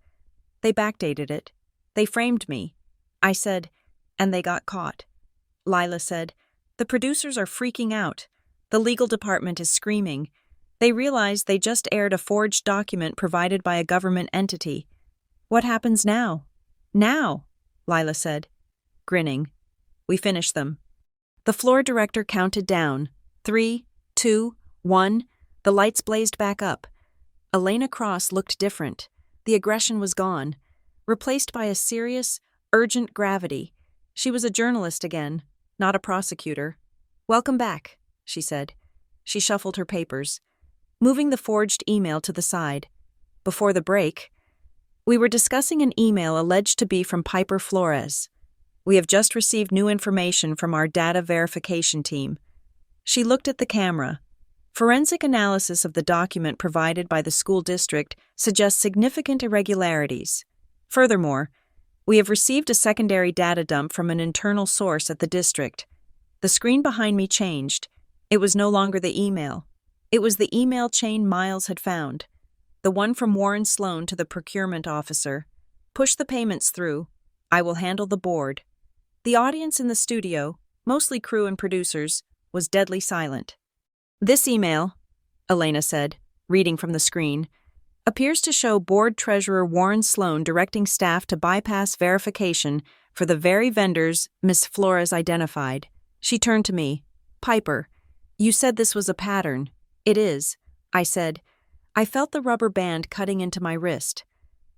A: They backdated it. They framed me." I said, "And they got caught." Lila said, "The producers are freaking out. The legal department is screaming. They realize they just aired a forged document provided by a government entity. What happens now?" "Now," Lila said, grinning. "We finish them." The floor director counted down. 3, 2, 1. The lights blazed back up. Elena Cross looked different. The aggression was gone, replaced by a serious, urgent gravity. She was a journalist again, not a prosecutor. "Welcome back," she said. She shuffled her papers, moving the forged email to the side. Before the break, we were discussing an email alleged to be from Piper Flores. "We have just received new information from our data verification team." She looked at the camera. "Forensic analysis of the document provided by the school district suggests significant irregularities. Furthermore, We have received a secondary data dump from an internal source at the district. The screen behind me changed. It was no longer the email. It was the email chain Miles had found. The one from Warren Sloan to the procurement officer. Push the payments through. I will handle the board. The audience in the studio, mostly crew and producers, was deadly silent. This email, Elena said, reading from the screen, appears to show Board Treasurer Warren Sloan directing staff to bypass verification for the very vendors Miss Flores identified. She turned to me. Piper, you said this was a pattern. It is, I said. I felt the rubber band cutting into my wrist.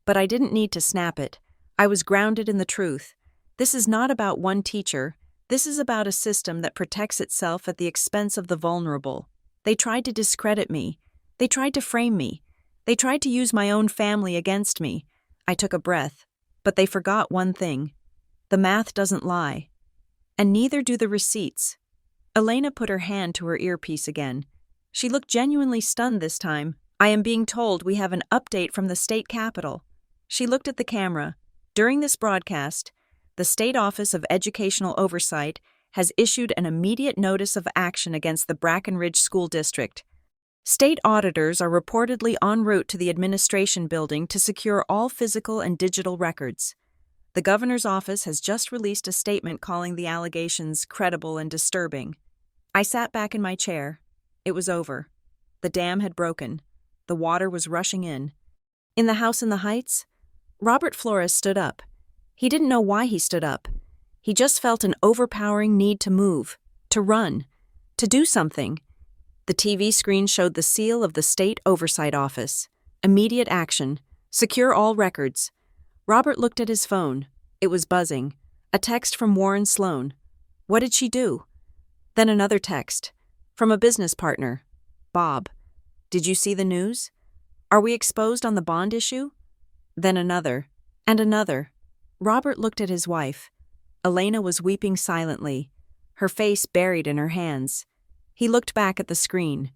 A: But I didn't need to snap it. I was grounded in the truth. This is not about one teacher. This is about a system that protects itself at the expense of the vulnerable. They tried to discredit me. They tried to frame me. They tried to use my own family against me. I took a breath. But they forgot one thing. The math doesn't lie. And neither do the receipts. Elena put her hand to her earpiece again. She looked genuinely stunned this time. I am being told we have an update from the state capitol. She looked at the camera. During this broadcast, the State Office of Educational Oversight has issued an immediate notice of action against the Brackenridge School District. State auditors are reportedly en route to the administration building to secure all physical and digital records. The governor's office has just released a statement calling the allegations credible and disturbing. I sat back in my chair. It was over. The dam had broken. The water was rushing in. In the house in the Heights, Robert Flores stood up. He didn't know why he stood up. He just felt an overpowering need to move, to run, to do something. The TV screen showed the seal of the State Oversight Office. Immediate action. Secure all records. Robert looked at his phone. It was buzzing. A text from Warren Sloan. What did she do? Then another text. From a business partner. Bob. Did you see the news? Are we exposed on the bond issue? Then another. And another. Robert looked at his wife. Elena was weeping silently, her face buried in her hands. He looked back at the screen.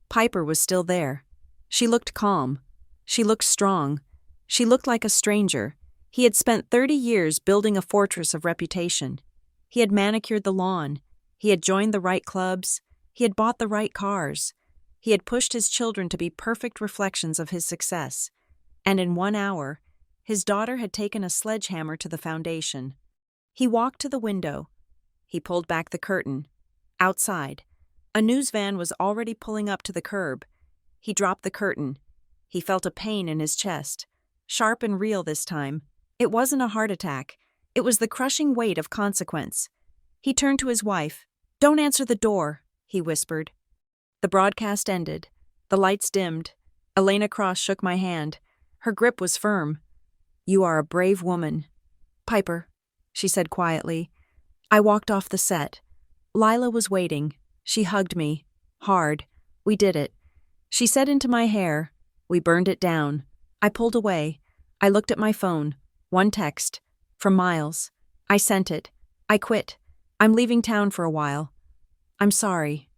A: Piper was still there. She looked calm. She looked strong. She looked like a stranger. He had spent 30 years building a fortress of reputation. He had manicured the lawn. He had joined the right clubs. He had bought the right cars. He had pushed his children to be perfect reflections of his success. And in 1 hour, his daughter had taken a sledgehammer to the foundation. He walked to the window. He pulled back the curtain. Outside, a news van was already pulling up to the curb. He dropped the curtain. He felt a pain in his chest, sharp and real this time. It wasn't a heart attack. It was the crushing weight of consequence. He turned to his wife. "Don't answer the door," he whispered. The broadcast ended. The lights dimmed. Elena Cross shook my hand. Her grip was firm. "You are a brave woman." "Piper," she said quietly. I walked off the set. Lila was waiting. She hugged me. Hard. We did it. She said into my hair. We burned it down. I pulled away. I looked at my phone. One text. From Miles. I sent it. I quit. I'm leaving town for a while. I'm sorry.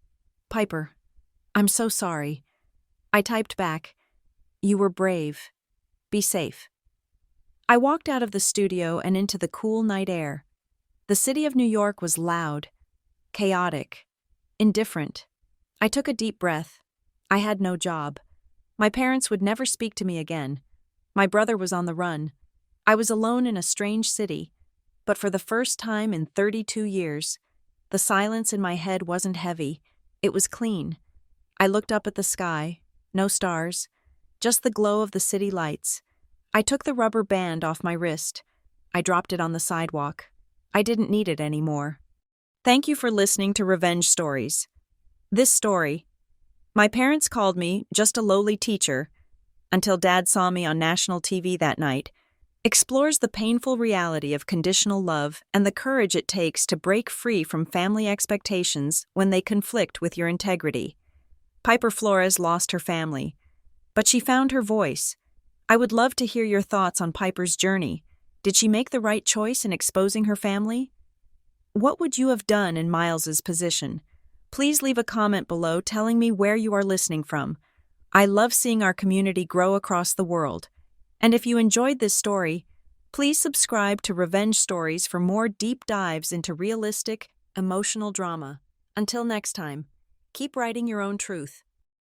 A: Piper. I'm so sorry. I typed back. You were brave. Be safe. I walked out of the studio and into the cool night air. The city of New York was loud, chaotic, indifferent. I took a deep breath. I had no job. My parents would never speak to me again. My brother was on the run. I was alone in a strange city, but for the first time in 32 years, the silence in my head wasn't heavy. It was clean. I looked up at the sky. No stars, just the glow of the city lights. I took the rubber band off my wrist. I dropped it on the sidewalk. I didn't need it anymore. Thank you for listening to Revenge Stories. This story, my parents called me just a lowly teacher until Dad saw me on national TV that night, explores the painful reality of conditional love and the courage it takes to break free from family expectations when they conflict with your integrity. Piper Flores lost her family, but she found her voice. I would love to hear your thoughts on Piper's journey. Did she make the right choice in exposing her family? What would you have done in Miles's position? Please leave a comment below telling me where you are listening from. I love seeing our community grow across the world. And if you enjoyed this story, Please subscribe to Revenge Stories for more deep dives into realistic, emotional drama. Until next time, keep writing your own truth.